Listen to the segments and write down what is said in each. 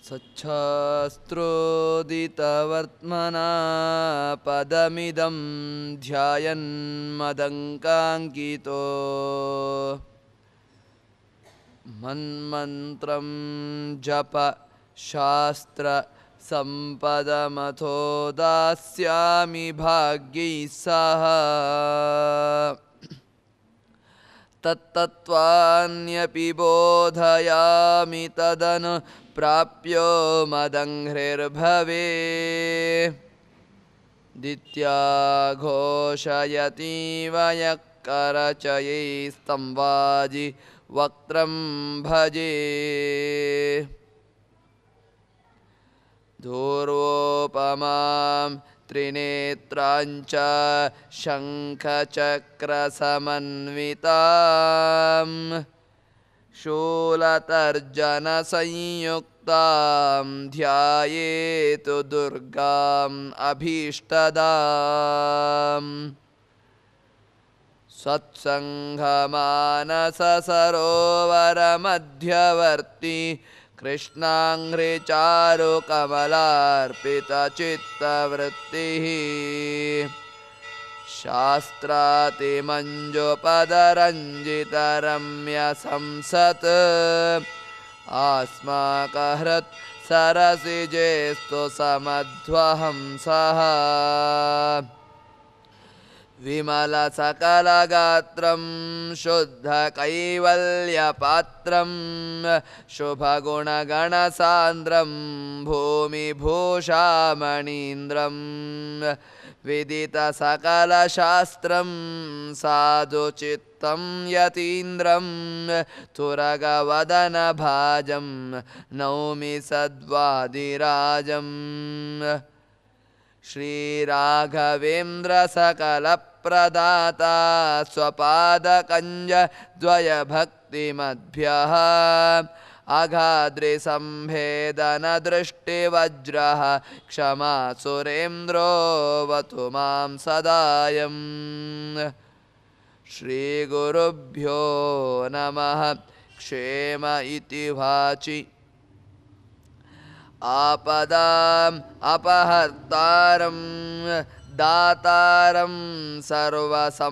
ಸಚ್ಛಾಸ್ತ್ರೋದಿತವರ್ತ್ಮನಾ ಪದಮಿದಂ ಧ್ಯಾಯನ್ಮದಂಕಾಂಕಿತೋ ಮನ್ಮಂತ್ರಂ ಜಪ ಶಾಸ್ತ್ರ ಸಂಪದಮಥೋ ದಾಸ್ಯಾಮಿ ಭಾಗ್ಯೈಃ ಸಹ ತತ್ತತ್ವಾನ್ಯಪಿ ಬೋಧಯಾಮಿ ತದನು ಪ್ರಾಪ್ಯೋ ಮದಂಘ್ರಿರ್ಭವೇ ದಿತ್ಯಾ ಘೋಷಯತೀವ ಯಃ ಕರಚಯೈಸ್ತಂವಾಜಿ ವಕ್ತ್ರಂ ಭಜೆ ಧೂರ್ವೋಪಮಾಂ ತ್ರಿನೇತ್ರಾಂಚ ಶಂಖಚಕ್ರಸಮನ್ವಿತಾಂ ಶೂಲತರ್ಜನಸಂಯುಕ್ತಾಂ ಧ್ಯಾಯೇತು ದುರ್ಗಾಂ ಅಭೀಷ್ಟದಾಂ ಸತ್ಸಂಘಮಾನಸಸರೋವರಮಧ್ಯವರ್ತಿ ಕೃಷ್ಣಾಂಘ್ರಿಚಾರುಕಮಲಾರ್ಪಿತಚಿತ್ತವೃತ್ತಿಃ ಶಾಸ್ತ್ರಾತಿಮಂಜುಪದರಂಜಿತರಮ್ಯಸಂಸತ್ ಆಸ್ಮಾಕಹೃತ್ ಸರಸಿಜೇಸ್ತು ಸಮಧ್ವಹಂಸಃ ವಿಮಲಸಕಲಗಾತ್ರಂ ಶುದ್ಧಕೈವಲ್ಯಪಾತ್ರಂ ಶುಭಗುಣಗಣಸಾಂದ್ರಂ ಭೂಮಿಭೂಷಾಮಣೀಂದ್ರಂ ವಿದಿತಸಕಲಶಾಸ್ತ್ರಂ ಸಾಧುಚಿತ್ತಂ ಯತೀಂದ್ರಂ ತುರಗವದನಭಾಜಂ ನೌಮಿ ಸದ್ವಾದಿರಾಜಂ ಶ್ರೀರಾಘವೇಂದ್ರ ಸಕಲಪ್ರದಾತ ಸ್ವಪಾದಕಂಜ ದ್ವಯಭಕ್ತಿಮದ್ಭ್ಯಃ ಅಗಾದ್ರಿಸಂಭೇದನ ದೃಷ್ಟಿವಜ್ರಃ ಕ್ಷಮಾ ಸುರೇಂದ್ರೋವತು ಮಾಂ ಸದಾಯಂ ಶ್ರೀಗುರುಭ್ಯೋ ನಮಃ ಕ್ಷೇಮ ಇತಿ ವಾಚಿ ಆಪದಾಂ ಅಪಹರ್ತಾರಂ ದಾತಾರಂ ಸರ್ವಸಂಪದಾಂ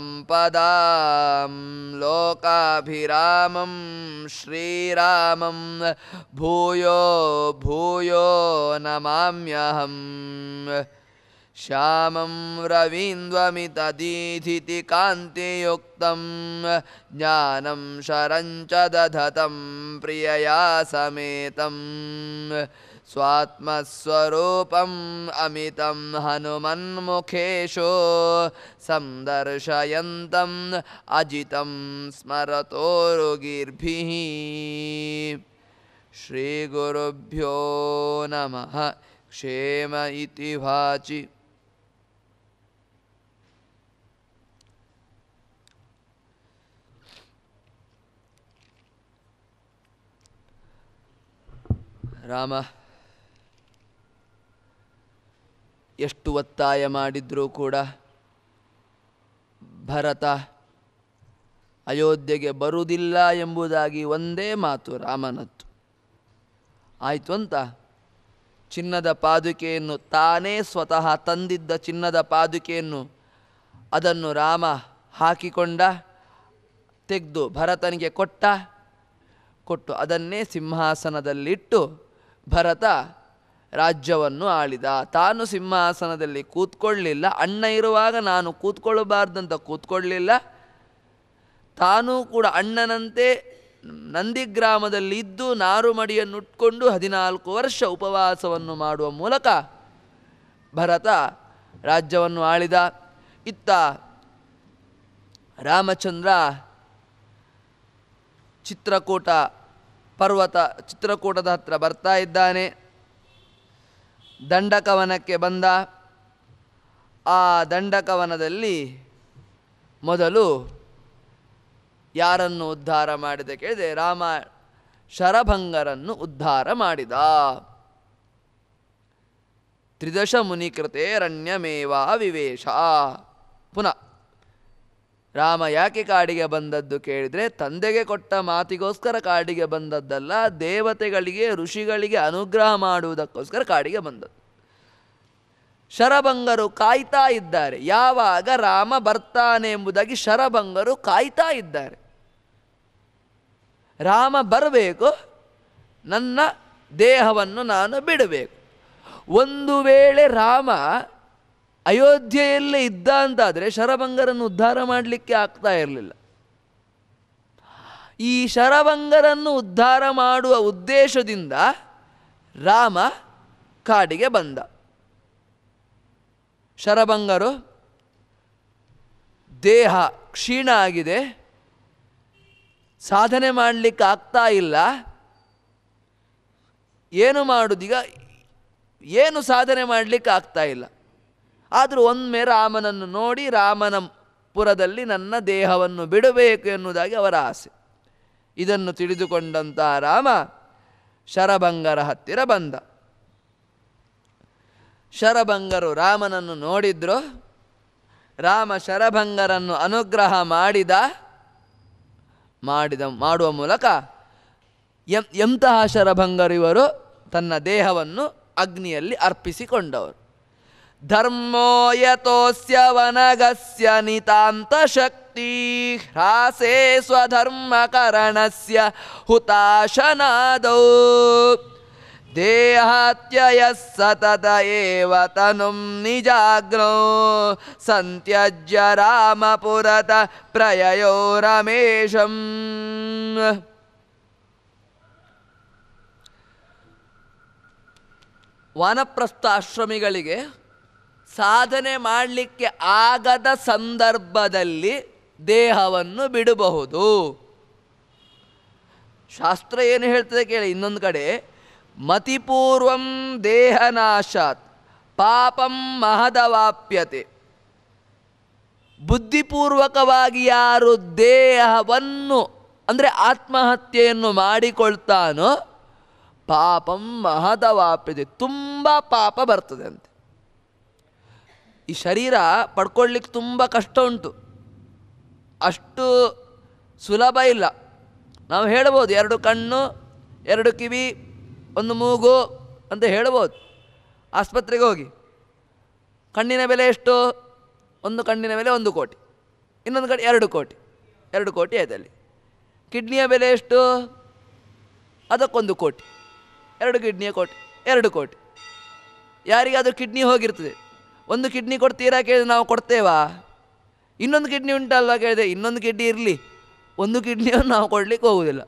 ಲೋಕಾಭಿರಾಮಂ ಶ್ರೀರಾಮಂ ಭೂಯೋ ಭೂಯೋ ನಮಾಮ್ಯಹಂ ಶ್ಯಾಮಂ ರವೀಂದ್ವಮಿತದೀಧಿತಿ ಕಾಂತಿಯುಕ್ತಂ ಜ್ಞಾನಂ ಶರಂಚ ದಧತಂ ಪ್ರಿಯಯಾ ಸಮೇತಂ ಸ್ವಾತ್ಮಸ್ವರೂಪಂ ಅಮಿತಂ ಹನುಮನ್ಮುಖೇಶೋ ಸಂದರ್ಶಯಂತಂ ಅಜಿತಂ ಸ್ಮರತೋರುಗಿರ್ಭಿಃ ಶ್ರೀಗುರುಭ್ಯೋ ನಮಃ ಕ್ಷೇಮ ಇತಿ ವಾಚಿ ರಾಮ ಎಷ್ಟು ಒತ್ತಾಯ ಮಾಡಿದರೂ ಕೂಡ ಭರತ ಅಯೋಧ್ಯೆಗೆ ಬರುವುದಿಲ್ಲ ಎಂಬುದಾಗಿ ಒಂದೇ ಮಾತು ರಾಮನದ್ದು. ಆಯಿತು ಅಂತ ಚಿನ್ನದ ಪಾದುಕೆಯನ್ನು ತಾನೇ ಸ್ವತಃ ತಂದಿದ್ದ ಚಿನ್ನದ ಪಾದುಕೆಯನ್ನು ಅದನ್ನು ರಾಮ ಹಾಕಿಕೊಂಡ, ತೆಗೆದು ಭರತನಿಗೆ ಕೊಟ್ಟು ಅದನ್ನೇ ಸಿಂಹಾಸನದಲ್ಲಿಟ್ಟು ಭರತ ರಾಜ್ಯವನ್ನು ಆಳಿದ. ತಾನು ಸಿಂಹಾಸನದಲ್ಲಿ ಕೂತ್ಕೊಳ್ಳಲಿಲ್ಲ, ಅಣ್ಣ ಇರುವಾಗ ನಾನು ಕೂತ್ಕೊಳ್ಳಬಾರ್ದಂತ ಕೂತ್ಕೊಳ್ಳಲಿಲ್ಲ. ತಾನೂ ಕೂಡ ಅಣ್ಣನಂತೆ ನಂದಿಗ್ರಾಮದಲ್ಲಿ ಇದ್ದು ನಾರುಮಡಿಯನ್ನುಟ್ಕೊಂಡು 14 ವರ್ಷ ಉಪವಾಸವನ್ನು ಮಾಡುವ ಮೂಲಕ ಭರತ ರಾಜ್ಯವನ್ನು ಆಳಿದ. ಇತ್ತ ರಾಮಚಂದ್ರ ಚಿತ್ರಕೂಟದ ಹತ್ರ ಬರ್ತಾ ಇದ್ದಾನೆ. ದಂಡಕವನಕ್ಕೆ ಬಂದ. ಆ ದಂಡಕವನದಲ್ಲಿ ಮೊದಲು ಯಾರನ್ನು ಉದ್ಧಾರ ಮಾಡಿದ ಕೇಳಿದೆ, ರಾಮ ಶರಭಂಗರನ್ನು ಉದ್ಧಾರ ಮಾಡಿದ. ತ್ರಿದಶ ಮುನಿಕೃತೆ ರಣ್ಯಮೇವಾ ವಿವೇಶ. ಪುನಃ ರಾಮ ಯಾಕೆ ಕಾಡಿಗೆ ಬಂದದ್ದು ಕೇಳಿದರೆ ತಂದೆಗೆ ಕೊಟ್ಟ ಮಾತಿಗೋಸ್ಕರ ಕಾಡಿಗೆ ಬಂದದ್ದಲ್ಲ, ದೇವತೆಗಳಿಗೆ ಋಷಿಗಳಿಗೆ ಅನುಗ್ರಹ ಮಾಡುವುದಕ್ಕೋಸ್ಕರ ಕಾಡಿಗೆ ಬಂದದ್ದು. ಶರಭಂಗರು ಕಾಯ್ತಾ ಇದ್ದಾರೆ, ಯಾವಾಗ ರಾಮ ಬರ್ತಾನೆ ಎಂಬುದಾಗಿ ಶರಭಂಗರು ಕಾಯ್ತಾ ಇದ್ದಾರೆ. ರಾಮ ಬರಬೇಕು, ನನ್ನ ದೇಹವನ್ನು ನಾನು ಬಿಡಬೇಕು. ಒಂದು ವೇಳೆ ರಾಮ ಅಯೋಧ್ಯೆಯಲ್ಲೇ ಇದ್ದ ಅಂತಾದರೆ ಶರಭಂಗರನ್ನು ಉದ್ಧಾರ ಮಾಡಲಿಕ್ಕೆ ಆಗ್ತಾ ಇರಲಿಲ್ಲ. ಈ ಶರಭಂಗರನ್ನು ಉದ್ಧಾರ ಮಾಡುವ ಉದ್ದೇಶದಿಂದ ರಾಮ ಕಾಡಿಗೆ ಬಂದ. ಶರಭಂಗರು ದೇಹ ಕ್ಷೀಣ ಆಗಿದೆ, ಸಾಧನೆ ಮಾಡಲಿಕ್ಕೆ ಆಗ್ತಾ ಇಲ್ಲ, ಏನು ಮಾಡುವುದೀಗ, ಏನು ಸಾಧನೆ ಮಾಡಲಿಕ್ಕೆ ಆಗ್ತಾ ಇಲ್ಲ. ಆದರೂ ಒಮ್ಮೆ ರಾಮನನ್ನು ನೋಡಿ ರಾಮನ ಪುರದಲ್ಲಿ ನನ್ನ ದೇಹವನ್ನು ಬಿಡಬೇಕು ಎನ್ನುವುದಾಗಿ ಅವರ ಆಸೆ. ಇದನ್ನು ತಿಳಿದುಕೊಂಡಂಥ ರಾಮ ಶರಭಂಗರ ಹತ್ತಿರ ಬಂದ. ಶರಭಂಗರು ರಾಮನನ್ನು ನೋಡಿದ್ರು. ರಾಮ ಶರಭಂಗರನ್ನು ಅನುಗ್ರಹ ಮಾಡುವ ಮೂಲಕ ಎಂತಹ ಶರಭಂಗರು ಇವರು, ತನ್ನ ದೇಹವನ್ನು ಅಗ್ನಿಯಲ್ಲಿ ಅರ್ಪಿಸಿಕೊಂಡವರು. ಧರ್ಮೋ ಯತೋಸ್ಯ ವನಗಸ್ಯ ನಿತಾಂತ ಶಕ್ತಿ ಹ್ರಾಸೇ ಸ್ವಧರ್ಮಕರಣಸ್ಯ ಹುತಾಶನಾದೌ ದೇಹಾತ್ಯಯ ಸತತ ಏವ ತನುಂ ನಿಜಾಗ್ನೋ ಸಂತ್ಯಜ್ಯ ರಾಮಪುರತ ಪ್ರಯಯೋ ರಮೇಶಂ. ವಾನಪ್ರಸ್ಥಾಶ್ರಮಿಗಳಿಗೆ ಸಾಧನೆ ಮಾಡಲಿಕ್ಕೆ ಆಗದ ಸಂದರ್ಭದಲ್ಲಿ ದೇಹವನ್ನು ಬಿಡಬಹುದು. ಶಾಸ್ತ್ರ ಏನು ಹೇಳ್ತದೆ ಕೇಳಿ. ಇನ್ನೊಂದು ಕಡೆ ಮತಿಪೂರ್ವಂ ದೇಹನಾಶಾತ್ ಪಾಪಂ ಮಹದವಾಪ್ಯತೆ. ಬುದ್ಧಿಪೂರ್ವಕವಾಗಿ ಯಾರು ದೇಹವನ್ನು ಅಂದರೆ ಆತ್ಮಹತ್ಯೆಯನ್ನು ಮಾಡಿಕೊಳ್ತಾನೋ ಪಾಪಂ ಮಹದವಾಪ್ಯತೆ, ತುಂಬ ಪಾಪ ಬರ್ತದೆ ಅಂತೆ. ಈ ಶರೀರ ಪಡ್ಕೊಳ್ಳಿಕ್ಕೆ ತುಂಬ ಕಷ್ಟ ಉಂಟು, ಅಷ್ಟು ಸುಲಭ ಇಲ್ಲ. ನಾವು ಹೇಳ್ಬೋದು 2 ಕಣ್ಣು 2 ಕಿವಿ 1 ಮೂಗು ಅಂತ ಹೇಳ್ಬೋದು. ಆಸ್ಪತ್ರೆಗೆ ಹೋಗಿ ಕಣ್ಣಿನ ಬೆಲೆ ಎಷ್ಟು? 1 ಕಣ್ಣಿನ ಬೆಲೆ 1 ಕೋಟಿ, ಇನ್ನೊಂದು ಕಡೆ 2 ಕೋಟಿ, 2 ಕೋಟಿ ಆಯ್ತಲ್ಲಿ. ಕಿಡ್ನಿಯ ಬೆಲೆ ಎಷ್ಟು? ಅದಕ್ಕೊಂದು ಕೋಟಿ, 2 ಕಿಡ್ನಿಯ ಕೋಟಿ, 2 ಕೋಟಿ. ಯಾರಿಗಾದರೂ ಕಿಡ್ನಿ ಹೋಗಿರ್ತದೆ, 1 ಕಿಡ್ನಿ ಕೊಡ್ತೀರಾ ಕೇಳಿದ್ರೆ ನಾವು ಕೊಡ್ತೇವಾ? ಇನ್ನೊಂದು ಕಿಡ್ನಿ ಉಂಟಲ್ವ ಕೇಳಿದೆ, ಇನ್ನೊಂದು ಕಿಡ್ನಿ ಇರಲಿ, 1 ಕಿಡ್ನಿಯನ್ನು ನಾವು ಕೊಡಲಿಕ್ಕೆ ಹೋಗುವುದಿಲ್ಲ.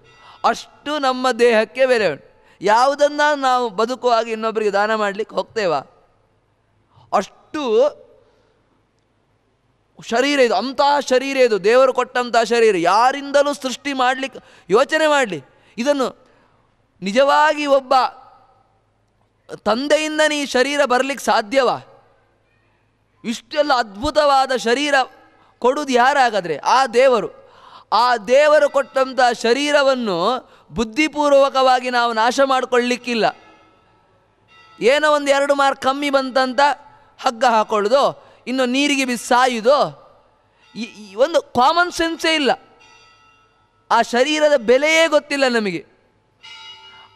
ಅಷ್ಟು ನಮ್ಮ ದೇಹಕ್ಕೆ ಬೆಲೆ ಉಂಟು. ಯಾವುದನ್ನು ನಾವು ಬದುಕುವಾಗ ಇನ್ನೊಬ್ಬರಿಗೆ ದಾನ ಮಾಡಲಿಕ್ಕೆ ಹೋಗ್ತೇವಾ? ಅಷ್ಟು ಶರೀರ ಇದು, ಅಂತಹ ಶರೀರ ಇದು, ದೇವರು ಕೊಟ್ಟಂಥ ಶರೀರ. ಯಾರಿಂದಲೂ ಸೃಷ್ಟಿ ಮಾಡಲಿಕ್ಕೆ ಯೋಚನೆ ಮಾಡಲಿ. ಇದನ್ನು ನಿಜವಾಗಿ ಒಬ್ಬ ತಂದೆಯಿಂದ ಈ ಶರೀರ ಬರಲಿಕ್ಕೆ ಸಾಧ್ಯವಾ? ಇಷ್ಟೆಲ್ಲ ಅದ್ಭುತವಾದ ಶರೀರ ಕೊಡುವುದು ಯಾರಾಗಾದರೆ? ಆ ದೇವರು. ಆ ದೇವರು ಕೊಟ್ಟಂಥ ಶರೀರವನ್ನು ಬುದ್ಧಿಪೂರ್ವಕವಾಗಿ ನಾವು ನಾಶ ಮಾಡಿಕೊಳ್ಳಿಕ್ಕಿಲ್ಲ. ಏನೋ 1-2 ಮಾರ್ಕ್ ಕಮ್ಮಿ ಬಂತಂತ ಹಗ್ಗ ಹಾಕೊಳ್ಳೋದು, ಇನ್ನು ನೀರಿಗೆ ಬಿಸಿ ಸಾಯುವುದು, ಒಂದು ಕಾಮನ್ ಸೆನ್ಸೇ ಇಲ್ಲ. ಆ ಶರೀರದ ಬೆಲೆಯೇ ಗೊತ್ತಿಲ್ಲ ನಮಗೆ.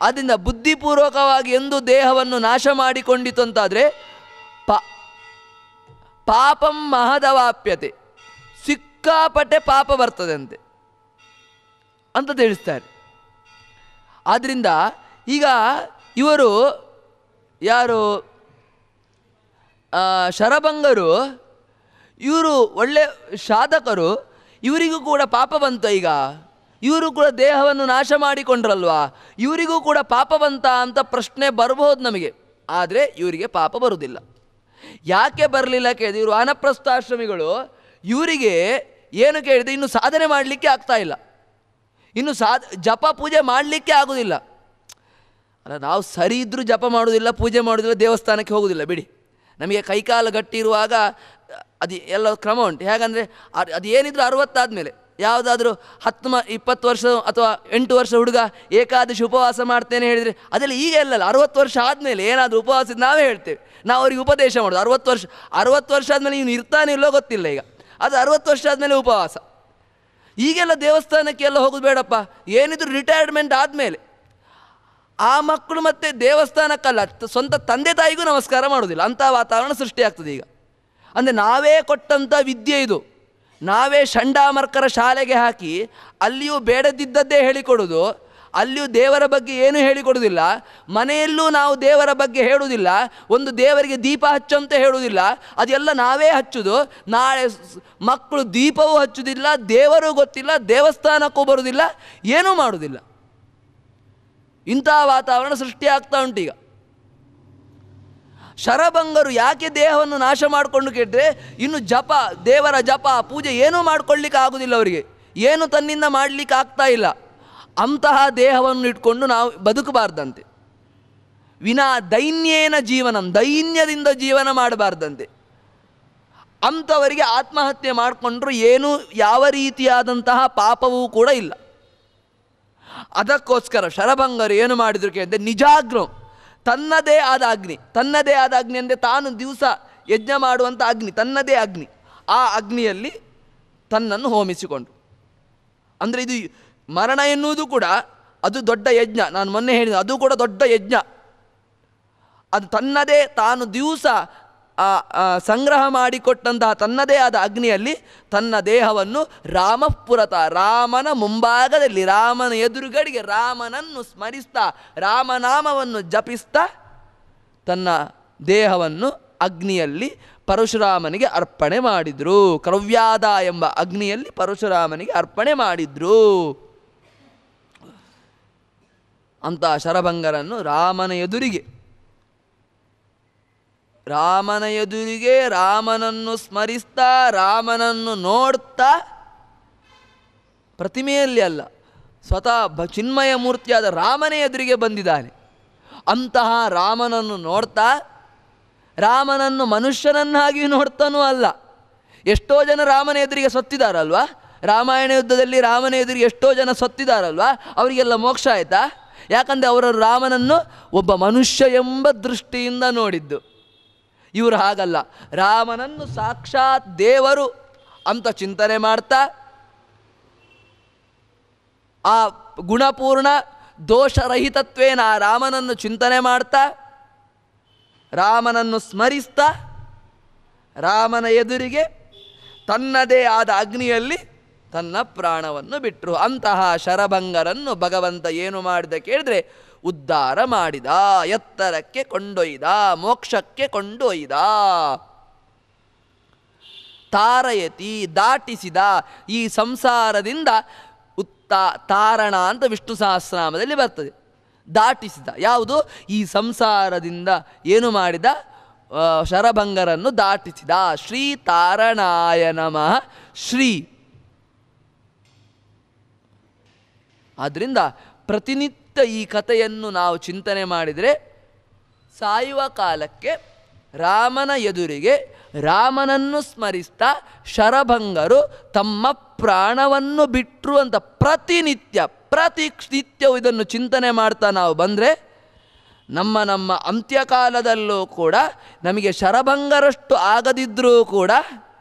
ಆದ್ದರಿಂದ ಬುದ್ಧಿಪೂರ್ವಕವಾಗಿ ಎಂದು ದೇಹವನ್ನು ನಾಶ ಮಾಡಿಕೊಂಡಿತು ಅಂತಾದರೆ ಪಾಪಂ ಮಹದವಾಪ್ಯತೆ, ಸಿಕ್ಕಾಪಟ್ಟೆ ಪಾಪ ಬರ್ತದೆ ಅಂತೆ ಅಂತ ತಿಳಿಸ್ತಾರೆ. ಆದ್ದರಿಂದ ಈಗ ಇವರು ಯಾರು ಶರಭಂಗರು, ಇವರು ಒಳ್ಳೆ ಸಾಧಕರು, ಇವರಿಗೂ ಕೂಡ ಪಾಪ ಬಂತ. ಈಗ ಇವರು ಕೂಡ ದೇಹವನ್ನು ನಾಶ ಮಾಡಿಕೊಂಡ್ರಲ್ವಾ, ಇವರಿಗೂ ಕೂಡ ಪಾಪ ಬಂತ ಅಂತ ಪ್ರಶ್ನೆ ಬರಬಹುದು ನಮಗೆ. ಆದರೆ ಇವರಿಗೆ ಪಾಪ ಬರುವುದಿಲ್ಲ. ಯಾಕೆ ಬರಲಿಲ್ಲ ಕೇಳಿದ್ರೆ, ಇವರು ವಾನಪ್ರಸ್ಥಾಶ್ರಮಿಗಳು, ಇವರಿಗೆ ಏನು ಕೇಳಿದೆ, ಇನ್ನು ಸಾಧನೆ ಮಾಡಲಿಕ್ಕೆ ಆಗ್ತಾ ಇಲ್ಲ, ಇನ್ನು ಜಪ ಪೂಜೆ ಮಾಡಲಿಕ್ಕೆ ಆಗೋದಿಲ್ಲ. ಅಲ್ಲ, ನಾವು ಸರಿ ಇದ್ದರೂ ಜಪ ಮಾಡೋದಿಲ್ಲ, ಪೂಜೆ ಮಾಡೋದಿಲ್ಲ, ದೇವಸ್ಥಾನಕ್ಕೆ ಹೋಗೋದಿಲ್ಲ ಬಿಡಿ. ನಮಗೆ ಕೈಕಾಲು ಗಟ್ಟಿ ಇರುವಾಗ ಅದು ಎಲ್ಲ ಕ್ರಮ ಉಂಟು. ಹೇಗಂದರೆ ಅದು ಏನಿದ್ರು 60 ಆದಮೇಲೆ, ಯಾವುದಾದ್ರೂ 10-20 ವರ್ಷ ಅಥವಾ 8 ವರ್ಷ ಹುಡುಗ ಏಕಾದಶಿ ಉಪವಾಸ ಮಾಡ್ತೇನೆ ಹೇಳಿದರೆ ಅದೆಲ್ಲ ಈಗ ಎಲ್ಲಲ್ಲ. 60 ವರ್ಷ ಆದಮೇಲೆ ಏನಾದರೂ ಉಪವಾಸ ನಾವೇ ಹೇಳ್ತೇವೆ, ನಾವು ಅವ್ರಿಗೆ ಉಪದೇಶ ಮಾಡೋದು. 60 ವರ್ಷ ಆದಮೇಲೆ ಇವನು ಇರ್ತಾನೆ ಇಲ್ಲೋ ಗೊತ್ತಿಲ್ಲ. ಈಗ ಅದು 60 ವರ್ಷ ಆದಮೇಲೆ ಉಪವಾಸ. ಈಗೆಲ್ಲ ದೇವಸ್ಥಾನಕ್ಕೆ ಎಲ್ಲ ಹೋಗೋದು ಬೇಡಪ್ಪ, ಏನಿದ್ರು ರಿಟೈರ್ಮೆಂಟ್ ಆದಮೇಲೆ. ಆ ಮಕ್ಕಳು ಮತ್ತೆ ದೇವಸ್ಥಾನಕ್ಕಲ್ಲ, ಸ್ವಂತ ತಂದೆ ತಾಯಿಗೂ ನಮಸ್ಕಾರ ಮಾಡೋದಿಲ್ಲ, ಅಂಥ ವಾತಾವರಣ ಸೃಷ್ಟಿಯಾಗ್ತದೆ ಈಗ. ಅಂದರೆ ನಾವೇ ಕೊಟ್ಟಂಥ ವಿದ್ಯೆ ಇದು, ನಾವೇ ಷಂಡಾಮರ್ಕರ ಶಾಲೆಗೆ ಹಾಕಿ ಅಲ್ಲಿಯೂ ಬೇಡದಿದ್ದದ್ದೇ ಹೇಳಿಕೊಡೋದು, ಅಲ್ಲಿಯೂ ದೇವರ ಬಗ್ಗೆ ಏನೂ ಹೇಳಿಕೊಡೋದಿಲ್ಲ, ಮನೆಯಲ್ಲೂ ನಾವು ದೇವರ ಬಗ್ಗೆ ಹೇಳುವುದಿಲ್ಲ, ಒಂದು ದೇವರಿಗೆ ದೀಪ ಹಚ್ಚಂತ ಹೇಳುವುದಿಲ್ಲ, ಅದೆಲ್ಲ ನಾವೇ ಹಚ್ಚುದು. ನಾಳೆ ಮಕ್ಕಳು ದೀಪವೂ ಹಚ್ಚುವುದಿಲ್ಲ, ದೇವರೂ ಗೊತ್ತಿಲ್ಲ, ದೇವಸ್ಥಾನಕ್ಕೂ ಬರುವುದಿಲ್ಲ, ಏನೂ ಮಾಡುವುದಿಲ್ಲ. ಇಂಥ ವಾತಾವರಣ ಸೃಷ್ಟಿಯಾಗ್ತಾ ಉಂಟೀಗ. ಶರಭಂಗರು ಯಾಕೆ ದೇಹವನ್ನು ನಾಶ ಮಾಡಿಕೊಂಡು ಕೇಳಿದ್ರೆ, ಇನ್ನು ಜಪ, ದೇವರ ಜಪ ಪೂಜೆ ಏನೂ ಮಾಡ್ಕೊಳ್ಳಿಕ್ಕೆ ಆಗೋದಿಲ್ಲ ಅವರಿಗೆ, ಏನು ತನ್ನಿಂದ ಮಾಡಲಿಕ್ಕೆ ಆಗ್ತಾ ಇಲ್ಲ. ಅಂತಹ ದೇಹವನ್ನು ಇಟ್ಕೊಂಡು ನಾವು ಬದುಕಬಾರ್ದಂತೆ. ವಿನಾ ದೈನ್ಯೇನ ಜೀವನಂ, ದೈನ್ಯದಿಂದ ಜೀವನ ಮಾಡಬಾರ್ದಂತೆ. ಅಂಥವರಿಗೆ ಆತ್ಮಹತ್ಯೆ ಮಾಡಿಕೊಂಡ್ರು ಏನೂ ಯಾವ ರೀತಿಯಾದಂತಹ ಪಾಪವೂ ಕೂಡ ಇಲ್ಲ. ಅದಕ್ಕೋಸ್ಕರ ಶರಭಂಗರು ಏನು ಮಾಡಿದ್ರು ಕೇಳಿದ್ರೆ, ನಿಜಾಗ್ನೋ, ತನ್ನದೇ ಆದ ಅಗ್ನಿ, ತನ್ನದೇ ಆದ ಅಗ್ನಿ ಅಂದರೆ ತಾನು ದಿವಸ ಯಜ್ಞ ಮಾಡುವಂಥ ಅಗ್ನಿ, ತನ್ನದೇ ಅಗ್ನಿ, ಆ ಅಗ್ನಿಯಲ್ಲಿ ತನ್ನನ್ನು ಹೋಮಿಸಿಕೊಂಡ್ರು. ಅಂದರೆ ಇದು ಮರಣ ಎನ್ನುವುದು ಕೂಡ ಅದು ದೊಡ್ಡ ಯಜ್ಞ. ನಾನು ಮೊನ್ನೆ ಹೇಳಿದೆ, ಅದು ಕೂಡ ದೊಡ್ಡ ಯಜ್ಞ. ಅದು ತನ್ನದೇ, ತಾನು ದಿವಸ ಸಂಗ್ರಹ ಮಾಡಿಕೊಟ್ಟಂತಹ ತನ್ನದೇ ಆದ ಅಗ್ನಿಯಲ್ಲಿ ತನ್ನ ದೇಹವನ್ನು ರಾಮಪುರತ, ರಾಮನ ಮುಂಭಾಗದಲ್ಲಿ, ರಾಮನ ಎದುರುಗಡೆಗೆ ರಾಮನನ್ನು ಸ್ಮರಿಸ್ತಾ, ರಾಮನಾಮವನ್ನು ಜಪಿಸ್ತಾ ತನ್ನ ದೇಹವನ್ನು ಅಗ್ನಿಯಲ್ಲಿ ಪರಶುರಾಮನಿಗೆ ಅರ್ಪಣೆ ಮಾಡಿದರು. ಕ್ರವ್ಯಾದ ಎಂಬ ಅಗ್ನಿಯಲ್ಲಿ ಪರಶುರಾಮನಿಗೆ ಅರ್ಪಣೆ ಮಾಡಿದ್ರು. ಅಂತ ಶರಭಂಗರನ್ನು ರಾಮನ ಎದುರಿಗೆ ರಾಮನನ್ನು ಸ್ಮರಿಸ್ತಾ, ರಾಮನನ್ನು ನೋಡ್ತಾ, ಪ್ರತಿಮೆಯಲ್ಲಿ ಅಲ್ಲ, ಸ್ವತಃ ಚಿನ್ಮಯ ಮೂರ್ತಿಯಾದ ರಾಮನೇ ಎದುರಿಗೆ ಬಂದಿದ್ದಾನೆ. ಅಂತಹ ರಾಮನನ್ನು ನೋಡ್ತಾ, ರಾಮನನ್ನು ಮನುಷ್ಯನನ್ನಾಗಿಯೂ ನೋಡ್ತಾನೂ ಅಲ್ಲ. ಎಷ್ಟೋ ಜನ ರಾಮನ ಎದುರಿಗೆ ಸತ್ತಿದ್ದಾರಲ್ವ, ರಾಮಾಯಣ ಯುದ್ಧದಲ್ಲಿ ರಾಮನ ಎದುರಿಗೆ ಎಷ್ಟೋ ಜನ ಸತ್ತಿದ್ದಾರಲ್ವ, ಅವರಿಗೆಲ್ಲ ಮೋಕ್ಷ ಆಯಿತಾ? ಯಾಕಂದರೆ ಅವರು ರಾಮನನ್ನು ಒಬ್ಬ ಮನುಷ್ಯ ಎಂಬ ದೃಷ್ಟಿಯಿಂದ ನೋಡಿದ್ದು. ಇವರು ಹಾಗಲ್ಲ, ರಾಮನನ್ನು ಸಾಕ್ಷಾತ್ ದೇವರು ಅಂತ ಚಿಂತನೆ ಮಾಡ್ತಾ, ಆ ಗುಣಪೂರ್ಣ ದೋಷರಹಿತತ್ವೇನ ಆ ರಾಮನನ್ನು ಚಿಂತನೆ ಮಾಡ್ತಾ, ರಾಮನನ್ನು ಸ್ಮರಿಸ್ತಾ, ರಾಮನ ಎದುರಿಗೆ ತನ್ನದೇ ಆದ ಅಗ್ನಿಯಲ್ಲಿ ತನ್ನ ಪ್ರಾಣವನ್ನು ಬಿಟ್ಟರು. ಅಂತಹ ಶರಭಂಗರನ್ನು ಭಗವಂತ ಏನು ಮಾಡಿದ ಕೇಳಿದ್ರೆ, ಉದ್ಧಾರ ಮಾಡಿದ, ಎತ್ತರಕ್ಕೆ ಕೊಂಡೊಯ್ದ, ಮೋಕ್ಷಕ್ಕೆ ಕೊಂಡೊಯ್ದ. ತಾರಯತಿ, ದಾಟಿಸಿದ, ಈ ಸಂಸಾರದಿಂದ ತಾರಣ ಅಂತ ವಿಷ್ಣು ಸಹಸ್ರನಾಮದಲ್ಲಿ ಬರ್ತದೆ. ದಾಟಿಸಿದ ಯಾವುದು? ಈ ಸಂಸಾರದಿಂದ ಏನು ಮಾಡಿದ? ಶರಭಂಗರನ್ನು ದಾಟಿಸಿದ. ಶ್ರೀ ತಾರಣಾಯ ನಮಃ ಶ್ರೀ. ಆದ್ದರಿಂದ ಪ್ರತಿನಿತ್ಯ ಈ ಕಥೆಯನ್ನು ನಾವು ಚಿಂತನೆ ಮಾಡಿದರೆ, ಸಾಯುವ ಕಾಲಕ್ಕೆ ರಾಮನ ಎದುರಿಗೆ ರಾಮನನ್ನು ಸ್ಮರಿಸ್ತಾ ಶರಭಂಗರು ತಮ್ಮ ಪ್ರಾಣವನ್ನು ಬಿಟ್ಟರು ಅಂತ ಪ್ರತಿನಿತ್ಯವೂ ಇದನ್ನು ಚಿಂತನೆ ಮಾಡ್ತಾ ನಾವು ಬಂದರೆ, ನಮ್ಮ ಅಂತ್ಯಕಾಲದಲ್ಲೂ ಕೂಡ ನಮಗೆ ಶರಭಂಗರಷ್ಟು ಆಗದಿದ್ದರೂ ಕೂಡ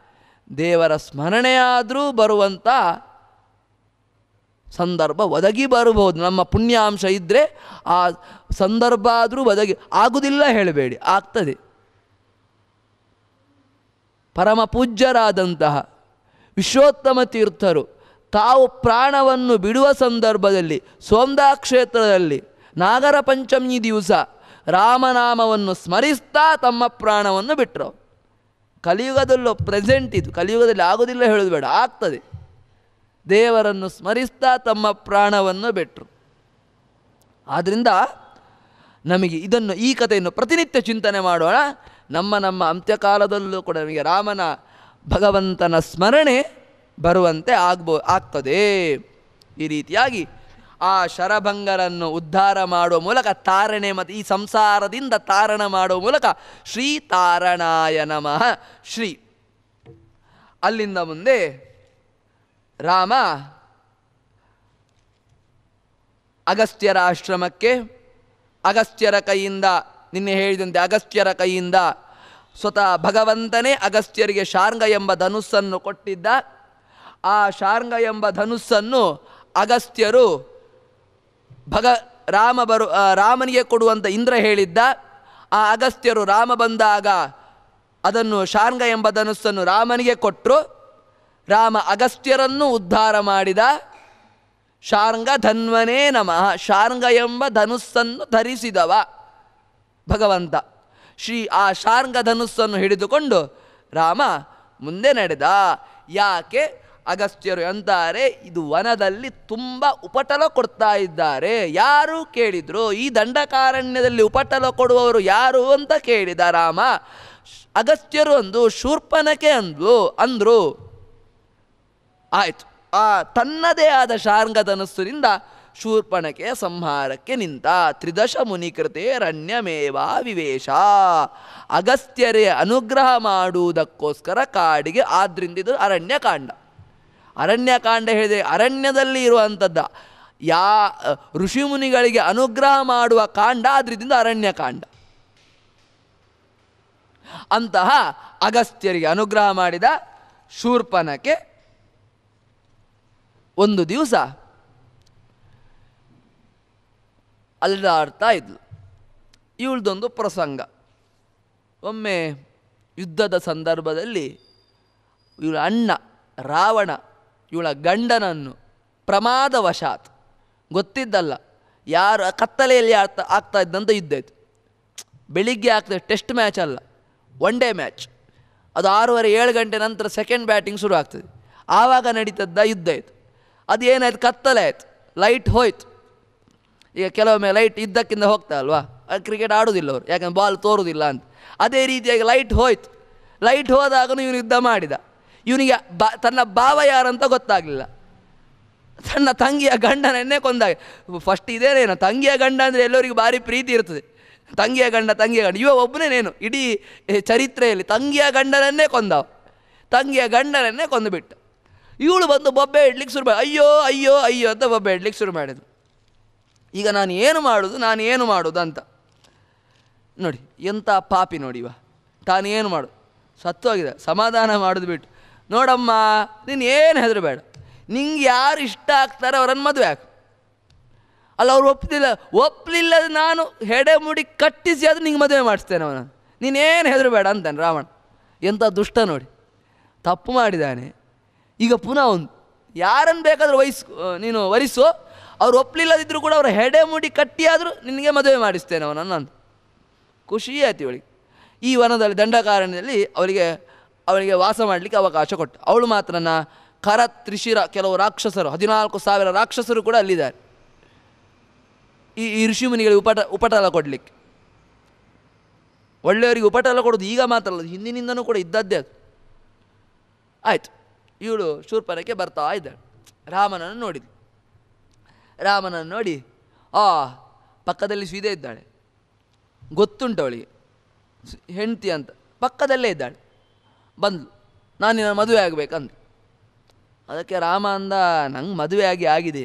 ದೇವರ ಸ್ಮರಣೆಯಾದರೂ ಬರುವಂಥ ಸಂದರ್ಭ ಒದಗಿ ಬರಬಹುದು. ನಮ್ಮ ಪುಣ್ಯಾಂಶ ಇದ್ದರೆ ಆ ಸಂದರ್ಭ ಆದರೂ ಒದಗಿ, ಆಗುವುದಿಲ್ಲ ಹೇಳಬೇಡಿ, ಆಗ್ತದೆ. ಪರಮ ಪೂಜ್ಯರಾದಂತಹ ವಿಶ್ವೋತ್ತಮ ತೀರ್ಥರು ತಾವು ಪ್ರಾಣವನ್ನು ಬಿಡುವ ಸಂದರ್ಭದಲ್ಲಿ ಸೋಮದಾ ಕ್ಷೇತ್ರದಲ್ಲಿ ನಾಗರ ಪಂಚಮಿ ದಿವಸ ರಾಮನಾಮವನ್ನು ಸ್ಮರಿಸ್ತಾ ತಮ್ಮ ಪ್ರಾಣವನ್ನು ಬಿಟ್ಟರು. ಕಲಿಯುಗದಲ್ಲೂ ಪ್ರೆಸೆಂಟ್ ಇದು, ಕಲಿಯುಗದಲ್ಲಿ ಆಗೋದಿಲ್ಲ ಹೇಳೋದು ಬೇಡ, ಆಗ್ತದೆ. ದೇವರನ್ನು ಸ್ಮರಿಸ್ತಾ ತಮ್ಮ ಪ್ರಾಣವನ್ನು ಬಿಟ್ಟರು. ಆದ್ದರಿಂದ ನಮಗೆ ಈ ಕಥೆಯನ್ನು ಪ್ರತಿನಿತ್ಯ ಚಿಂತನೆ ಮಾಡೋಣ. ನಮ್ಮ ಅಂತ್ಯಕಾಲದಲ್ಲೂ ಕೂಡ ನಮಗೆ ರಾಮನ, ಭಗವಂತನ ಸ್ಮರಣೆ ಬರುವಂತೆ ಆಗ್ತದೆ. ಈ ರೀತಿಯಾಗಿ ಆ ಶರಭಂಗರನ್ನು ಉದ್ಧಾರ ಮಾಡುವ ಮೂಲಕ ತಾರಣೆ, ಮತ್ತು ಈ ಸಂಸಾರದಿಂದ ತಾರಣ ಮಾಡುವ ಮೂಲಕ ಶ್ರೀ ತಾರಣಾಯ ನಮಃ ಶ್ರೀ. ಅಲ್ಲಿಂದ ಮುಂದೆ ರಾಮ ಅಗಸ್ತ್ಯರ ಆಶ್ರಮಕ್ಕೆ, ಅಗಸ್ತ್ಯರ ಕೈಯಿಂದ, ನಿನ್ನೆ ಹೇಳಿದಂತೆ ಅಗಸ್ತ್ಯರ ಕೈಯಿಂದ ಸ್ವತಃ ಭಗವಂತನೇ ಅಗಸ್ತ್ಯರಿಗೆ ಶಾರ್ಂಗ ಎಂಬ ಧನುಸ್ಸನ್ನು ಕೊಟ್ಟಿದ್ದ. ಆ ಶಾರ್ಂಗ ಎಂಬ ಧನುಸ್ಸನ್ನು ಅಗಸ್ತ್ಯರು ರಾಮನಿಗೆ ಕೊಡುವಂತ ಇಂದ್ರ ಹೇಳಿದ್ದ. ಆ ಅಗಸ್ತ್ಯರು ರಾಮ ಬಂದಾಗ ಅದನ್ನು ಶಾರ್ಂಗ ಎಂಬ ಧನುಸ್ಸನ್ನು ರಾಮನಿಗೆ ಕೊಟ್ಟರು. ರಾಮ ಅಗಸ್ತ್ಯರನ್ನು ಉದ್ಧಾರ ಮಾಡಿದ. ಶಾರ್ಂಗ ಧನ್ವನೇ ನಮಃ, ಶಾರ್ಂಗ ಎಂಬ ಧನುಸ್ಸನ್ನು ಧರಿಸಿದವ ಭಗವಂತ. ಆ ಶಾರ್ಂಗ ಧನುಸ್ಸನ್ನು ಹಿಡಿದುಕೊಂಡು ರಾಮ ಮುಂದೆ ನಡೆದ. ಯಾಕೆ? ಅಗಸ್ತ್ಯರು ಅಂತಾರೆ, ಇದು ವನದಲ್ಲಿ ತುಂಬ ಉಪಟಳ ಕೊಡ್ತಾ ಇದ್ದಾರೆ. ಯಾರು ಕೇಳಿದ್ರು, ಈ ದಂಡಕಾರಣ್ಯದಲ್ಲಿ ಉಪಟಳ ಕೊಡುವವರು ಯಾರು ಅಂತ ಕೇಳಿದ ರಾಮ. ಅಗಸ್ತ್ಯರು ಅಂದು ಶೂರ್ಪನಖೆ ಅಂದ್ರು. ಆಯಿತು, ಆ ತನ್ನದೇ ಆದ ಶಾರ್ಂಗ ಧನುಸ್ಸಿನಿಂದ ಶೂರ್ಪನಖೆಯ ಸಂಹಾರಕ್ಕೆ ನಿಂತ. ತ್ರಿದಶ ಮುನಿಕೃತೆ ರಣ್ಯಮೇವಾ ವಿವೇಶ. ಅಗಸ್ತ್ಯರೇ ಅನುಗ್ರಹ ಮಾಡುವುದಕ್ಕೋಸ್ಕರ ಕಾಡಿಗೆ, ಆದ್ರಿಂದ ಇದು ಅರಣ್ಯಕಾಂಡ. ಅರಣ್ಯಕಾಂಡ ಹೇಳಿದೆ, ಅರಣ್ಯದಲ್ಲಿ ಇರುವಂಥದ್ದು ಋಷಿಮುನಿಗಳಿಗೆ ಅನುಗ್ರಹ ಮಾಡುವ ಕಾಂಡ, ಆದ್ರಿಂದ ಅರಣ್ಯಕಾಂಡ. ಅಂತಹ ಅಗಸ್ತ್ಯರಿಗೆ ಅನುಗ್ರಹ ಮಾಡಿದ ಶೂರ್ಪನಖೆ ಒಂದು ದಿವಸ ಅಲ್ಲಾಡ್ತಾ ಇದ್ಲು. ಇವಳದೊಂದು ಪ್ರಸಂಗ. ಒಮ್ಮೆ ಯುದ್ಧದ ಸಂದರ್ಭದಲ್ಲಿ ಇವಳ ಅಣ್ಣ ರಾವಣ ಇವಳ ಗಂಡನನ್ನು ಪ್ರಮಾದವಶಾತ್, ಗೊತ್ತಿದ್ದಲ್ಲ, ಯಾರು ಕತ್ತಲೆಯಲ್ಲಿ ಆಗ್ತಾ ಇದ್ದಂಥ ಯುದ್ಧ ಇತ್ತು. ಬೆಳಿಗ್ಗೆ ಆಗ್ತದೆ, ಟೆಸ್ಟ್ ಮ್ಯಾಚ್ ಅಲ್ಲ, ಒನ್ ಡೇ ಮ್ಯಾಚ್. ಅದು 6:30-7 ಗಂಟೆ ನಂತರ ಸೆಕೆಂಡ್ ಬ್ಯಾಟಿಂಗ್ ಶುರು ಆಗ್ತದೆ. ಆವಾಗ ನಡೀತದ್ದ ಯುದ್ಧ ಇತ್ತು. ಅದು ಏನಾಯ್ತು, ಕತ್ತಲೆ ಆಯ್ತು, ಲೈಟ್ ಹೋಯ್ತು. ಈಗ ಕೆಲವೊಮ್ಮೆ ಲೈಟ್ ಇದ್ದಕ್ಕಿಂತ ಹೋಗ್ತಾ ಅಲ್ವಾ, ಕ್ರಿಕೆಟ್ ಆಡೋದಿಲ್ಲ ಅವರು, ಯಾಕಂದ್ರೆ ಬಾಲ್ ತೋರುವುದಿಲ್ಲ ಅಂತ. ಅದೇ ರೀತಿಯಾಗಿ ಲೈಟ್ ಹೋಯ್ತು. ಲೈಟ್ ಹೋದಾಗಲೂ ಇವನು ಯುದ್ಧ ಮಾಡಿದ. ಇವನಿಗೆ ತನ್ನ ಭಾವ ಯಾರಂತ ಗೊತ್ತಾಗಲಿಲ್ಲ. ತನ್ನ ತಂಗಿಯ ಗಂಡನನ್ನೇ ಕೊಂದಾಗ. ಫಸ್ಟ್ ಇದೇನೇನು, ತಂಗಿಯ ಗಂಡ ಅಂದರೆ ಎಲ್ಲರಿಗೂ ಭಾರಿ ಪ್ರೀತಿ ಇರ್ತದೆ. ತಂಗಿಯ ಗಂಡ ಇವ ಒಬ್ಬನೇನೇನು ಇಡೀ ಚರಿತ್ರೆಯಲ್ಲಿ ತಂಗಿಯ ಗಂಡನನ್ನೇ ಕೊಂದವ. ತಂಗಿಯ ಗಂಡನನ್ನೇ ಕೊಂದುಬಿಟ್ಟ. ಇವಳು ಬಂದು ಬೊಬ್ಬೆ ಇಡ್ಲಿಕ್ಕೆ ಶುರು ಮಾಡಿ, ಅಯ್ಯೋ ಅಯ್ಯೋ ಅಯ್ಯೋ ಅಂತ ಬೊಬ್ಬೆ ಇಡ್ಲಿಕ್ಕೆ ಶುರು ಮಾಡಿದ್ರು. ಈಗ ನಾನು ಏನು ಮಾಡೋದು ಅಂತ ನೋಡಿ, ಎಂಥ ಪಾಪಿ ನೋಡಿವ. ತಾನೇನು ಮಾಡೋದು, ಸತ್ತೋಗಿದೆ, ಸಮಾಧಾನ ಮಾಡೋದು ಬಿಟ್ಟು, ನೋಡಮ್ಮ ನೀನು ಏನು ಹೆದರಬೇಡ, ನಿಂಗೆ ಯಾರು ಇಷ್ಟ ಆಗ್ತಾರೆ ಅವರನ್ನು ಮದುವೆ ಹಾಕು. ಅಲ್ಲ, ಅವ್ರು ಒಪ್ಪಲಿಲ್ಲದ ನಾನು ಹೆಡೆ ಮುಡಿ ಕಟ್ಟಿಸಿ ಆದರೂ ನಿಂಗೆ ಮದುವೆ ಮಾಡಿಸ್ತೇನೆ ಅವನನ್ನು, ನೀನೇನು ಹೆದರಬೇಡ ಅಂತಾನೆ ರಾವಣ. ಎಂಥ ದುಷ್ಟ ನೋಡಿ, ತಪ್ಪು ಮಾಡಿದ್ದಾನೆ. ಈಗ ಪುನಃ ಒಂದು ಯಾರನ್ನು ಬೇಕಾದರೂ ನೀನು ವರಿಸು, ಅವ್ರು ಒಪ್ಪಲಿಲ್ಲದಿದ್ದರೂ ಕೂಡ ಅವರ ಹೆಡೆ ಮುಡಿ ಕಟ್ಟಿಯಾದರೂ ನಿನಗೆ ಮದುವೆ ಮಾಡಿಸ್ತೇನೆ ಅವನನ್ನು ಅಂತ. ಖುಷಿ ಆಯ್ತು ಇವಳಿಗೆ. ಈ ವನದಲ್ಲಿ ದಂಡಕಾರಣ್ಯದಲ್ಲಿ ಅವಳಿಗೆ ವಾಸ ಮಾಡಲಿಕ್ಕೆ ಅವಕಾಶ ಕೊಟ್ಟು. ಅವಳು ಮಾತ್ರನ ತ್ರಿಶಿರ ಕೆಲವು ರಾಕ್ಷಸರು, 14,000 ರಾಕ್ಷಸರು ಕೂಡ ಅಲ್ಲಿದ್ದಾರೆ ಈ ಋಷಿಮುನಿಗಳಿಗೆ ಉಪಟಳ ಕೊಡಲಿಕ್ಕೆ. ಒಳ್ಳೆಯವರಿಗೆ ಉಪಟಳ ಕೊಡೋದು ಈಗ ಮಾತ್ರ ಅಲ್ಲ, ಹಿಂದಿನಿಂದನೂ ಕೂಡ ಇದ್ದದ್ದೇ ಅದು. ಆಯಿತು, ಇವಳು ಶೂರ್ಪನಖೆ ಬರ್ತಾ ಇದ್ದಾಳೆ. ರಾಮನನ್ನು ನೋಡಿದ್ಳು. ರಾಮನನ್ನು ನೋಡಿ ಪಕ್ಕದಲ್ಲಿ ಸೀದೆ ಇದ್ದಾಳೆ, ಗೊತ್ತುಂಟು ಅವಳಿಗೆ ಹೆಂಡತಿ ಅಂತ, ಪಕ್ಕದಲ್ಲೇ ಇದ್ದಾಳೆ. ಬಂದ್ಲು, ನಾನು ನಿನ್ನ ಮದುವೆ ಆಗಬೇಕಂತ. ಅದಕ್ಕೆ ರಾಮ ಅಂದ, ನಂಗೆ ಮದುವೆ ಆಗಿದೆ,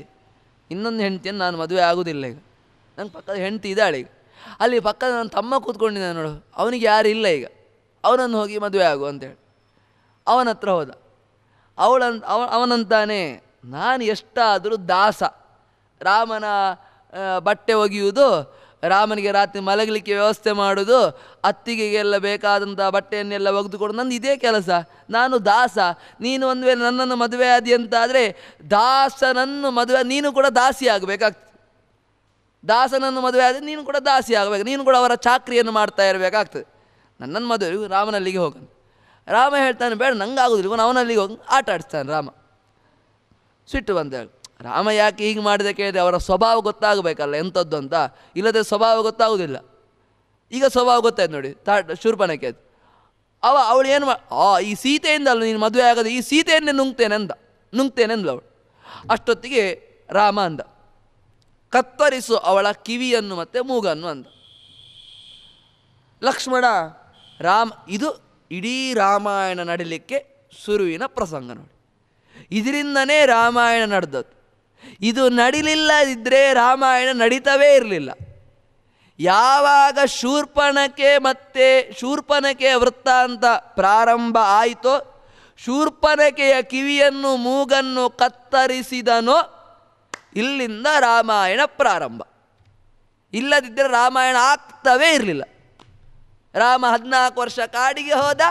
ಇನ್ನೊಂದು ಹೆಂಡತಿಯನ್ನು ನಾನು ಮದುವೆ ಆಗೋದಿಲ್ಲ. ಈಗ ನಂಗೆ ಪಕ್ಕದ ಹೆಂಡತಿ ಇದ್ದಾಳೆ. ಈಗ ಅಲ್ಲಿ ಪಕ್ಕದ ನನ್ನ ತಮ್ಮ ಕೂತ್ಕೊಂಡಿದ್ದಾನೆ ನೋಡು, ಅವನಿಗೆ ಯಾರು ಇಲ್ಲ, ಈಗ ಅವನನ್ನು ಹೋಗಿ ಮದುವೆ ಆಗು ಅಂತೇಳಿ ಅವನ ಹತ್ರ ಹೋದ. ಅವನಂತಾನೆ, ನಾನು ಎಷ್ಟಾದರೂ ದಾಸ. ರಾಮನ ಬಟ್ಟೆ ಒಗೆಯುವುದು, ರಾಮನಿಗೆ ರಾತ್ರಿ ಮಲಗಲಿಕ್ಕೆ ವ್ಯವಸ್ಥೆ ಮಾಡೋದು, ಅತ್ತಿಗೆಗೆಲ್ಲ ಬೇಕಾದಂಥ ಬಟ್ಟೆಯನ್ನೆಲ್ಲ ಒಗೆದುಕೊಡು, ನಂದು ಇದೇ ಕೆಲಸ, ನಾನು ದಾಸ. ನೀನು ಒಂದು ವೇಳೆ ನನ್ನನ್ನು ಮದುವೆ ಆದಿ ಅಂತಾದರೆ ದಾಸನನ್ನು ಮದುವೆ, ನೀನು ಕೂಡ ದಾಸಿ ಆಗಬೇಕಾಗ್ತದೆ. ದಾಸನನ್ನು ಮದುವೆ ಆದರೆ ನೀನು ಕೂಡ ದಾಸಿ ಆಗಬೇಕು, ನೀನು ಕೂಡ ಅವರ ಚಾಕ್ರಿಯನ್ನು ಮಾಡ್ತಾ ಇರಬೇಕಾಗ್ತದೆ. ನನ್ನನ್ನು ಮದುವೆ ರಾಮನಲ್ಲಿಗೆ ಹೋಗನು. ರಾಮ ಹೇಳ್ತಾನೆ, ಬೇಡ ನಂಗೆ ಆಗೋದಿಲ್ಲ, ಅವನಲ್ಲಿಗೆ ಹೋಗಿ ಆಟ ಆಡಿಸ್ತಾನೆ ರಾಮ. ಸಿಟ್ಟು ಬಂತ ಹೇಳಿ, ರಾಮ ಯಾಕೆ ಹೀಗೆ ಮಾಡಿದೆ ಕೇಳಿದೆ, ಅವರ ಸ್ವಭಾವ ಗೊತ್ತಾಗಬೇಕಲ್ಲ ಎಂಥದ್ದು ಅಂತ, ಇಲ್ಲದೆ ಸ್ವಭಾವ ಗೊತ್ತಾಗೋದಿಲ್ಲ. ಈಗ ಸ್ವಭಾವ ಗೊತ್ತಾಯ್ತು ನೋಡಿ, ಶೂರ್ಪನಖೆ ಅದು. ಅವಳು ಏನು ಈ ಸೀತೆಯಿಂದ ಅಲ್ಲ ನೀನು ಮದುವೆ ಆಗೋದು, ಈ ಸೀತೆಯನ್ನೇ ನುಂಗ್ತೇನೆ ಅಂದ್ಲು ಅವಳು. ಅಷ್ಟೊತ್ತಿಗೆ ರಾಮ ಅಂದ, ಕತ್ತರಿಸು ಅವಳ ಕಿವಿಯನ್ನು ಮತ್ತು ಮೂಗನ್ನು ಅಂದ. ಲಕ್ಷ್ಮಣ ಇದು ಇಡೀ ರಾಮಾಯಣ ನಡೀಲಿಕ್ಕೆ ಶುರುವಿನ ಪ್ರಸಂಗ ನೋಡಿ. ಇದರಿಂದನೇ ರಾಮಾಯಣ ನಡೆದದ್ದು. ಇದು ನಡಿಲಿಲ್ಲದಿದ್ದರೆ ರಾಮಾಯಣ ನಡೀತವೇ ಇರಲಿಲ್ಲ. ಯಾವಾಗ ಶೂರ್ಪನಖೆ ವೃತ್ತಾಂತ ಪ್ರಾರಂಭ ಆಯಿತೋ, ಶೂರ್ಪನಖೆಯ ಕಿವಿಯನ್ನು ಮೂಗನ್ನು ಕತ್ತರಿಸಿದನೋ, ಇಲ್ಲಿಂದ ರಾಮಾಯಣ ಪ್ರಾರಂಭ. ಇಲ್ಲದಿದ್ದರೆ ರಾಮಾಯಣ ಆಗ್ತವೇ ಇರಲಿಲ್ಲ. ರಾಮ 14 ವರ್ಷ ಕಾಡಿಗೆ ಹೋದ,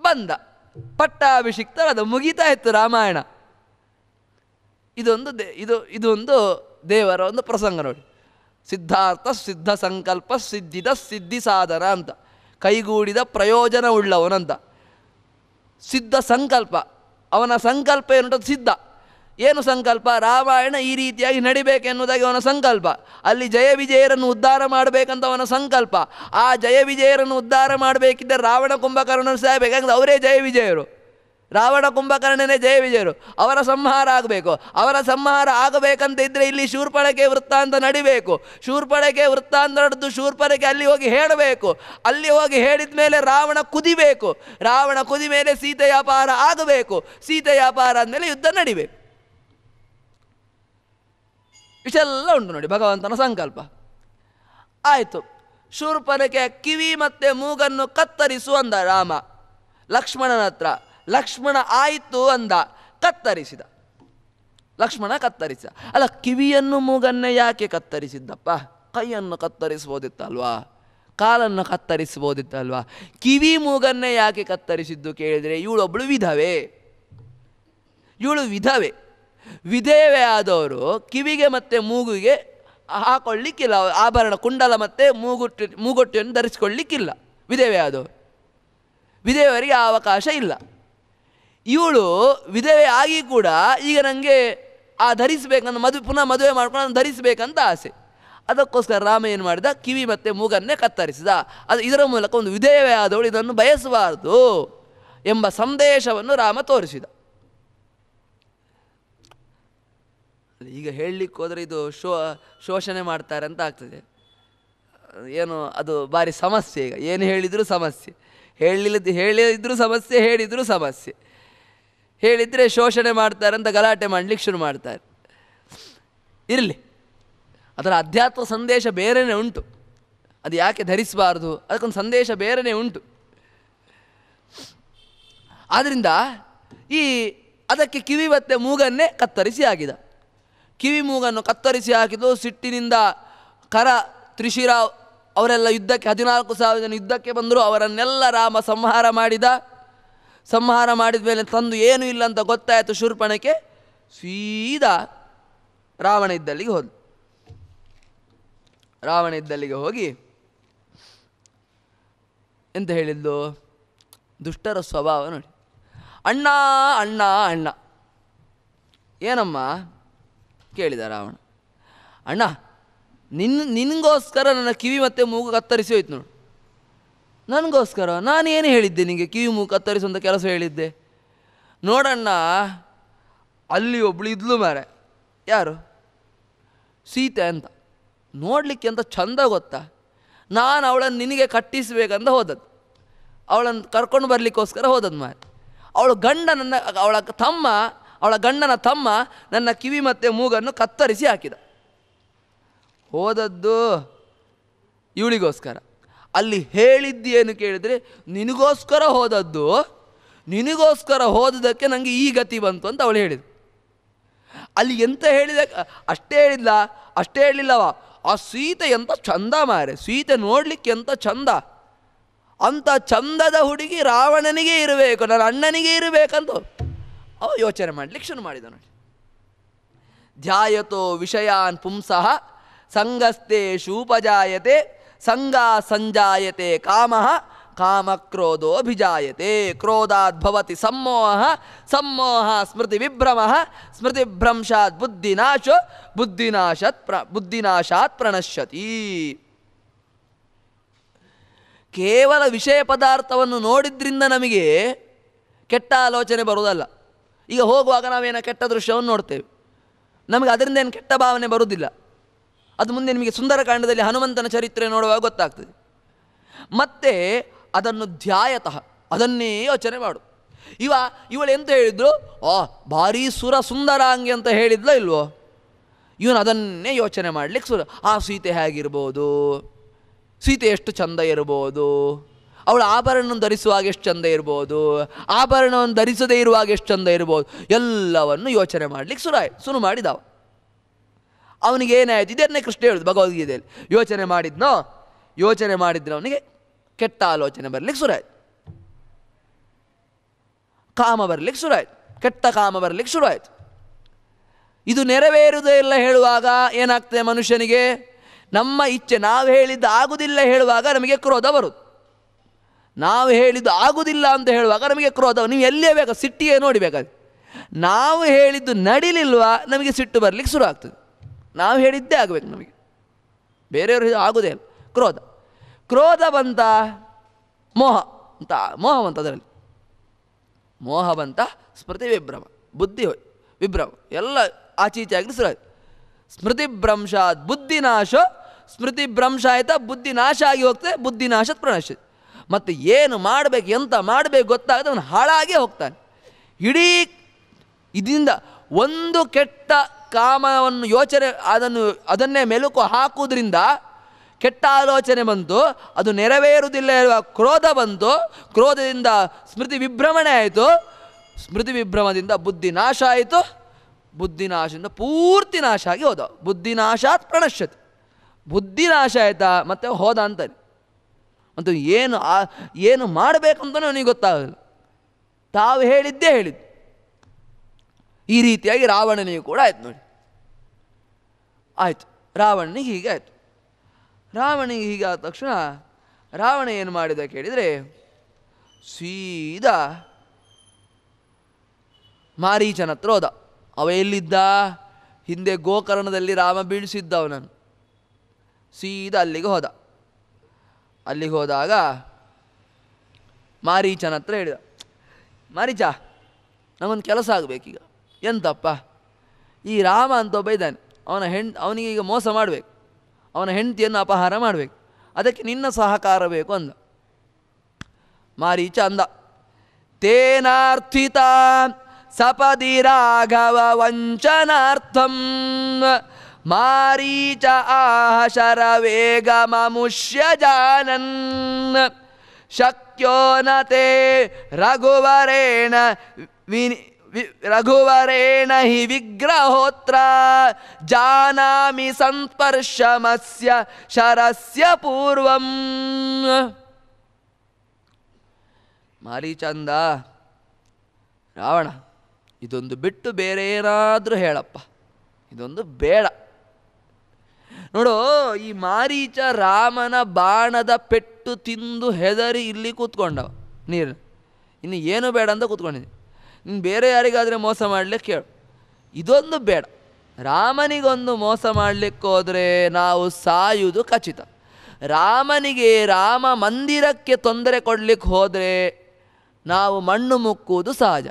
ಬಂದ, ಪಟ್ಟಾಭಿಷಿಕ್ತರಾದ, ಮುಗೀತಾ ಇತ್ತು ರಾಮಾಯಣ. ಇದೊಂದು ದೇವರ ಒಂದು ಪ್ರಸಂಗ ನೋಡಿ. ಸಿದ್ಧಾರ್ಥ ಸಿದ್ಧ ಸಂಕಲ್ಪ ಸಿದ್ಧಿದ ಸಿದ್ಧಿ ಸಾಧನ ಅಂತ, ಕೈಗೂಡಿದ ಪ್ರಯೋಜನ ಉಳ್ಳವನಂತ. ಸಿದ್ಧ ಸಂಕಲ್ಪ, ಅವನ ಸಂಕಲ್ಪ ಏನು? ಸಿದ್ಧ. ಏನು ಸಂಕಲ್ಪ? ರಾಮಾಯಣ ಈ ರೀತಿಯಾಗಿ ನಡಿಬೇಕೆನ್ನುವುದಾಗಿ ಅವನ ಸಂಕಲ್ಪ. ಅಲ್ಲಿ ಜಯ ವಿಜಯರನ್ನು ಉದ್ಧಾರ ಮಾಡಬೇಕಂತ ಅವನ ಸಂಕಲ್ಪ. ಆ ಜಯ ವಿಜಯರನ್ನು ಉದ್ಧಾರ ಮಾಡಬೇಕಿದ್ದರೆ ರಾವಣ ಕುಂಭಕರ್ಣರು ಸಾಯಬೇಕಾದ್ರೆ ಅವರೇ ಜಯ ವಿಜಯರು. ರಾವಣ ಕುಂಭಕರ್ಣನೇ ಜಯ ವಿಜಯರು. ಅವರ ಸಂಹಾರ ಆಗಬೇಕು. ಅವರ ಸಂಹಾರ ಆಗಬೇಕಂತ ಇದ್ದರೆ ಇಲ್ಲಿ ಶೂರ್ಪಣಖೆ ವೃತ್ತಾಂತ ನಡಿಬೇಕು. ಶೂರ್ಪಣಖೆ ವೃತ್ತಾಂತ ನಡೆದು ಶೂರ್ಪಣಖೆ ಅಲ್ಲಿ ಹೋಗಿ ಹೇಳಬೇಕು. ಅಲ್ಲಿ ಹೋಗಿ ಹೇಳಿದ ಮೇಲೆ ರಾವಣ ಕುದಿಬೇಕು. ರಾವಣ ಕುದಿ ಮೇಲೆ ಸೀತೆಯ ಅಪಹಾರ ಆಗಬೇಕು. ಸೀತೆಯ ಅಪಹಾರ ಆದಮೇಲೆ ಯುದ್ಧ ನಡಿಬೇಕು. ಇಷ್ಟೆಲ್ಲ ಉಂಟು ನೋಡಿ ಭಗವಂತನ ಸಂಕಲ್ಪ. ಆಯಿತು, ಶೂರ್ಪಣಖೆಯ ಕಿವಿ ಮತ್ತು ಮೂಗನ್ನು ಕತ್ತರಿಸು ಅಂದ ರಾಮ ಲಕ್ಷ್ಮಣನ ಹತ್ರ. ಲಕ್ಷ್ಮಣ ಆಯಿತು ಅಂದ, ಕತ್ತರಿಸಿದ. ಲಕ್ಷ್ಮಣ ಕತ್ತರಿಸಿದ. ಅಲ್ಲ, ಕಿವಿಯನ್ನು ಮೂಗನ್ನೇ ಯಾಕೆ ಕತ್ತರಿಸಿದ್ದಪ್ಪ? ಕೈಯನ್ನು ಕತ್ತರಿಸ್ಬೋದಿತ್ತಲ್ವಾ, ಕಾಲನ್ನು ಕತ್ತರಿಸ್ಬೋದಿತ್ತಲ್ವಾ? ಕಿವಿ ಮೂಗನ್ನೇ ಯಾಕೆ ಕತ್ತರಿಸಿದ್ದು ಕೇಳಿದರೆ, ಇವಳೊಬ್ಬಳು ವಿಧವೆ. ವಿಧೇವೆ ಆದವರು ಕಿವಿಗೆ ಮತ್ತು ಮೂಗಿಗೆ ಹಾಕೊಳ್ಳಿಕ್ಕಿಲ್ಲ ಆಭರಣ, ಕುಂಡಲ ಮತ್ತು ಮೂಗೊಟ್ಟಿಯನ್ನು ಧರಿಸ್ಕೊಳ್ಳಿಕ್ಕಿಲ್ಲ. ವಿಧೇವೆ ಆದವರು, ವಿಧವೆಯರಿಗೆ ಆ ಅವಕಾಶ ಇಲ್ಲ. ಇವಳು ವಿಧವೆ ಆಗಿ ಕೂಡ ಈಗ ನನಗೆ ಆ ಧರಿಸಬೇಕಂತ ಪುನಃ ಮದುವೆ ಮಾಡ್ಕೊಂಡು ಧರಿಸಬೇಕಂತ ಆಸೆ. ಅದಕ್ಕೋಸ್ಕರ ರಾಮ ಏನು ಮಾಡಿದ? ಕಿವಿ ಮತ್ತು ಮೂಗನ್ನೇ ಕತ್ತರಿಸಿದ. ಇದರ ಮೂಲಕ ಒಂದು ವಿಧೇವೆ ಆದವಳು ಇದನ್ನು ಬಯಸಬಾರದು ಎಂಬ ಸಂದೇಶವನ್ನು ರಾಮ ತೋರಿಸಿದ. ಈಗ ಹೇಳಲಿಕ್ಕೆ ಹೋದರೆ ಇದು ಶೋಷಣೆ ಮಾಡ್ತಾರೆ ಅಂತ ಆಗ್ತದೆ. ಏನು ಅದು ಭಾರಿ ಸಮಸ್ಯೆ. ಈಗ ಏನು ಹೇಳಿದರೂ ಸಮಸ್ಯೆ, ಹೇಳಿದರೂ ಸಮಸ್ಯೆ, ಹೇಳಿದರೂ ಸಮಸ್ಯೆ. ಹೇಳಿದರೆ ಶೋಷಣೆ ಮಾಡ್ತಾರೆ ಅಂತ ಗಲಾಟೆ ಮಾಡಲಿಕ್ಕೆ ಶುರು ಮಾಡ್ತಾರೆ. ಇರಲಿ, ಅದರ ಅಧ್ಯಾತ್ಮ ಸಂದೇಶ ಬೇರೆಯೇ ಉಂಟು. ಅದು ಯಾಕೆ ಧರಿಸಬಾರ್ದು, ಅದಕ್ಕೊಂದು ಸಂದೇಶ ಬೇರೆಯೇ ಉಂಟು. ಆದ್ದರಿಂದ ಅದಕ್ಕೆ ಕಿವಿ ಮತ್ತು ಮೂಗನ್ನೇ ಕತ್ತರಿಸಿ ಹಾಕಿದ. ಕಿವಿ ಮೂಗನ್ನು ಕತ್ತರಿಸಿ ಹಾಕಿದ್ದು ಸಿಟ್ಟಿನಿಂದ ತ್ರಿಶಿರ ಅವರೆಲ್ಲ ಯುದ್ಧಕ್ಕೆ 14,000 ಜನ ಯುದ್ಧಕ್ಕೆ ಬಂದರು. ಅವರನ್ನೆಲ್ಲ ರಾಮ ಸಂಹಾರ ಮಾಡಿದ. ಸಂಹಾರ ಮಾಡಿದ ಮೇಲೆ ತಂದು ಏನೂ ಇಲ್ಲ ಅಂತ ಗೊತ್ತಾಯಿತು ಶೂರ್ಪಣಖೆ. ಸೀದಾ ರಾವಣ ಇದ್ದಲ್ಲಿಗೆ ಹೋಗಿ ಎಂತ ಹೇಳಿದ್ದು? ದುಷ್ಟರ ಸ್ವಭಾವ ನೋಡಿ. ಅಣ್ಣ ಅಣ್ಣ ಅಣ್ಣ. ಏನಮ್ಮ ಕೇಳಿದ ರಾವಣ. ಅಣ್ಣ, ನಿನಗೋಸ್ಕರ ನನ್ನ ಕಿವಿ ಮತ್ತು ಮೂಗು ಕತ್ತರಿಸಿ ಹೋಯ್ತು ನೋಡು. ನನಗೋಸ್ಕರ ನಾನೇನು ಹೇಳಿದ್ದೆ ನಿನಗೆ? ಕಿವಿ ಮೂಗು ಕತ್ತರಿಸುವಂಥ ಕೆಲಸ ಹೇಳಿದ್ದೆ. ನೋಡಣ್ಣ, ಅಲ್ಲಿ ಒಬ್ಳು ಇದ್ಲು ಮಾರೆ. ಯಾರು? ಸೀತೆ ಅಂತ. ನೋಡಲಿಕ್ಕೆ ಅಂತ ಚಂದ ಗೊತ್ತಾ? ನಾನು ಅವಳನ್ನು ನಿನಗೆ ಕಟ್ಟಿಸಬೇಕಂತ ಹೋದದ್ದು. ಅವಳನ್ನು ಕರ್ಕೊಂಡು ಬರಲಿಕ್ಕೋಸ್ಕರ ಹೋದದ್ದು ಮಾರೆ. ಅವಳ ಗಂಡನ ತಮ್ಮ ನನ್ನ ಕಿವಿ ಮತ್ತು ಮೂಗನ್ನು ಕತ್ತರಿಸಿ ಹಾಕಿದ. ಹೋದದ್ದು ಇವಳಿಗೋಸ್ಕರ. ಅಲ್ಲಿ ಹೇಳಿದ್ದೇನು ಕೇಳಿದರೆ, ನಿನಗೋಸ್ಕರ ಹೋದದ್ದಕ್ಕೆ ನನಗೆ ಈ ಗತಿ ಬಂತು ಅಂತ ಅವಳು ಹೇಳಿದ. ಅಲ್ಲಿ ಎಂತ ಹೇಳಿದ? ಅಷ್ಟೇ ಹೇಳಿಲ್ಲವ. ಆ ಸೀತೆ ಎಂತ ಚಂದ ಮಾರೆ. ಸೀತೆ ನೋಡಲಿಕ್ಕೆ ಎಂತ ಚಂದ. ಅಂಥ ಚಂದದ ಹುಡುಗಿ ರಾವಣನಿಗೆ ಇರಬೇಕು, ನನ್ನ ಅಣ್ಣನಿಗೆ ಇರಬೇಕಂತ ಅವ ಯೋಚನೆ ಮಾಡಲಿಕ್ಕೆ ಶುರು ಮಾಡಿದ ನೋಡಿ. ಧ್ಯಾಯತೋ ವಿಷಯಾನ್ ಪುಂಸಃ ಸಂಗಸ್ತೆ ಶೂಪಜಾಯತೆ ಸಂಗಾ ಸಂಜಾಯತೆ ಕಾಮಃ ಕಾಮಕ್ರೋಧೋಭಿಜಾಯತೆ ಕ್ರೋಧಾದ್ಭವತಿ ಸಮ್ಮೋಹ ಸಮ್ಮೋಹ ಸ್ಮೃತಿ ವಿಭ್ರಮಃ ಸ್ಮೃತಿಭ್ರಂಶಾತ್ ಬುದ್ಧಿನಾಶಾತ್ ಪ್ರಣಶ್ಯತಿ. ಕೇವಲ ವಿಷಯ ಪದಾರ್ಥವನ್ನು ನೋಡಿದ್ರಿಂದ ನಮಗೆ ಕೆಟ್ಟ ಆಲೋಚನೆ ಬರುವುದಲ್ಲ. ಈಗ ಹೋಗುವಾಗ ನಾವೇನೋ ಕೆಟ್ಟ ದೃಶ್ಯವನ್ನು ನೋಡ್ತೇವೆ, ನಮಗೆ ಅದರಿಂದ ಏನು ಕೆಟ್ಟ ಭಾವನೆ ಬರುವುದಿಲ್ಲ. ಅದು ಮುಂದೆ ನಿಮಗೆ ಸುಂದರಕಾಂಡದಲ್ಲಿ ಹನುಮಂತನ ಚರಿತ್ರೆ ನೋಡುವಾಗ ಗೊತ್ತಾಗ್ತದೆ. ಮತ್ತೆ ಅದನ್ನು ಧ್ಯಾಯತಃ ಅದನ್ನೇ ಯೋಚನೆ ಮಾಡು. ಇವಳು ಎಂತ ಹೇಳಿದ್ರು? ಭಾರೀ ಸುರ ಸುಂದರಾಂಗಿ ಅಂತ ಹೇಳಿದ್ಲ ಇಲ್ವೋ? ಇವನು ಅದನ್ನೇ ಯೋಚನೆ ಮಾಡಲಿಕ್ಕೆ ಆ ಸೀತೆ ಹೇಗಿರ್ಬೋದು, ಸೀತೆ ಎಷ್ಟು ಚಂದ ಇರ್ಬೋದು, ಅವಳು ಆಭರಣವನ್ನು ಧರಿಸುವಾಗ ಎಷ್ಟು ಚಂದ ಇರ್ಬೋದು, ಆಭರಣವನ್ನು ಧರಿಸದೇ ಇರುವಾಗ ಎಷ್ಟು ಚಂದ ಇರ್ಬೋದು, ಎಲ್ಲವನ್ನು ಯೋಚನೆ ಮಾಡಲಿಕ್ಕೆ ಶುರು ಮಾಡಿದವ. ಅವನಿಗೇನಾಯಿತು, ಇದನ್ನೇ ಕೃಷ್ಣ ಹೇಳುದು ಭಗವದ್ಗೀತೆಯಲ್ಲಿ. ಯೋಚನೆ ಮಾಡಿದ್ರೆ ಅವನಿಗೆ ಕೆಟ್ಟ ಆಲೋಚನೆ ಬರಲಿಕ್ಕೆ ಶುರುವಾಯಿತು, ಕಾಮ ಬರಲಿಕ್ಕೆ ಶುರುವಾಯಿತು, ಕೆಟ್ಟ ಕಾಮ ಬರಲಿಕ್ಕೆ ಶುರುವಾಯಿತು. ಇದು ನೆರವೇರುವುದೇ ಇಲ್ಲ ಹೇಳುವಾಗ ಏನಾಗ್ತದೆ ಮನುಷ್ಯನಿಗೆ, ನಮ್ಮ ಇಚ್ಛೆ ನಾವು ಹೇಳಿದ್ದು ಆಗುವುದಿಲ್ಲ ಹೇಳುವಾಗ ನಮಗೆ ಕ್ರೋಧ ಬರುವುದು. ನಾವು ಹೇಳಿದ್ದು ಆಗುವುದಿಲ್ಲ ಅಂತ ಹೇಳುವಾಗ ನಮಗೆ ಕ್ರೋಧ. ನೀವು ಎಲ್ಲಿಯೇ ಬೇಕಾ ಸಿಟ್ಟಿಯೇ ನೋಡಿಬೇಕಾದ್ರೆ, ನಾವು ಹೇಳಿದ್ದು ನಡಿಲಿಲ್ವಾ ನಮಗೆ ಸಿಟ್ಟು ಬರಲಿಕ್ಕೆ ಶುರು ಆಗ್ತದೆ. ನಾವು ಹೇಳಿದ್ದೇ ಆಗಬೇಕು ನಮಗೆ, ಬೇರೆಯವರು ಆಗೋದೇ ಇಲ್ಲ. ಕ್ರೋಧ ಬಂತ, ಮೋಹ ಬಂತ, ಅದರಲ್ಲಿ ಮೋಹ ಬಂತ, ಸ್ಮೃತಿ ವಿಭ್ರಮ, ಬುದ್ಧಿ ವಿಭ್ರಮ ಎಲ್ಲ ಆಚೀಚೆ ಆಗಲಿ ಶುರು ಆಯಿತು. ಸ್ಮೃತಿಭ್ರಂಶಾತ್ ಬುದ್ಧಿನಾಶ, ಸ್ಮೃತಿಭ್ರಂಶ ಆಯ್ತಾ ಬುದ್ಧಿ ನಾಶ ಆಗಿ ಹೋಗ್ತದೆ, ಬುದ್ಧಿನಾಶತ್ ಪ್ರಣಶ್ಯ. ಮತ್ತು ಏನು ಮಾಡಬೇಕು ಎಂತ ಮಾಡಬೇಕು ಗೊತ್ತಾಗದೆ ಅವನು ಹಾಳಾಗೇ ಹೋಗ್ತಾನೆ. ಇಡೀ ಇದರಿಂದ ಒಂದು ಕೆಟ್ಟ ಕಾಮವನ್ನು ಯೋಚನೆ ಅದನ್ನೇ ಮೆಲುಕು ಹಾಕುವುದರಿಂದ ಕೆಟ್ಟ ಆಲೋಚನೆ ಬಂತು, ಅದು ನೆರವೇರುವುದಿಲ್ಲ ಹೇಳುವ ಕ್ರೋಧ ಬಂತು, ಕ್ರೋಧದಿಂದ ಸ್ಮೃತಿ ವಿಭ್ರಮಣೆ ಆಯಿತು, ಸ್ಮೃತಿ ವಿಭ್ರಮದಿಂದ ಬುದ್ಧಿ ನಾಶ ಆಯಿತು, ಬುದ್ಧಿನಾಶದಿಂದ ಪೂರ್ತಿ ನಾಶ ಆಗಿ ಹೋದ. ಬುದ್ಧಿನಾಶಾತ್ ಪ್ರಣಶ್ಯತೆ, ಬುದ್ಧಿನಾಶ ಆಯಿತಾ ಮತ್ತೆ ಹೋದ ಅಂತಾನೆ. ಮತ್ತು ಏನು ಮಾಡಬೇಕಂತಲೂ ಅವನಿಗೆ ಗೊತ್ತಾಗಲಿಲ್ಲ, ತಾವು ಹೇಳಿದ್ದೇ ಹೇಳಿದ್ದು. ಈ ರೀತಿಯಾಗಿ ರಾವಣನಿಗೆ ಕೂಡ ಆಯ್ತು ನೋಡಿ. ಆಯಿತು, ರಾವಣನಿಗೆ ಹೀಗೆ ಆಯಿತು. ರಾವಣಿಗೆ ಹೀಗಾದ ತಕ್ಷಣ ರಾವಣ ಏನು ಮಾಡಿದ ಕೇಳಿದರೆ, ಸೀದಾ ಮಾರೀಚನ ಹತ್ರ ಹೋದ. ಅವ ಎಲ್ಲಿದ್ದ, ಹಿಂದೆ ಗೋಕರ್ಣದಲ್ಲಿ ರಾಮ ಬೀಳಿಸಿದ್ದ ಅವನನ್ನು. ಸೀದಾ ಅಲ್ಲಿಗೆ ಹೋದ. ಅಲ್ಲಿಗೆ ಹೋದಾಗ ಮಾರೀಚನ ಹತ್ರ ಹೇಳಿದ, ಮಾರೀಚ ನಮಗೊಂದು ಕೆಲಸ ಆಗಬೇಕೀಗ. ಎಂತಪ್ಪ, ಈ ರಾಮ ಅಂತ ಒಬ್ಬ ಇದ್ದಾನೆ, ಅವನಿಗೆ ಈಗ ಮೋಸ ಮಾಡಬೇಕು, ಅವನ ಹೆಂಡತಿಯನ್ನು ಅಪಹಾರ ಮಾಡಬೇಕು, ಅದಕ್ಕೆ ನಿನ್ನ ಸಹಕಾರ ಬೇಕು ಅಂದ. ಮಾರೀಚ ಅಂದ, ತೇನಾರ್ಥಿತ ಸಪದಿ ರಾಘವ ವಂಚನಾರ್ಥಂ ಮಾರೀಚ ಆಹ ಶರವೇಗ ಮಮುಷ್ಯ ಜಾನನ್ ಶಕ್ಯೋ ನತೆ ರಘುವರೇಣ ಹಿ ವಿಗ್ರಹೋತ್ರ ಜಾನಾಮಿ ಸಂಸ್ಪರ್ಶಮಸ್ಯ ಶರಸ್ಯ ಪೂರ್ವಂ. ಮಾರೀಚಂದ, ರಾವಣ ಇದೊಂದು ಬಿಟ್ಟು ಬೇರೆ ಏನಾದರೂ ಹೇಳಪ್ಪ, ಇದೊಂದು ಬೇಡ. ನೋಡು, ಈ ಮಾರೀಚ ರಾಮನ ಬಾಣದ ಪೆಟ್ಟು ತಿಂದು ಹೆದರಿ ಇಲ್ಲಿ ಕೂತ್ಕೊಂಡವ ನೀರು, ಇನ್ನು ಏನು ಬೇಡ ಅಂತ ಕೂತ್ಕೊಂಡಿದ್ದೆ. ನೀನು ಬೇರೆ ಯಾರಿಗಾದರೆ ಮೋಸ ಮಾಡಲಿಕ್ಕೆ ಕೇಳು, ಇದೊಂದು ಬೇಡ. ರಾಮನಿಗೊಂದು ಮೋಸ ಮಾಡಲಿಕ್ಕೆ ಹೋದರೆ ನಾವು ಸಾಯುವುದು ಖಚಿತ. ರಾಮನಿಗೆ ರಾಮ ಮಂದಿರಕ್ಕೆ ತೊಂದರೆ ಕೊಡಲಿಕ್ಕೆ ಹೋದರೆ ನಾವು ಮಣ್ಣು ಮುಕ್ಕುವುದು ಸಹಜ.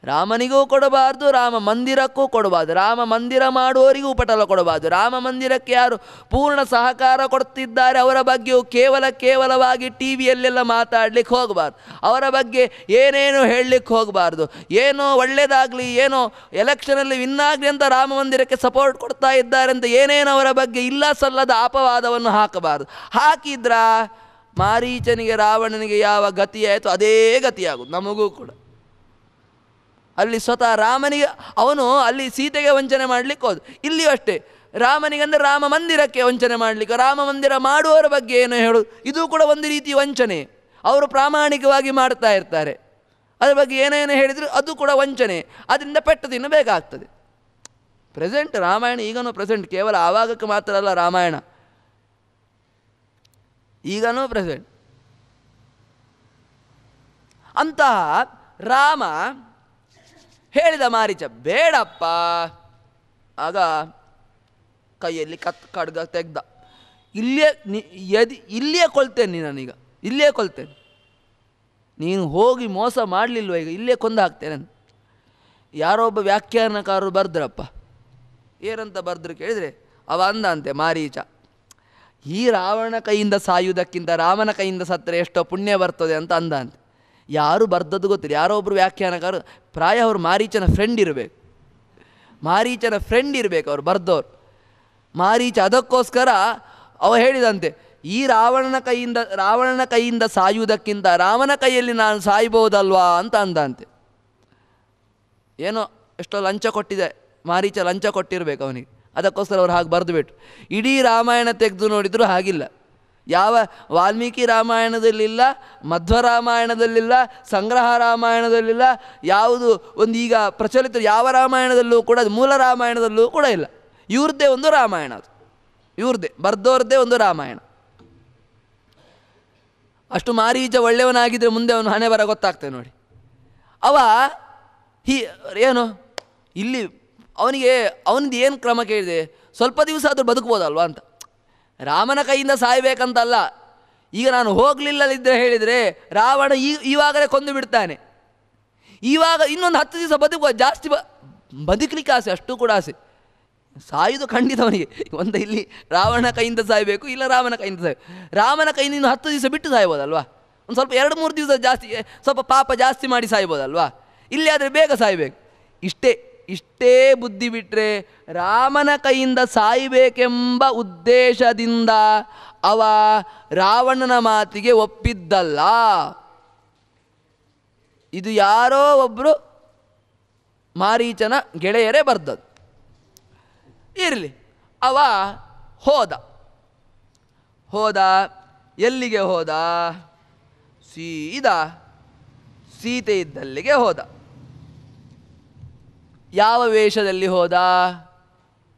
ರಾಮನಿಗೂ ಕೊಡಬಾರ್ದು, ರಾಮ ಮಂದಿರಕ್ಕೂ ಕೊಡಬಾರ್ದು, ರಾಮ ಮಂದಿರ ಮಾಡುವವರಿಗೂ ಉಪಟಳ ಕೊಡಬಾರ್ದು. ರಾಮ ಮಂದಿರಕ್ಕೆ ಯಾರು ಪೂರ್ಣ ಸಹಕಾರ ಕೊಡ್ತಿದ್ದಾರೆ ಅವರ ಬಗ್ಗೆಯೂ ಕೇವಲವಾಗಿ ಟಿ ವಿಯಲ್ಲೆಲ್ಲ ಮಾತಾಡಲಿಕ್ಕೆ ಹೋಗಬಾರ್ದು, ಅವರ ಬಗ್ಗೆ ಏನೇನು ಹೇಳಲಿಕ್ಕೆ ಹೋಗಬಾರ್ದು. ಏನೋ ಒಳ್ಳೆಯದಾಗಲಿ, ಏನೋ ಎಲೆಕ್ಷನಲ್ಲಿ ವಿನ್ನಾಗಲಿ ಅಂತ ರಾಮ ಮಂದಿರಕ್ಕೆ ಸಪೋರ್ಟ್ ಕೊಡ್ತಾ ಇದ್ದಾರೆ ಅಂತ ಏನೇನು ಅವರ ಬಗ್ಗೆ ಇಲ್ಲ ಸಲ್ಲದ ಅಪವಾದವನ್ನು ಹಾಕಬಾರ್ದು. ಹಾಕಿದ್ರ ಮಾರೀಚನಿಗೆ ರಾವಣನಿಗೆ ಯಾವ ಗತಿಯಾಯಿತು ಅದೇ ಗತಿಯಾಗುವುದು ನಮಗೂ ಕೂಡ. ಅಲ್ಲಿ ಸ್ವತಃ ರಾಮನಿಗೆ, ಅವನು ಅಲ್ಲಿ ಸೀತೆಗೆ ವಂಚನೆ ಮಾಡಲಿಕ್ಕೆ ಹೋದ, ಇಲ್ಲಿಯೂ ಅಷ್ಟೇ ರಾಮನಿಗೆ ಅಂದರೆ ರಾಮ ಮಂದಿರಕ್ಕೆ ವಂಚನೆ ಮಾಡಲಿಕ್ಕೆ, ರಾಮ ಮಂದಿರ ಮಾಡುವವರ ಬಗ್ಗೆ ಏನು ಹೇಳೋದು, ಇದು ಕೂಡ ಒಂದು ರೀತಿ ವಂಚನೆ. ಅವರು ಪ್ರಾಮಾಣಿಕವಾಗಿ ಮಾಡ್ತಾ ಇರ್ತಾರೆ, ಅದರ ಬಗ್ಗೆ ಏನೇನು ಹೇಳಿದ್ರು ಅದು ಕೂಡ ವಂಚನೆ, ಅದರಿಂದ ಪೆಟ್ಟು ತಿನ್ನಬೇಕಾಗ್ತದೆ. ಪ್ರೆಸೆಂಟ್ ರಾಮಾಯಣ ಈಗನೂ ಪ್ರೆಸೆಂಟ್, ಕೇವಲ ಆವಾಗಕ್ಕೆ ಮಾತ್ರ ಅಲ್ಲ ರಾಮಾಯಣ, ಈಗನೂ ಪ್ರೆಸೆಂಟ್. ಅಂತಹ ರಾಮ ಹೇಳಿದ ಮಾರೀಚ ಬೇಡಪ್ಪ. ಆಗ ಕೈಯಲ್ಲಿ ಖಡ್ಗ ತೆಗ್ದ, ಇಲ್ಲಿಯೇ ಕೊಲ್ತೇನೆ ನಾನೀಗ, ಇಲ್ಲೇ ಕೊಲ್ತೇನೆ, ನೀನು ಹೋಗಿ ಮೋಸ ಮಾಡಲಿಲ್ವ ಈಗ ಇಲ್ಲೇ ಕೊಂದು ಹಾಕ್ತೇನೆ ಅಂತ. ಯಾರೋ ಒಬ್ಬ ವ್ಯಾಖ್ಯಾನಕಾರರು ಬರ್ದ್ರಪ್ಪ, ಏನಂತ ಬರ್ದ್ರು ಕೇಳಿದರೆ, ಅವ ಅಂದ ಅಂತೆ ಮಾರೀಚ, ಈ ರಾವಣ ಕೈಯಿಂದ ಸಾಯುವುದಕ್ಕಿಂತ ರಾಮನ ಕೈಯಿಂದ ಸತ್ತರೆ ಎಷ್ಟೋ ಪುಣ್ಯ ಬರ್ತದೆ ಅಂತ ಅಂದ ಅಂತೆ. ಯಾರು ಬರ್ದದ್ದು ಗೊತ್ತಿಲ್ಲ, ಯಾರೋ ಒಬ್ಬರು ವ್ಯಾಖ್ಯಾನಕಾರರು, ಪ್ರಾಯ ಅವರು ಮಾರೀಚನ ಫ್ರೆಂಡ್ ಇರಬೇಕು, ಅವ್ರು ಬರ್ದವ್ರು. ಮಾರೀಚ ಅದಕ್ಕೋಸ್ಕರ ಅವ ಹೇಳಿದಂತೆ, ಈ ರಾವಣನ ಕೈಯಿಂದ ಸಾಯುವುದಕ್ಕಿಂತ ರಾಮನ ಕೈಯಲ್ಲಿ ನಾನು ಸಾಯ್ಬೋದಲ್ವಾ ಅಂತ ಅಂದಂತೆ. ಏನೋ ಎಷ್ಟೋ ಲಂಚ ಕೊಟ್ಟಿದೆ, ಮಾರೀಚ ಲಂಚ ಕೊಟ್ಟಿರಬೇಕು ಅವನಿಗೆ, ಅದಕ್ಕೋಸ್ಕರ ಅವ್ರು ಹಾಗೆ ಬರೆದು ಬಿಟ್ಟು. ಇಡೀ ರಾಮಾಯಣ ತೆಗೆದು ನೋಡಿದರೂ ಹಾಗಿಲ್ಲ. ಯಾವ ವಾಲ್ಮೀಕಿ ರಾಮಾಯಣದಲ್ಲಿಲ್ಲ, ಮಧ್ವ ರಾಮಾಯಣದಲ್ಲಿಲ್ಲ, ಸಂಗ್ರಹ ರಾಮಾಯಣದಲ್ಲಿಲ್ಲ, ಯಾವುದು ಒಂದು ಈಗ ಪ್ರಚಲಿತ ಯಾವ ರಾಮಾಯಣದಲ್ಲೂ ಕೂಡ, ಮೂಲ ರಾಮಾಯಣದಲ್ಲೂ ಕೂಡ ಇಲ್ಲ. ಇವ್ರದ್ದೇ ಒಂದು ರಾಮಾಯಣ, ಅದು ಇವ್ರದ್ದೇ ಬರ್ದವ್ರದ್ದೇ ಒಂದು ರಾಮಾಯಣ. ಅಷ್ಟು ಮಾರೀಚ ಒಳ್ಳೆಯವನಾಗಿದ್ದರೆ ಮುಂದೆ ಅವನು ಹಣೆ ಬರ ಗೊತ್ತಾಗ್ತದೆ ನೋಡಿ. ಅವ ಏನು ಇಲ್ಲಿ ಅವನಿಗೆ ಏನು ಕ್ರಮ ಕೇಳಿದೆ, ಸ್ವಲ್ಪ ದಿವಸ ಆದರೂ ಬದುಕ್ಬೋದಲ್ವಾ ಅಂತ. ರಾಮನ ಕೈಯಿಂದ ಸಾಯಬೇಕಂತಲ್ಲ, ಈಗ ನಾನು ಹೋಗಲಿಲ್ಲದಿದ್ದರೆ ಹೇಳಿದರೆ ರಾವಣ ಇವಾಗಲೇ ಕೊಂದು ಬಿಡ್ತಾನೆ. ಇವಾಗ ಇನ್ನೊಂದು 10 ದಿವಸ ಬದುಕುವ, ಜಾಸ್ತಿ ಬದುಕಲಿಕ್ಕೆ ಆಸೆ, ಅಷ್ಟು ಕೂಡ ಆಸೆ. ಸಾಯುವುದು ಖಂಡಿತವನಿಗೆ ಒಂದು ಇಲ್ಲಿ ರಾವಣ ಕೈಯಿಂದ ಸಾಯಬೇಕು, ಇಲ್ಲ ರಾಮನ ಕೈಯಿಂದ ಸಾಯಬೇಕು. ರಾಮನ ಕೈಯಿಂದ ಇನ್ನು 10 ದಿವಸ ಬಿಟ್ಟು ಸಾಯ್ಬೋದಲ್ವಾ, ಒಂದು ಸ್ವಲ್ಪ 2-3 ದಿವಸ ಜಾಸ್ತಿ, ಸ್ವಲ್ಪ ಪಾಪ ಜಾಸ್ತಿ ಮಾಡಿ ಸಾಯ್ಬೋದಲ್ವಾ. ಇಲ್ಲಿ ಆದರೆ ಬೇಗ ಸಾಯಬೇಕು. ಇಷ್ಟೇ ಬುದ್ಧಿ ಬಿಟ್ಟರೆ ರಾಮನ ಕೈಯಿಂದ ಸಾಯಬೇಕೆಂಬ ಉದ್ದೇಶದಿಂದ ಅವ ರಾವಣನ ಮಾತಿಗೆ ಒಪ್ಪಿದ್ದಲ್ಲ. ಇದು ಯಾರೋ ಒಬ್ಬರು ಮಾರೀಚನ ಗೆಳೆಯರೇ ಬರ್ದದ್ದು. ಇರಲಿ, ಅವ ಹೋದ. ಎಲ್ಲಿಗೆ ಹೋದ? ಸೀದಾ ಸೀತೆ ಇದ್ದಲ್ಲಿಗೆ ಹೋದ. ಯಾವ ವೇಷದಲ್ಲಿ ಹೋದ?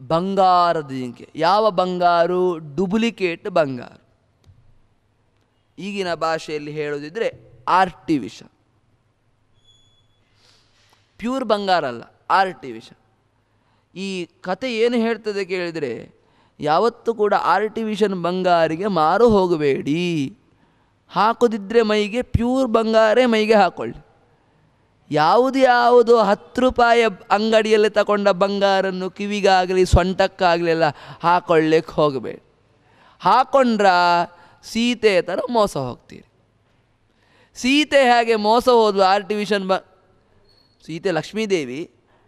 ಬಂಗಾರದ ಜಿಂಕೆ. ಯಾವ ಬಂಗಾರು? ಡುಪ್ಲಿಕೇಟ್ ಬಂಗಾರು. ಈಗಿನ ಭಾಷೆಯಲ್ಲಿ ಹೇಳೋದಿದ್ರೆ ಆರ್ಟಿಫಿಷಿಯಲ್, ಪ್ಯೂರ್ ಬಂಗಾರ ಅಲ್ಲ, ಆರ್ಟಿಫಿಷಿಯಲ್. ಈ ಕತೆ ಏನು ಹೇಳ್ತದೆ ಕೇಳಿದರೆ, ಯಾವತ್ತೂ ಕೂಡ ಆರ್ಟಿಫಿಷಿಯಲ್ ಬಂಗಾರಿಗೆ ಮಾರು ಹೋಗಬೇಡಿ. ಹಾಕೋದಿದ್ದರೆ ಮೈಗೆ ಪ್ಯೂರ್ ಬಂಗಾರೇ ಮೈಗೆ ಹಾಕ್ಕೊಳ್ಳಿ. ಯಾವುದು 10 ರೂಪಾಯಿ ಅಂಗಡಿಯಲ್ಲಿ ತಗೊಂಡ ಬಂಗಾರನ್ನು ಕಿವಿಗಾಗಲಿ ಸೊಂಟಕ್ಕಾಗಲಿ ಎಲ್ಲ ಹಾಕೊಳ್ಳಿಕ್ಕೆ ಹೋಗಬೇಡಿ. ಹಾಕೊಂಡ್ರ ಸೀತೆ ಥರ ಮೋಸ ಹೋಗ್ತೀರಿ. ಸೀತೆ ಹೇಗೆ ಮೋಸ ಹೋದ್ಲು ಆರ್ಟಿಫಿಷಿಯಲ್ ಸೀತೆ ಲಕ್ಷ್ಮೀದೇವಿ.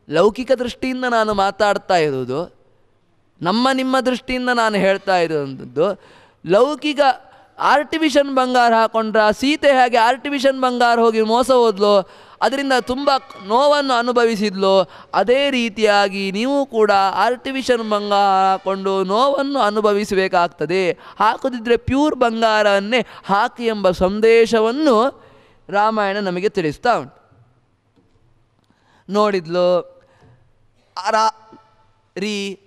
ಲೌಕಿಕ ದೃಷ್ಟಿಯಿಂದ ನಾನು ಮಾತಾಡ್ತಾ ಇರೋದು, ನಿಮ್ಮ ದೃಷ್ಟಿಯಿಂದ ನಾನು ಹೇಳ್ತಾ ಇರೋದು. ಲೌಕಿಕ ಆರ್ಟಿಫಿಷಿಯಲ್ ಬಂಗಾರ ಹಾಕೊಂಡ್ರ ಸೀತೆ ಹೇಗೆ ಆರ್ಟಿಫಿಷಿಯಲ್ ಬಂಗಾರ ಹೋಗಿ ಮೋಸ ಹೋದ್ಲು, ಅದರಿಂದ ತುಂಬ ನೋವನ್ನು ಅನುಭವಿಸಿದ್ಲು, ಅದೇ ರೀತಿಯಾಗಿ ನೀವು ಕೂಡ ಆರ್ಟಿಫಿಷಿಯಲ್ ಬಂಗಾರ ಹಾಕ್ಕೊಂಡು ನೋವನ್ನು ಅನುಭವಿಸಬೇಕಾಗ್ತದೆ. ಹಾಕೋದಿದ್ದರೆ ಪ್ಯೂರ್ ಬಂಗಾರವನ್ನೇ ಹಾಕಿ ಎಂಬ ಸಂದೇಶವನ್ನು ರಾಮಾಯಣ ನಮಗೆ ತಿಳಿಸ್ತಾ ಉಂಟು. ನೋಡಿದ್ಲು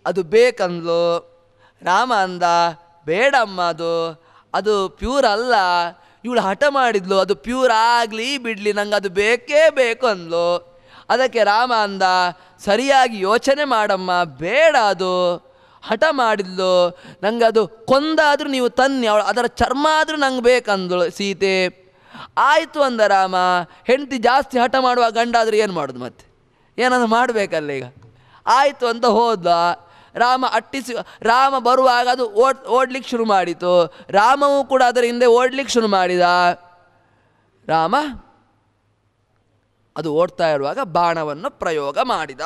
ಅದು ಬೇಕಂದ್ಲು. ರಾಮ ಅಂದ ಬೇಡಮ್ಮ, ಅದು ಪ್ಯೂರ್ ಅಲ್ಲ. ಇವಳು ಹಠ ಮಾಡಿದ್ಲು, ಅದು ಪ್ಯೂರ್ ಆಗಲಿ ಬಿಡಲಿ, ನಂಗೆ ಅದು ಬೇಕೇ ಬೇಕು ಅಂದ್ಲು. ಅದಕ್ಕೆ ರಾಮ ಅಂದ ಸರಿಯಾಗಿ ಯೋಚನೆ ಮಾಡಮ್ಮ, ಬೇಡ, ಅದು ಹಠ ಮಾಡಿದ್ಲು. ನಂಗೆ ಅದು ಕೊಂದಾದರೂ ನೀವು ತನ್ನಿ, ಅವಳು ಅದರ ಚರ್ಮ ಆದರೂ ನಂಗೆ ಬೇಕಂದ್ಳು ಸೀತೆ. ಆಯಿತು ಅಂದ ರಾಮ. ಹೆಂಡತಿ ಜಾಸ್ತಿ ಹಠ ಮಾಡುವ ಗಂಡ ಆದರೂ ಏನು ಮಾಡೋದು, ಮತ್ತೆ ಏನಾದರೂ ಮಾಡಬೇಕಲ್ಲ ಈಗ. ಆಯಿತು ಅಂತ ಹೋದ. ರಾಮ ಬರುವಾಗ ಅದು ಓಡ್ಲಿಕ್ಕೆ ಶುರು ಮಾಡಿತು. ರಾಮವೂ ಕೂಡ ಅದರ ಹಿಂದೆ ಓಡ್ಲಿಕ್ಕೆ ಶುರು ಮಾಡಿದ. ರಾಮ ಅದು ಓಡ್ತಾ ಇರುವಾಗ ಬಾಣವನ್ನು ಪ್ರಯೋಗ ಮಾಡಿದ.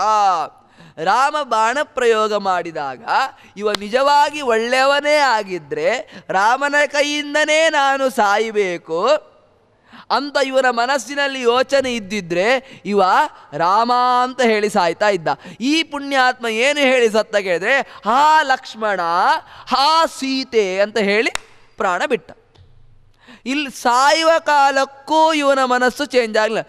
ರಾಮ ಬಾಣ ಪ್ರಯೋಗ ಮಾಡಿದಾಗ ಇವ ನಿಜವಾಗಿ ಒಳ್ಳೆಯವನೇ ಆಗಿದ್ದರೆ ರಾಮನ ಕೈಯಿಂದನೇ ನಾನು ಸಾಯಬೇಕು ಅಂತ ಇವನ ಮನಸ್ಸಿನಲ್ಲಿ ಯೋಚನೆ ಇದ್ದಿದ್ರೆ ಇವ ರಾಮ ಅಂತ ಹೇಳಿ ಸಾಯ್ತಾ ಇದ್ದ. ಈ ಪುಣ್ಯಾತ್ಮ ಏನು ಹೇಳಿ ಸತ್ತ ಕೇಳಿದ್ರೆ, ಹಾ ಲಕ್ಷ್ಮಣ, ಹಾ ಸೀತೆ ಅಂತ ಹೇಳಿ ಪ್ರಾಣ ಬಿಟ್ಟ. ಇಲ್ಲಿ ಸಾಯುವ ಕಾಲಕ್ಕೂ ಇವನ ಮನಸ್ಸು ಚೇಂಜ್ ಆಗಲಿಲ್ಲ.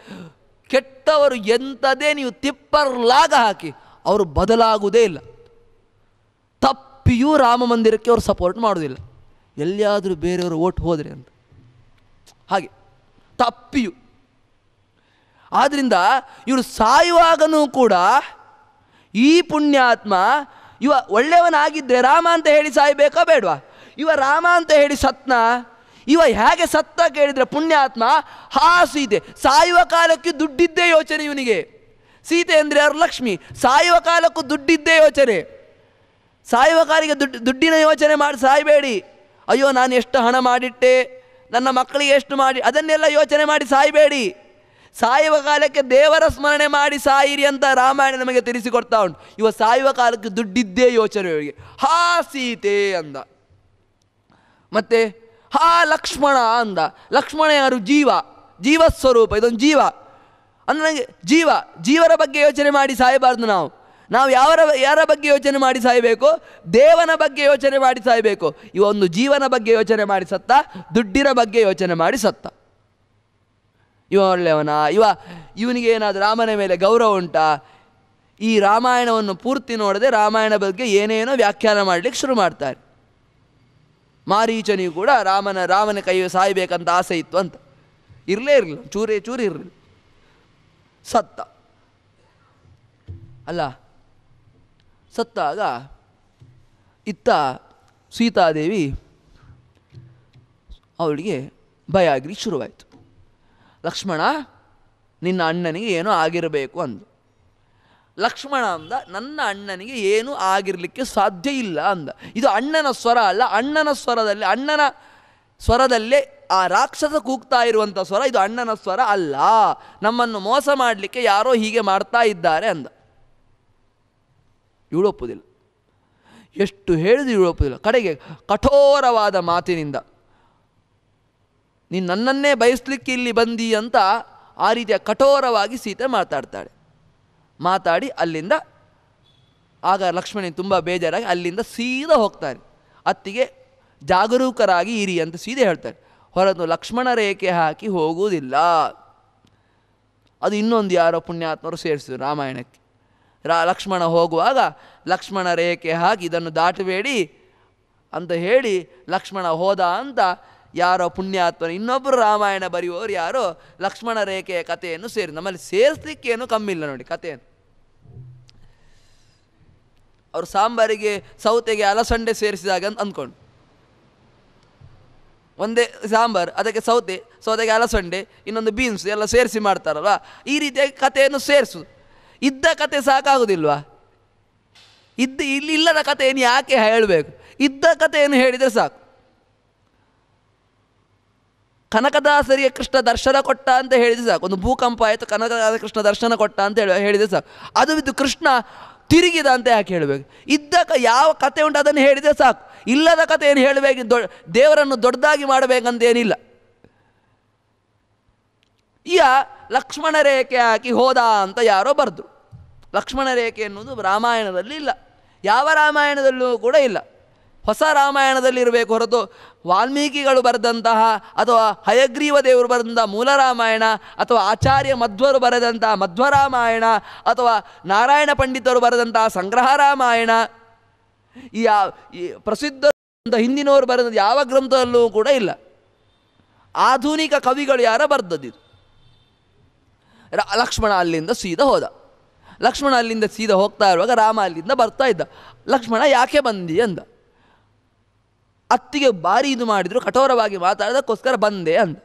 ಕೆಟ್ಟವರು ಎಂಥದೇ ನೀವು ತಿಪ್ಪರ್ಲಾಗ ಹಾಕಿ ಅವರು ಬದಲಾಗುವುದೇ ಇಲ್ಲ. ತಪ್ಪಿಯೂ ರಾಮ ಮಂದಿರಕ್ಕೆ ಅವರು ಸಪೋರ್ಟ್ ಮಾಡೋದಿಲ್ಲ, ಎಲ್ಲಿಯಾದರೂ ಬೇರೆಯವರು ಓಟ್ ಹೋದರೆ ಅಂತ. ಹಾಗೆ ತಪ್ಪಿಯು. ಆದ್ದರಿಂದ ಇವರು ಸಾಯುವಾಗನೂ ಕೂಡ ಈ ಪುಣ್ಯಾತ್ಮ ಇವ ಒಳ್ಳೆಯವನಾಗಿದ್ದರೆ ರಾಮ ಅಂತ ಹೇಳಿ ಸಾಯಬೇಕಾ ಬೇಡವಾ? ಇವ ರಾಮ ಅಂತ ಹೇಳಿ ಸತ್ನ. ಇವ ಹೇಗೆ ಸತ್ತ ಕೇಳಿದರೆ ಪುಣ್ಯಾತ್ಮ ಹಾ ಸೀತೆ. ಸಾಯುವ ಕಾಲಕ್ಕೆ ದುಡ್ಡಿದ್ದೇ ಯೋಚನೆ ಇವನಿಗೆ. ಸೀತೆ ಅಂದರೆ ಯಾರು? ಲಕ್ಷ್ಮಿ. ಸಾಯುವ ಕಾಲಕ್ಕೂ ದುಡ್ಡಿದ್ದೇ ಯೋಚನೆ. ಸಾಯುವ ಕಾಲಿಗೆ ದುಡ್ಡಿನ ಯೋಚನೆ ಮಾಡಿ ಸಾಯಬೇಡಿ. ಅಯ್ಯೋ ನಾನು ಎಷ್ಟು ಹಣ ಮಾಡಿಟ್ಟೆ, ನನ್ನ ಮಕ್ಕಳಿಗೆ ಎಷ್ಟು ಮಾಡಿ, ಅದನ್ನೆಲ್ಲ ಯೋಚನೆ ಮಾಡಿ ಸಾಯಬೇಡಿ. ಸಾಯುವ ಕಾಲಕ್ಕೆ ದೇವರ ಸ್ಮರಣೆ ಮಾಡಿ ಸಾಯಿರಿ ಅಂತ ರಾಮಾಯಣ ನಮಗೆ ತಿಳಿಸಿಕೊಡ್ತಾ ಉಂಟು. ಇವ ಸಾಯುವ ಕಾಲಕ್ಕೆ ದುಡ್ಡಿದ್ದೇ ಯೋಚನೆ ಇವರಿಗೆ. ಹಾ ಸೀತೆ ಅಂದ, ಮತ್ತೆ ಹಾ ಲಕ್ಷ್ಮಣ ಅಂದ. ಲಕ್ಷ್ಮಣ ಯಾರು? ಜೀವಸ್ವರೂಪ, ಇದೊಂದು ಜೀವ ಅಂದರೆ ನನಗೆ ಜೀವರ ಬಗ್ಗೆ ಯೋಚನೆ ಮಾಡಿ ಸಾಯಬಾರ್ದು. ನಾವು ಯಾರ ಬಗ್ಗೆ ಯೋಚನೆ ಮಾಡಿ ಸಾಯಬೇಕು? ದೇವನ ಬಗ್ಗೆ ಯೋಚನೆ ಮಾಡಿ ಸಾಯಬೇಕು. ಇವ ಒಂದು ಜೀವನ ಬಗ್ಗೆ ಯೋಚನೆ ಮಾಡಿ ಸತ್ತ, ದುಡ್ಡಿನ ಬಗ್ಗೆ ಯೋಚನೆ ಮಾಡಿ ಸತ್ತ. ಇವ ಒಳ್ಳೆಯವನ? ಇವನಿಗೆ ಏನಾದರೂ ರಾಮನ ಮೇಲೆ ಗೌರವ ಉಂಟಾ? ಈ ರಾಮಾಯಣವನ್ನು ಪೂರ್ತಿ ನೋಡದೆ ರಾಮಾಯಣ ಬಗ್ಗೆ ಏನೇನೋ ವ್ಯಾಖ್ಯಾನ ಮಾಡಲಿಕ್ಕೆ ಶುರು ಮಾಡ್ತಾರೆ. ಮಾರೀಚನಿಗೂ ಕೂಡ ರಾಮನ ಕೈ ಸಾಯಬೇಕಂತ ಆಸೆ ಇತ್ತು ಅಂತ. ಇರಲಿಲ್ಲ, ಚೂರೇ ಇರಲಿಲ್ಲ, ಸತ್ತ. ಅಲ್ಲ, ಸತ್ತಾಗ ಇತ್ತ ಸೀತಾದೇವಿ ಅವಳಿಗೆ ಭಯ ಆಗಲಿ ಶುರುವಾಯಿತು. ಲಕ್ಷ್ಮಣ, ನಿನ್ನ ಅಣ್ಣನಿಗೆ ಏನೋ ಆಗಿರಬೇಕು ಅಂದು. ಲಕ್ಷ್ಮಣ ಅಂದ, ನನ್ನ ಅಣ್ಣನಿಗೆ ಏನೂ ಆಗಿರಲಿಕ್ಕೆ ಸಾಧ್ಯ ಇಲ್ಲ ಅಂದ. ಇದು ಅಣ್ಣನ ಸ್ವರ ಅಲ್ಲ. ಅಣ್ಣನ ಸ್ವರದಲ್ಲೇ ಆ ರಾಕ್ಷಸ ಕೂಗ್ತಾ ಇರುವಂಥ ಸ್ವರ. ಇದು ಅಣ್ಣನ ಸ್ವರ ಅಲ್ಲ. ನಮ್ಮನ್ನು ಮೋಸ ಮಾಡಲಿಕ್ಕೆ ಯಾರೋ ಹೀಗೆ ಮಾಡ್ತಾ ಇದ್ದಾರೆ ಅಂದ. ಇವಳು ಒಪ್ಪುವುದಿಲ್ಲ. ಎಷ್ಟು ಹೇಳಿದ್ರು ಇವಳು ಒಪ್ಪುವುದಿಲ್ಲ. ಕಡೆಗೆ ಕಠೋರವಾದ ಮಾತಿನಿಂದ, ನೀನು ನನ್ನನ್ನೇ ಬಯಸಲಿಕ್ಕೆ ಇಲ್ಲಿ ಬಂದಿ ಅಂತ ಆ ರೀತಿಯ ಕಠೋರವಾಗಿ ಸೀತೆ ಮಾತಾಡಿ ಅಲ್ಲಿಂದ, ಆಗ ಲಕ್ಷ್ಮಣನಿಗೆ ತುಂಬ ಬೇಜಾರಾಗಿ ಅಲ್ಲಿಂದ ಸೀದಾ ಹೋಗ್ತಾನೆ. ಅತ್ತಿಗೆ ಜಾಗರೂಕರಾಗಿ ಇರಿ ಅಂತ ಸೀದಾ ಹೇಳ್ತಾರೆ, ಹೊರತು ಲಕ್ಷ್ಮಣ ರೇಖೆ ಹಾಕಿ ಹೋಗುವುದಿಲ್ಲ. ಅದು ಇನ್ನೊಂದು ಯಾರೋ ಪುಣ್ಯಾತ್ಮರು ಸೇರಿಸಿದ್ರು ರಾಮಾಯಣಕ್ಕೆ. ಲಕ್ಷ್ಮಣ ಹೋಗುವಾಗ ಲಕ್ಷ್ಮಣ ರೇಖೆ ಹಾಕಿ ಇದನ್ನು ದಾಟಬೇಡಿ ಅಂತ ಹೇಳಿ ಲಕ್ಷ್ಮಣ ಹೋದ ಅಂತ ಯಾರೋ ಪುಣ್ಯಾತ್ಮರು ಇನ್ನೊಬ್ಬರು ರಾಮಾಯಣ ಬರೆಯುವವರು ಯಾರೋ ಲಕ್ಷ್ಮಣ ರೇಖೆಯ ಕಥೆಯನ್ನು ನಮ್ಮಲ್ಲಿ ಸೇರಿಸ್ಲಿಕ್ಕೇನು ಕಮ್ಮಿಲ್ಲ ನೋಡಿ ಕಥೆಯನ್ನು. ಅವರು ಸಾಂಬಾರಿಗೆ ಸೌತೆಗೆ ಅಲಸಂಡೆ ಸೇರಿಸಿದಾಗ ಅಂತ ಅಂದ್ಕೊಂಡು, ಒಂದೇ ಸಾಂಬಾರು ಅದಕ್ಕೆ ಸೌತೆಗೆ ಅಲಸಂಡೆ ಇನ್ನೊಂದು ಬೀನ್ಸ್ ಎಲ್ಲ ಸೇರಿಸಿ ಮಾಡ್ತಾರಲ್ವ, ಈ ರೀತಿಯಾಗಿ ಕಥೆಯನ್ನು ಸೇರಿಸು. ಇದ್ದ ಕತೆ ಸಾಕಾಗುವುದಿಲ್ವಾ? ಇಲ್ಲದ ಕಥೆಯನ್ನು ಯಾಕೆ ಹೇಳಬೇಕು? ಇದ್ದ ಕಥೆಯನ್ನು ಹೇಳಿದರೆ ಸಾಕು. ಕನಕದಾಸರಿಗೆ ಕೃಷ್ಣ ದರ್ಶನ ಕೊಟ್ಟ ಅಂತ ಹೇಳಿದರೆ ಸಾಕು. ಒಂದು ಭೂಕಂಪ ಆಯಿತು, ಕನಕದಾಸ ಕೃಷ್ಣ ದರ್ಶನ ಕೊಟ್ಟ ಅಂತ ಹೇಳಿದರೆ ಸಾಕು. ಅದು ಬಿದ್ದು ಕೃಷ್ಣ ತಿರುಗಿದ ಅಂತ ಯಾಕೆ ಹೇಳಬೇಕು? ಯಾವ ಕತೆ ಉಂಟು ಅದನ್ನು ಹೇಳಿದರೆ ಸಾಕು. ಇಲ್ಲದ ಕಥೆಯನ್ನು ಹೇಳಬೇಕು, ದೇವರನ್ನು ದೊಡ್ಡದಾಗಿ ಮಾಡಬೇಕಂತೇನಿಲ್ಲ. ಲಕ್ಷ್ಮಣ ರೇಖೆ ಹಾಕಿ ಹೋದ ಅಂತ ಯಾರೋ ಬರೆದ್ರು. ಲಕ್ಷ್ಮಣ ರೇಖೆ ಎನ್ನುವುದು ರಾಮಾಯಣದಲ್ಲಿ ಇಲ್ಲ, ಯಾವ ರಾಮಾಯಣದಲ್ಲೂ ಕೂಡ ಇಲ್ಲ. ಹೊಸ ರಾಮಾಯಣದಲ್ಲಿ ಇರಬೇಕು ಹೊರತು ವಾಲ್ಮೀಕಿಗಳು ಬರೆದಂತಹ ಅಥವಾ ಹಯಗ್ರೀವ ದೇವರು ಬರೆದಂತಹ ಮೂಲ ರಾಮಾಯಣ ಅಥವಾ ಆಚಾರ್ಯ ಮಧ್ವರು ಬರೆದಂತಹ ಮಧ್ವರಾಮಾಯಣ ಅಥವಾ ನಾರಾಯಣ ಪಂಡಿತರು ಬರೆದಂತಹ ಸಂಗ್ರಹ ರಾಮಾಯಣ, ಈ ಪ್ರಸಿದ್ಧ ಹಿಂದಿನವರು ಬರೆದ ಯಾವ ಗ್ರಂಥದಲ್ಲೂ ಕೂಡ ಇಲ್ಲ. ಆಧುನಿಕ ಕವಿಗಳು ಯಾರ ಬರೆದದ್ದು. ಲಕ್ಷ್ಮಣ ಅಲ್ಲಿಂದ ಸೀದಾ ಹೋದ. ಲಕ್ಷ್ಮಣ ಅಲ್ಲಿಂದ ಸೀದಾ ಹೋಗ್ತಾ ಇರುವಾಗ ರಾಮ ಅಲ್ಲಿಂದ ಬರ್ತಾ ಇದ್ದ. ಲಕ್ಷ್ಮಣ ಯಾಕೆ ಬಂದಿ ಅಂದ. ಅತ್ತಿಗೆ ಭಾರಿ ಇದು ಮಾಡಿದ್ರು, ಕಠೋರವಾಗಿ ಮಾತಾಡೋದಕ್ಕೋಸ್ಕರ ಬಂದೆ ಅಂದ.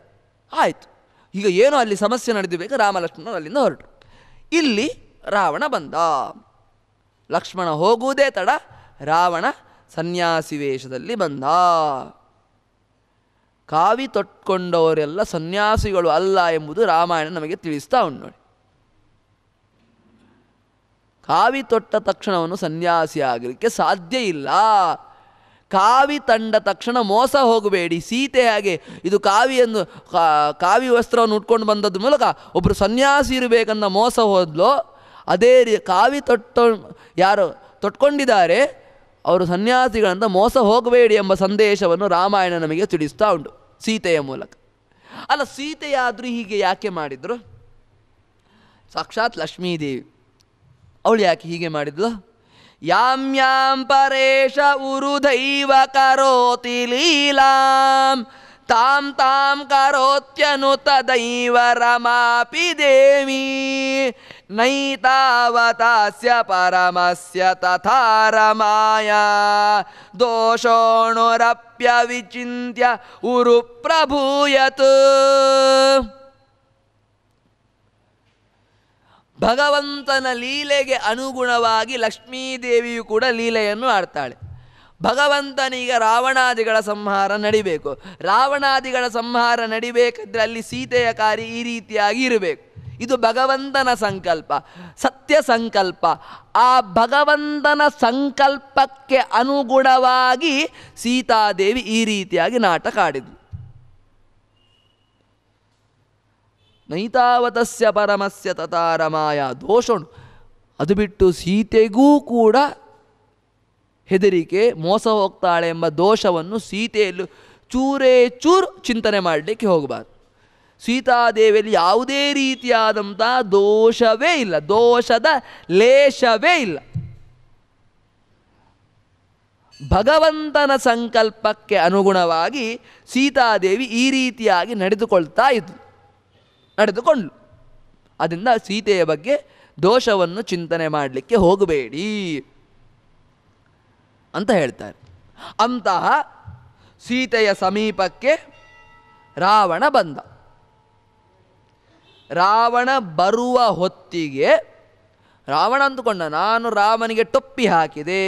ಆಯಿತು, ಈಗ ಏನೋ ಅಲ್ಲಿ ಸಮಸ್ಯೆ ನಡೆದಿಬೇಕು. ರಾಮ ಲಕ್ಷ್ಮಣ ಅಲ್ಲಿಂದ ಹೊರಟರು. ಇಲ್ಲಿ ರಾವಣ ಬಂದ. ಲಕ್ಷ್ಮಣ ಹೋಗುವುದೇ ತಡ, ರಾವಣ ಸನ್ಯಾಸಿ ವೇಷದಲ್ಲಿ ಬಂದ. ಕಾವಿ ತೊಟ್ಕೊಂಡವರೆಲ್ಲ ಸನ್ಯಾಸಿಗಳು ಅಲ್ಲ ಎಂಬುದು ರಾಮಾಯಣ ನಮಗೆ ತಿಳಿಸ್ತಾ ಉಂಟು ನೋಡಿ. ಕಾವಿ ತೊಟ್ಟ ತಕ್ಷಣವನ್ನು ಸನ್ಯಾಸಿ ಆಗಲಿಕ್ಕೆ ಸಾಧ್ಯ ಇಲ್ಲ. ಕಾವಿ ತಂಡ ತಕ್ಷಣ ಮೋಸ ಹೋಗಬೇಡಿ. ಸೀತೆ ಹಾಗೆ ಇದು ಕಾವಿ ವಸ್ತ್ರವನ್ನು ಉಟ್ಕೊಂಡು ಬಂದದ ಮೂಲಕ ಒಬ್ಬರು ಸನ್ಯಾಸಿ ಇರಬೇಕಂತ ಮೋಸ ಹೋದ್ಲು. ಅದೇ ಕಾವಿ ಯಾರು ತೊಟ್ಕೊಂಡಿದ್ದಾರೆ ಅವರು ಸನ್ಯಾಸಿಗಳಂತ ಮೋಸ ಹೋಗಬೇಡಿ ಎಂಬ ಸಂದೇಶವನ್ನು ರಾಮಾಯಣ ನಮಗೆ ತಿಳಿಸ್ತಾ ಉಂಟು ಸೀತೆಯ ಮೂಲಕ. ಅಲ್ಲ, ಸೀತೆಯಾದರೂ ಹೀಗೆ ಯಾಕೆ ಮಾಡಿದ್ರು? ಸಾಕ್ಷಾತ್ ಲಕ್ಷ್ಮೀದೇವಿ ಅವಳು ಯಾಕೆ ಹೀಗೆ ಮಾಡಿದ್ಲು? ಯಾಂ ಪರೇಶ ಉರುದೈವ ಕರೋತಿ ಲೀಲಾಂ ತಾಂ ಕರೋತ್ಯನು ತದೈವ ರಮಾಪಿ ದೇವಿ ನೈತಾವತಾಸ್ಯ ಪರಮಸ್ಯ ತಥಾ ರಮಾಯಾ ದೋಷೋಣುರಪ್ಯ ವಿಚಿಂತ್ಯ ಉರು ಪ್ರಭೂಯತ್. ಭಗವಂತನ ಲೀಲೆಗೆ ಅನುಗುಣವಾಗಿ ಲಕ್ಷ್ಮೀದೇವಿಯು ಕೂಡ ಲೀಲೆಯನ್ನು ಆಡ್ತಾಳೆ. ಭಗವಂತನಿಗೆ ರಾವಣಾದಿಗಳ ಸಂಹಾರ ನಡಿಬೇಕು. ರಾವಣಾದಿಗಳ ಸಂಹಾರ ನಡಿಬೇಕಾದ್ರೆ ಅಲ್ಲಿ ಸೀತೆಯ ಕಾರ್ಯ ಈ ರೀತಿಯಾಗಿ ಇರಬೇಕು. ಇದು ಭಗವಂತನ ಸಂಕಲ್ಪ, ಸತ್ಯ ಸಂಕಲ್ಪ. ಆ ಭಗವಂತನ ಸಂಕಲ್ಪಕ್ಕೆ ಅನುಗುಣವಾಗಿ ಸೀತಾದೇವಿ ಈ ರೀತಿಯಾಗಿ ನಾಟಕ ಆಡಿದ್ಳು. ನೈತಾವತಸ್ಯ ಪರಮಸ್ಯ ತತಾರಮಾಯ ದೋಷಣು. ಅದು ಬಿಟ್ಟು ಸೀತೆಗೂ ಕೂಡ ಹೆದರಿಕೆ, ಮೋಸ ಹೋಗ್ತಾಳೆ ಎಂಬ ದೋಷವನ್ನು ಸೀತೆಯಲ್ಲಿ ಚೂರೇ ಚೂರು ಚಿಂತನೆ ಮಾಡಲಿಕ್ಕೆ ಹೋಗಬಾರ್ದು. ಸೀತಾದೇವಿಯಲ್ಲಿ ಯಾವುದೇ ರೀತಿಯಾದಂಥ ದೋಷವೇ ಇಲ್ಲ, ದೋಷದ ಲೇಷವೇ ಇಲ್ಲ. ಭಗವಂತನ ಸಂಕಲ್ಪಕ್ಕೆ ಅನುಗುಣವಾಗಿ ಸೀತಾದೇವಿ ಈ ರೀತಿಯಾಗಿ ನಡೆದುಕೊಂಡ್ಳು. ಅದರಿಂದ ಸೀತೆಯ ಬಗ್ಗೆ ದೋಷವನ್ನು ಚಿಂತನೆ ಮಾಡಲಿಕ್ಕೆ ಹೋಗಬೇಡಿ ಅಂತ ಹೇಳ್ತಾರೆ. ಅಂತಹ ಸೀತೆಯ ಸಮೀಪಕ್ಕೆ ರಾವಣ ಬಂದ. ರಾವಣ ಬರುವ ಹೊತ್ತಿಗೆ ರಾವಣ ಅಂದುಕೊಂಡ, ನಾನು ರಾಮನಿಗೆ ಟೊಪ್ಪಿ ಹಾಕಿದೆ,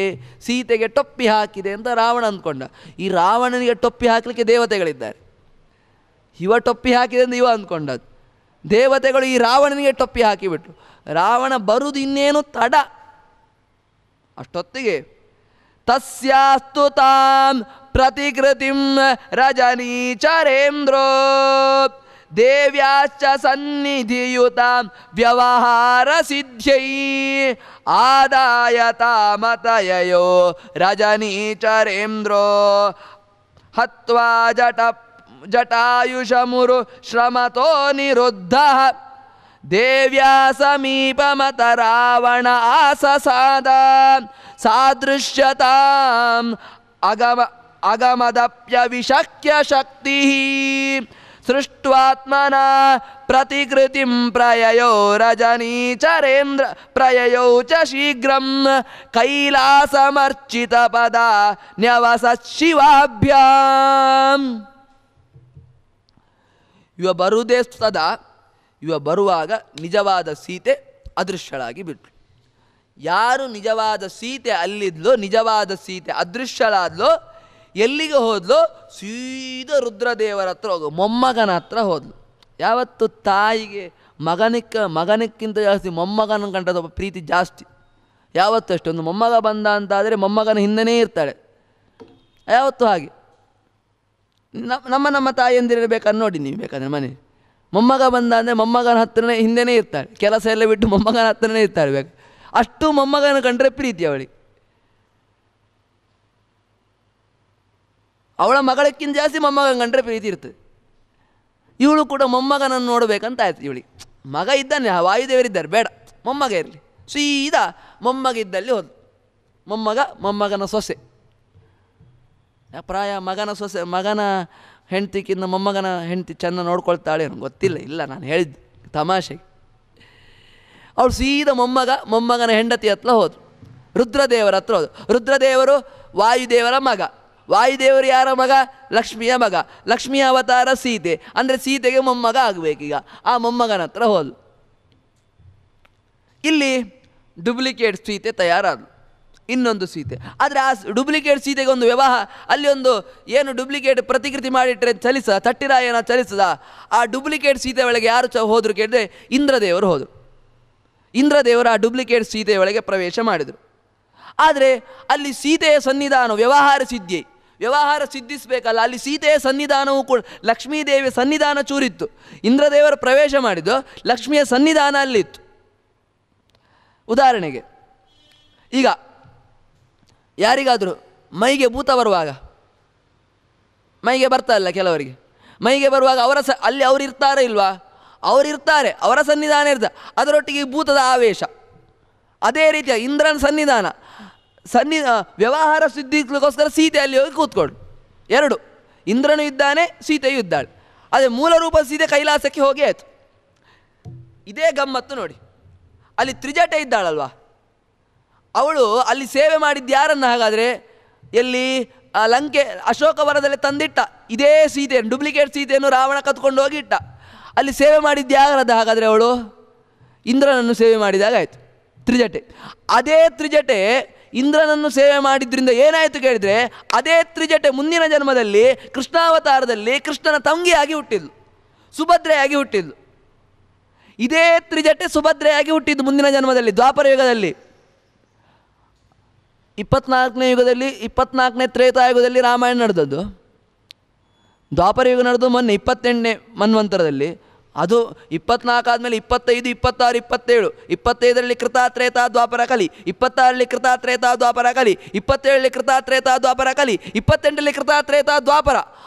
ಸೀತೆಗೆ ಟೊಪ್ಪಿ ಹಾಕಿದೆ ಅಂತ ರಾವಣ ಅಂದ್ಕೊಂಡ. ಈ ರಾವಣನಿಗೆ ಟೊಪ್ಪಿ ಹಾಕಲಿಕ್ಕೆ ದೇವತೆಗಳಿದ್ದಾರೆ. ಇವ ಟೊಪ್ಪಿ ಹಾಕಿದೆ ಅಂತ ಇವ ಅಂದ್ಕೊಂಡದ್ದು. ದೇವತೆಗಳು ಈ ರಾವಣನಿಗೆ ಟೊಪ್ಪಿ ಹಾಕಿಬಿಟ್ರು. ರಾವಣ ಬರುವುದು ಇನ್ನೇನು ತಡ. ಅಷ್ಟೊತ್ತಿಗೆ ತಸ್ಯಾಸ್ತು ತಾಂ ಪ್ರತಿಕೃತಿಂ ರಜನೀಚರೇಂದ್ರೋ ದೇವ್ಯಾಶ್ಚ ಸನ್ನಿಧಿಯುತಾಂ ವ್ಯವಹಾರ ಸಿದ್ಧೈ ಆದಾಯ ತಾಮತಯಯೋ ರಜನೀಚರೇಂದ್ರೋ ಹತ್ವಾ ಜಟಾಯುಷಮುರು ಶ್ರಮತೋ ನಿರುದ್ಧ ದೇವ್ಯಾ ಸಮೀಪಮತ ರಾವಣ ಆಸಸಾದ ಸಾದೃಶ್ಯತಾಂ ಅಗಮದಪ್ಯವಿಶಕ್ಯ ಶಕ್ತಿ ಸೃಷ್ಟ್ವಾತ್ಮನ ಪ್ರತಿಕೃತಿಂ ಪ್ರಯಯೋ ರಜನೀಚರೇಂದ್ರ ಪ್ರಯಯೋ ಚ ಶೀಘ್ರಂ ಕೈಲಾಸಮರ್ಚಿತ ಪದ ನ್ಯವಸತ್ ಶಿವಾಭ್ಯಾಂ. ಇವ ಬರುವುದೇ ಸದಾ. ಇವ ಬರುವಾಗ ನಿಜವಾದ ಸೀತೆ ಅದೃಶ್ಯಳಾಗಿ ಬಿಟ್ಲು. ಯಾರು ನಿಜವಾದ ಸೀತೆ ಅಲ್ಲಿದ್ಲೋ, ನಿಜವಾದ ಸೀತೆ ಅದೃಶ್ಯಳಾದ್ಲೋ, ಎಲ್ಲಿಗೆ ಹೋದ್ಲು? ಸೀದಾ ರುದ್ರದೇವರ ಹತ್ರ ಮೊಮ್ಮಗನ ಹತ್ರ ಹೋದ್ಲು. ಯಾವತ್ತು ತಾಯಿಗೆ ಮಗನಕ್ಕಿಂತ ಜಾಸ್ತಿ ಮೊಮ್ಮಗನ ಕಂಡದ ಪ್ರೀತಿ ಜಾಸ್ತಿ. ಯಾವತ್ತು ಅಷ್ಟು ಒಂದು ಮೊಮ್ಮಗ ಬಂದ ಅಂತಾದರೆ ಮೊಮ್ಮಗನ ಹಿಂದೆನೇ ಇರ್ತಾಳೆ. ಯಾವತ್ತು ಹಾಗೆ ನಮ್ಮ ತಾಯಿಯಂದಿರಬೇಕನ್ನು ನೋಡಿ ನೀವು. ಬೇಕಾದರೆ ಮನೆ ಮೊಮ್ಮಗ ಬಂದ ಅಂದರೆ ಮೊಮ್ಮಗನ ಹತ್ರನೇ ಹಿಂದೆನೇ ಇರ್ತಾಳೆ. ಕೆಲಸ ಎಲ್ಲ ಬಿಟ್ಟು ಮೊಮ್ಮಗನ ಹತ್ರನೇ ಇರ್ತಾಳೆ. ಬೇಕು ಅಷ್ಟು ಮೊಮ್ಮಗನ ಕಂಡ್ರೆ ಪ್ರೀತಿ ಅವಳಿಗೆ. ಅವಳ ಮಗಳಕ್ಕಿಂತ ಜಾಸ್ತಿ ಮೊಮ್ಮಗನ ಕಂಡ್ರೆ ಪ್ರೀತಿ ಇರ್ತದೆ. ಇವಳು ಕೂಡ ಮೊಮ್ಮಗನನ್ನು ನೋಡಬೇಕಂತ ಆಯ್ತು ಇವಳಿಗೆ. ಮಗ ಇದ್ದಾನೆ, ವಾಯುದೇವರಿದ್ದಾರೆ, ಬೇಡ ಮೊಮ್ಮಗ ಇರಲಿ. ಸೀದಾ ಮೊಮ್ಮಗ ಇದ್ದಲ್ಲಿ ಹೋದ. ಮೊಮ್ಮಗನ ಸೊಸೆ ಪ್ರಾಯ ಮಗನ ಸೊಸೆ, ಮಗನ ಹೆಂಡ್ತಿಕ್ಕಿಂತ ಮೊಮ್ಮಗನ ಹೆಂಡ್ತಿ ಚೆನ್ನ ನೋಡ್ಕೊಳ್ತಾಳೆ ಗೊತ್ತಿಲ್ಲ. ಇಲ್ಲ, ನಾನು ಹೇಳಿದ್ದು ತಮಾಷೆಗೆ. ಅವಳು ಸೀದಾ ಮೊಮ್ಮಗನ ಹೆಂಡತಿ ಹತ್ರ ಹೋದ್ರು. ರುದ್ರದೇವರ ಹತ್ರ ಹೋದ್ರು. ರುದ್ರದೇವರು ವಾಯುದೇವರ ಮಗ. ವಾಯುದೇವರು ಯಾರ ಮಗ? ಲಕ್ಷ್ಮಿಯ ಮಗ. ಲಕ್ಷ್ಮಿಯ ಅವತಾರ ಸೀತೆ. ಅಂದರೆ ಸೀತೆಗೆ ಮೊಮ್ಮಗ ಆಗಬೇಕೀಗ. ಆ ಮೊಮ್ಮಗನ ಹತ್ರ ಹೋದ್ಲು. ಇಲ್ಲಿ ಡುಪ್ಲಿಕೇಟ್ ಸೀತೆ ತಯಾರಾದಳು, ಇನ್ನೊಂದು ಸೀತೆ. ಆದರೆ ಆ ಡುಪ್ಲಿಕೇಟ್ ಸೀತೆಗೆ ಒಂದು ವ್ಯವಹಾರ, ಅಲ್ಲಿ ಒಂದು ಏನು ಡುಪ್ಲಿಕೇಟ್ ಪ್ರತಿಕೃತಿ ಮಾಡಿಟ್ರೆ ತಟ್ಟಿರಾಯನ ಚಲಿಸದ. ಆ ಡುಪ್ಲಿಕೇಟ್ ಸೀತೆ ಒಳಗೆ ಯಾರು ಹೋದ್ರು ಕೇಳಿದ್ರೆ ಇಂದ್ರದೇವರು ಹೋದರು. ಇಂದ್ರದೇವರು ಆ ಡುಪ್ಲಿಕೇಟ್ ಸೀತೆಯ ಒಳಗೆ ಪ್ರವೇಶ ಮಾಡಿದರು. ಆದರೆ ಅಲ್ಲಿ ಸೀತೆಯ ಸನ್ನಿಧಾನ ವ್ಯವಹಾರ ಸಿದ್ಧಿಸಬೇಕಲ್ಲ, ಅಲ್ಲಿ ಸೀತೆಯ ಸನ್ನಿಧಾನವೂ ಕೂಡ ಲಕ್ಷ್ಮೀದೇವಿಯ ಸನ್ನಿಧಾನ ಚೂರಿತ್ತು. ಇಂದ್ರದೇವರು ಪ್ರವೇಶ ಮಾಡಿದ್ದು, ಲಕ್ಷ್ಮಿಯ ಸನ್ನಿಧಾನ ಅಲ್ಲಿತ್ತು. ಉದಾಹರಣೆಗೆ ಈಗ ಯಾರಿಗಾದರೂ ಮೈಗೆ ಭೂತ ಬರುವಾಗ, ಮೈಗೆ ಬರ್ತಾರಲ್ಲ ಕೆಲವರಿಗೆ, ಮೈಗೆ ಬರುವಾಗ ಅಲ್ಲಿ ಅವರು ಇರ್ತಾರೆ ಇಲ್ವಾ? ಅವರಿರ್ತಾರೆ, ಅವರ ಸನ್ನಿಧಾನ ಇರ್ತದೆ, ಅದರೊಟ್ಟಿಗೆ ಭೂತದ ಆವೇಶ. ಅದೇ ರೀತಿಯ ಇಂದ್ರನ ಸನ್ನಿಧಾನ ವ್ಯವಹಾರ ಸಿದ್ಧಿಸ್ಲಿಕ್ಕೋಸ್ಕರ ಸೀತೆ ಅಲ್ಲಿ ಹೋಗಿ ಕೂತ್ಕೊಂಡು. ಎರಡು, ಇಂದ್ರನು ಇದ್ದಾನೆ, ಸೀತೆಯೂ ಇದ್ದಾಳೆ. ಅದೇ ಮೂಲ ರೂಪ ಸೀತೆ ಕೈಲಾಸಕ್ಕೆ ಹೋಗಿ ಆಯಿತು. ಇದೇ ಗಮ್ಮತ್ತು ನೋಡಿ. ಅಲ್ಲಿ ತ್ರಿಜಟೆ ಇದ್ದಾಳಲ್ವಾ, ಅವಳು ಅಲ್ಲಿ ಸೇವೆ ಮಾಡಿದ್ದು ಯಾರನ್ನು? ಹಾಗಾದರೆ ಎಲ್ಲಿ ಲಂಕೆ ಅಶೋಕವನದಲ್ಲಿ ತಂದಿಟ್ಟ ಇದೇ ಸೀತೆಯನ್ನು, ಡುಪ್ಲಿಕೇಟ್ ಸೀತೆಯನ್ನು ರಾವಣ ಕತ್ಕೊಂಡು ಹೋಗಿ ಇಟ್ಟ. ಅಲ್ಲಿ ಸೇವೆ ಮಾಡಿದ್ದು ಯಾರದ? ಹಾಗಾದರೆ ಅವಳು ಇಂದ್ರನನ್ನು ಸೇವೆ ಮಾಡಿದಾಗ ಆಯಿತು ತ್ರಿಜಟೆ. ಅದೇ ತ್ರಿಜಟೆ ಇಂದ್ರನನ್ನು ಸೇವೆ ಮಾಡಿದ್ರಿಂದ ಏನಾಯಿತು ಕೇಳಿದರೆ, ಅದೇ ತ್ರಿಜಟೆ ಮುಂದಿನ ಜನ್ಮದಲ್ಲಿ ಕೃಷ್ಣಾವತಾರದಲ್ಲಿ ಕೃಷ್ಣನ ತಂಗಿಯಾಗಿ ಹುಟ್ಟಿದ್ಲು, ಸುಭದ್ರೆಯಾಗಿ ಹುಟ್ಟಿದ್ಲು. ಇದೇ ತ್ರಿಜಟೆ ಸುಭದ್ರೆಯಾಗಿ ಹುಟ್ಟಿದ್ದು ಮುಂದಿನ ಜನ್ಮದಲ್ಲಿ ದ್ವಾಪರ ಯುಗದಲ್ಲಿ. 24ನೇ ಯುಗದಲ್ಲಿ 24ನೇ ತ್ರೇತಾಯುಗದಲ್ಲಿ ರಾಮಾಯಣ ನಡೆದದ್ದು. ದ್ವಾಪರ ಯುಗ ನಡೆದು ಮೊನ್ನೆ 28ನೇ ಮನ್ವಂತರದಲ್ಲಿ. ಅದು 24 ಆದಮೇಲೆ 25, 26, 27. 25ರಲ್ಲಿ ಕೃತ ತ್ರೇತಾ ದ್ವಾಪರ ಕಲಿ, 26ರಲ್ಲಿ ಕೃತ ತ್ರೇತಾ ದ್ವಾಪರ ಕಲಿ, 27ರಲ್ಲಿ ಕೃತ ತ್ರೇತಾ ದ್ವಾಪರ ಕಲಿ, 28ರಲ್ಲಿ ಕೃತ ತ್ರೇತಾ ದ್ವಾಪರ.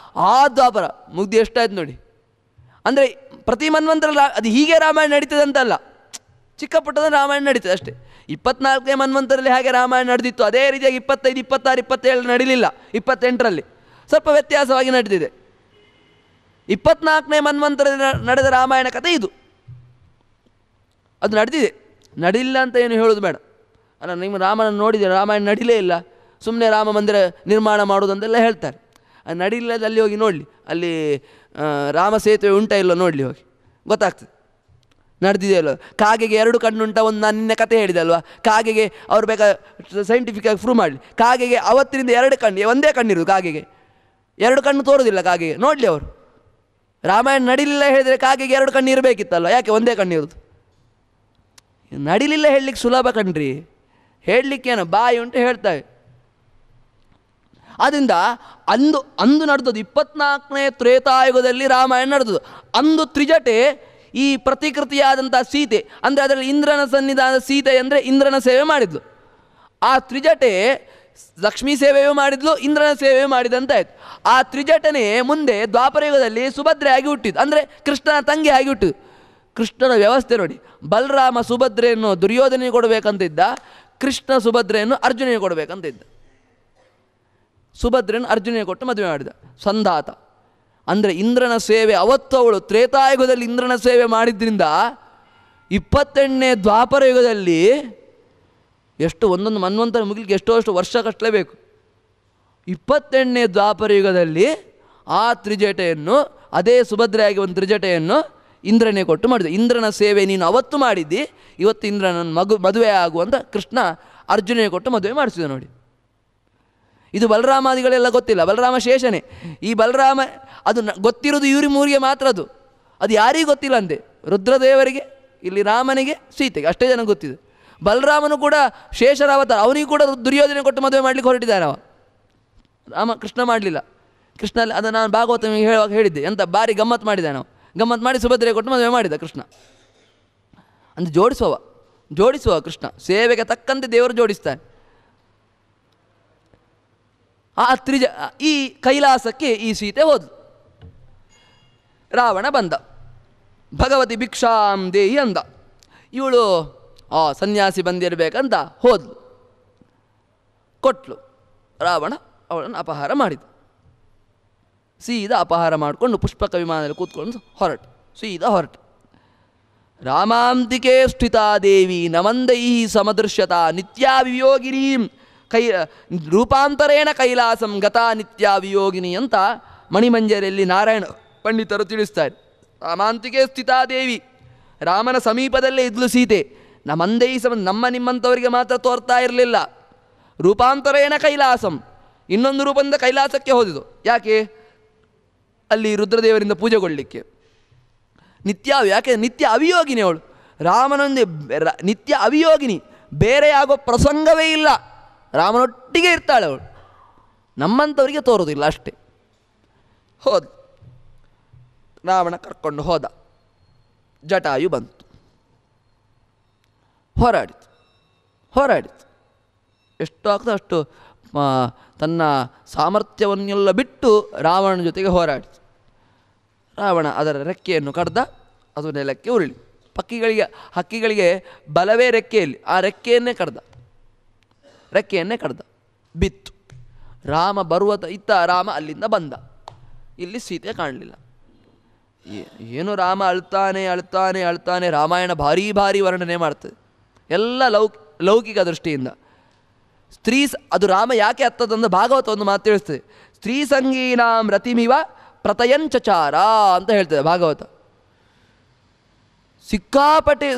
ಆ ದ್ವಾಪರ ಮುಗ್ದು ಎಷ್ಟಾಯ್ತು ನೋಡಿ. ಅಂದರೆ ಪ್ರತಿ ಮನ್ವಂತರಲ್ಲಿ ಅದು ಹೀಗೆ ರಾಮಾಯಣ ನಡೀತದೆ ಅಂತಲ್ಲ, ಚಿಕ್ಕ ಪುಟ್ಟದ ರಾಮಾಯಣ ನಡೀತದೆ ಅಷ್ಟೇ. 24ನೇ ಮನ್ವಂತರಲ್ಲಿ ಹಾಗೆ ರಾಮಾಯಣ ನಡೆದಿತ್ತು, ಅದೇ ರೀತಿಯಾಗಿ 25, 26, 27 ನಡೀಲಿಲ್ಲ. 28ರಲ್ಲಿ ಸ್ವಲ್ಪ ವ್ಯತ್ಯಾಸವಾಗಿ ನಡೆದಿದೆ. 24ನೇ ಮನ್ವಂತರದಲ್ಲಿ ನಡೆದ ರಾಮಾಯಣ ಕಥೆ ಇದು. ಅದು ನಡೆದಿದೆ, ನಡಿಲ್ಲ ಅಂತ ಏನು ಹೇಳೋದು ಬೇಡ. ಅಲ್ಲ, ನಿಮ್ಮ ರಾಮನ ನೋಡಿದೆ, ರಾಮಾಯಣ ನಡೀಲೇ ಇಲ್ಲ, ಸುಮ್ಮನೆ ರಾಮ ಮಂದಿರ ನಿರ್ಮಾಣ ಮಾಡೋದಂತೆಲ್ಲ ಹೇಳ್ತಾರೆ. ಅದು ನಡೀಲಿಲ್ಲ, ಅಲ್ಲಿ ಹೋಗಿ ನೋಡಲಿ, ಅಲ್ಲಿ ರಾಮ ಸೇತುವೆ ಉಂಟಾ ಇಲ್ಲೋ ನೋಡಲಿ, ಹೋಗಿ ಗೊತ್ತಾಗ್ತದೆ ನಡೆದಿದೆ ಅಲ್ವ. ಕಾಗೆಗೆ 2 ಕಣ್ಣುಂಟ, ಒಂದು ನಾನು ನಿನ್ನೆ ಕತೆ ಹೇಳಿದೆ ಅಲ್ವಾ, ಕಾಗೆಗೆ ಅವ್ರು ಸೈಂಟಿಫಿಕ್ಕಾಗಿ ಪ್ರೂವ್ ಮಾಡಲಿ. ಕಾಗೆಗೆ ಅವತ್ತಿನಿಂದ 2 ಕಣ್ಣು, ಒಂದೇ ಕಣ್ಣಿರೋದು ಕಾಗೆಗೆ, 2 ಕಣ್ಣು ತೋರೋದಿಲ್ಲ ಕಾಗೆಗೆ. ನೋಡಲಿ ಅವರು, ರಾಮಾಯಣ ನಡೀಲಿಲ್ಲ ಹೇಳಿದರೆ ಕಾಗೆಗೆ 2 ಕಣ್ಣು ಇರಬೇಕಿತ್ತಲ್ವ, ಯಾಕೆ ಒಂದೇ ಕಣ್ಣಿರೋದು? ನಡಿಲಿಲ್ಲ ಹೇಳಲಿಕ್ಕೆ ಸುಲಭ ಕಣ್ರಿ, ಹೇಳಲಿಕ್ಕೇನು ಬಾಯಿ ಉಂಟು ಹೇಳ್ತಾವೆ. ಆದ್ದರಿಂದ ಅಂದು ನಡೆದದ್ದು 24ನೇ ತ್ರೇತಾಯುಗದಲ್ಲಿ ರಾಮಾಯಣ ನಡೆದದ್ದು. ಅಂದು ತ್ರಿಜಟೆ ಈ ಪ್ರತಿಕೃತಿಯಾದಂಥ ಸೀತೆ, ಅಂದರೆ ಅದರಲ್ಲಿ ಇಂದ್ರನ ಸನ್ನಿಧಾನದ ಸೀತೆ ಅಂದರೆ ಇಂದ್ರನ ಸೇವೆ ಮಾಡಿದ್ಲು. ಆ ತ್ರಿಜಟೆ ಲಕ್ಷ್ಮೀ ಸೇವೆಯೂ ಮಾಡಿದ್ಲು, ಇಂದ್ರನ ಸೇವೆಯೂ ಮಾಡಿದಂತಾಯಿತು. ಆ ತ್ರಿಜಟನೆ ಮುಂದೆ ದ್ವಾಪರಯುಗದಲ್ಲಿ ಸುಭದ್ರೆ ಆಗಿ ಹುಟ್ಟಿದ್ದು, ಅಂದರೆ ಕೃಷ್ಣನ ತಂಗಿ ಆಗಿ ಹುಟ್ಟಿದ್ದು. ಕೃಷ್ಣನ ವ್ಯವಸ್ಥೆ ನೋಡಿ, ಬಲರಾಮ ಸುಭದ್ರೆಯನ್ನು ದುರ್ಯೋಧನಿಗೆ ಕೊಡಬೇಕಂತಿದ್ದ, ಕೃಷ್ಣ ಸುಭದ್ರೆಯನ್ನು ಅರ್ಜುನಿಗೆ ಕೊಡಬೇಕಂತಿದ್ದ. ಸುಭದ್ರೆಯನ್ನು ಅರ್ಜುನಿಗೆ ಕೊಟ್ಟು ಮದುವೆ ಮಾಡಿದ. ಸಂಧಾತ ಅಂದರೆ ಇಂದ್ರನ ಸೇವೆ, ಅವತ್ತು ಅವಳು ತ್ರೇತಾಯುಗದಲ್ಲಿ ಇಂದ್ರನ ಸೇವೆ ಮಾಡಿದ್ರಿಂದ 28ನೇ ದ್ವಾಪರ ಯುಗದಲ್ಲಿ ಎಷ್ಟು ಒಂದೊಂದು ಮನ್ವಂತರ ಮುಗಿಲಿಕ್ಕೆ ಎಷ್ಟೋ ವರ್ಷ ಕಟ್ಟಲೇಬೇಕು. 28ನೇ ದ್ವಾಪರ ಯುಗದಲ್ಲಿ ಆ ತ್ರಿಜಟೆಯನ್ನು, ಅದೇ ಸುಭದ್ರೆಯಾಗಿ ಒಂದು ತ್ರಿಜಟೆಯನ್ನು ಇಂದ್ರನೇ ಕೊಟ್ಟು ಮಾಡಿದ. ಇಂದ್ರನ ಸೇವೆ ನೀನು ಅವತ್ತು ಮಾಡಿದ್ದಿ, ಇವತ್ತು ಇಂದ್ರನ ಮದುವೆ ಆಗುವಂತ ಕೃಷ್ಣ ಅರ್ಜುನಿಗೆ ಕೊಟ್ಟು ಮದುವೆ ಮಾಡಿಸಿದ ನೋಡಿ. ಇದು ಬಲರಾಮಾದಿಗಳೆಲ್ಲ ಗೊತ್ತಿಲ್ಲ, ಬಲರಾಮ ಶೇಷನೇ. ಈ ಬಲರಾಮ ಅದು ಗೊತ್ತಿರೋದು ಇವ್ರಿ ಮೂರಿಗೆ ಮಾತ್ರ, ಅದು ಯಾರಿಗೂ ಗೊತ್ತಿಲ್ಲ ಅಂತೆ. ರುದ್ರದೇವರಿಗೆ, ಇಲ್ಲಿ ರಾಮನಿಗೆ, ಸೀತೆಗೆ ಅಷ್ಟೇ ಜನ ಗೊತ್ತಿದೆ. ಬಲರಾಮನು ಕೂಡ ಶೇಷರ ಅವತಾರ, ಅವನಿಗೂ ಕೂಡ ದುರ್ಯೋಧನೆ ಕೊಟ್ಟು ಮದುವೆ ಮಾಡಲಿಕ್ಕೆ ಹೊರಟಿದ್ದಾನೆ ಅವ. ರಾಮ ಕೃಷ್ಣ ಮಾಡಲಿಲ್ಲ. ಕೃಷ್ಣ ಅದು ನಾನು ಭಾಗವತ ಹೇಳುವಾಗ ಹೇಳಿದ್ದೆ, ಎಂತ ಭಾರಿ ಗಮ್ಮತ್ತು ಮಾಡಿದ್ದಾನೆ ನಾವು. ಗಮ್ಮತ್ತು ಮಾಡಿ ಸುಭದ್ರೆ ಕೊಟ್ಟು ಮದುವೆ ಮಾಡಿದ ಕೃಷ್ಣ. ಅಂದರೆ ಜೋಡಿಸುವ ಕೃಷ್ಣ, ಸೇವೆಗೆ ತಕ್ಕಂತೆ ದೇವರು ಜೋಡಿಸ್ತಾನೆ. ಆ ಈ ಕೈಲಾಸಕ್ಕೆ ಈ ಸೀತೆ ಹೋದ್ಲು. ರಾವಣ ಬಂದ, ಭಗವತಿ ಭಿಕ್ಷಾಂ ದೇಹಿ ಅಂದ. ಇವಳು ಸನ್ಯಾಸಿ ಬಂದಿರಬೇಕಂತ ಹೋದ್ಲು, ಕೊಟ್ಲು. ರಾವಣ ಅವಳನ್ನು ಅಪಹಾರ ಮಾಡಿದ. ಸೀದಾ ಅಪಹಾರ ಮಾಡಿಕೊಂಡು ಪುಷ್ಪಕ ವಿಮಾನದಲ್ಲಿ ಕೂತ್ಕೊಂಡು ಸೀದಾ ಹೊರಟು. ರಾಮಾಂತಿಕೆ ಸ್ಥಿತಾ ದೇವಿ ನಮಂದೈ ಸಮದೃಶ್ಯತಾ ನಿತ್ಯಾ ವಿಯೋಗಿನೀಂ ರೂಪಾಂತರೇಣ ಕೈಲಾಸಂ ಗತಾ ನಿತ್ಯ ವಿಯೋಗಿನಿ ಅಂತ ಮಣಿಮಂಜರಿಯಲ್ಲಿ ನಾರಾಯಣ ಪಂಡಿತರು ತಿಳಿಸ್ತಾರೆ. ರಾಮಾಂತಿಕೆ ಸ್ಥಿತಾದೇವಿ, ರಾಮನ ಸಮೀಪದಲ್ಲೇ ಇದ್ಲು ಸೀತೆ. ನಮ್ಮಂದೈ ನಮ್ಮ ನಿಮ್ಮಂಥವರಿಗೆ ಮಾತ್ರ ತೋರ್ತಾ ಇರಲಿಲ್ಲ. ರೂಪಾಂತರೇಣ ಕೈಲಾಸಂ, ಇನ್ನೊಂದು ರೂಪದಿಂದ ಕೈಲಾಸಕ್ಕೆ ಹೋದಿದ್ದು. ಯಾಕೆ? ಅಲ್ಲಿ ರುದ್ರದೇವರಿಂದ ಪೂಜೆಗೊಳ್ಳಲಿಕ್ಕೆ. ಯಾಕೆ ನಿತ್ಯ ಅವಿಯೋಗಿನಿ ಅವಳು, ರಾಮನೊಂದೇ ನಿತ್ಯ ಅವಿಯೋಗಿನಿ, ಬೇರೆಯಾಗೋ ಪ್ರಸಂಗವೇ ಇಲ್ಲ. ರಾಮನೊಟ್ಟಿಗೆ ಇರ್ತಾಳೆ ಅವಳು, ನಮ್ಮಂಥವರಿಗೆ ತೋರೋದಿಲ್ಲ ಅಷ್ಟೇ. ಹೋದ ರಾವಣ, ಕರ್ಕೊಂಡು ಹೋದ. ಜಟಾಯು ಬಂತು, ಹೋರಾಡಿತು. ಎಷ್ಟು ಆಗ್ತದೆ ಅಷ್ಟು ತನ್ನ ಸಾಮರ್ಥ್ಯವನ್ನೆಲ್ಲ ಬಿಟ್ಟು ರಾವಣನ ಜೊತೆಗೆ ಹೋರಾಡಿತು. ರಾವಣ ಅದರ ರೆಕ್ಕೆಯನ್ನು ಕಡ್ದ, ಅದು ನೆಲಕ್ಕೆ ಉರುಳಿ. ಹಕ್ಕಿಗಳಿಗೆ ಬಲವೇ ರೆಕ್ಕೆಯಲ್ಲಿ, ಆ ರೆಕ್ಕೆಯನ್ನೇ ಕಡ್ದ, ಬಿತ್ತು. ರಾಮ ಇತ್ತ ರಾಮ ಅಲ್ಲಿಂದ ಬಂದ. ಇಲ್ಲಿ ಸೀತೆ ಕಾಣಲಿಲ್ಲ. ಏನು ರಾಮ ಅಳ್ತಾನೆ. ರಾಮಾಯಣ ಭಾರೀ ವರ್ಣನೆ ಮಾಡ್ತದೆ, ಎಲ್ಲ ಲೌಕಿಕ ದೃಷ್ಟಿಯಿಂದ. ಅದು ರಾಮ ಯಾಕೆ ಹತ್ತದಂದ್ರೆ ಭಾಗವತ ಒಂದು ಮಾತು ತಿಳಿಸ್ತದೆ. ಸ್ತ್ರೀ ಸಂಗೀನಾಂ ರತಿಮಿವ ಪ್ರತಯಂಚಚಾರ ಅಂತ ಹೇಳ್ತದೆ ಭಾಗವತ. ಸಿಕ್ಕಾಪಟ್ಟೆ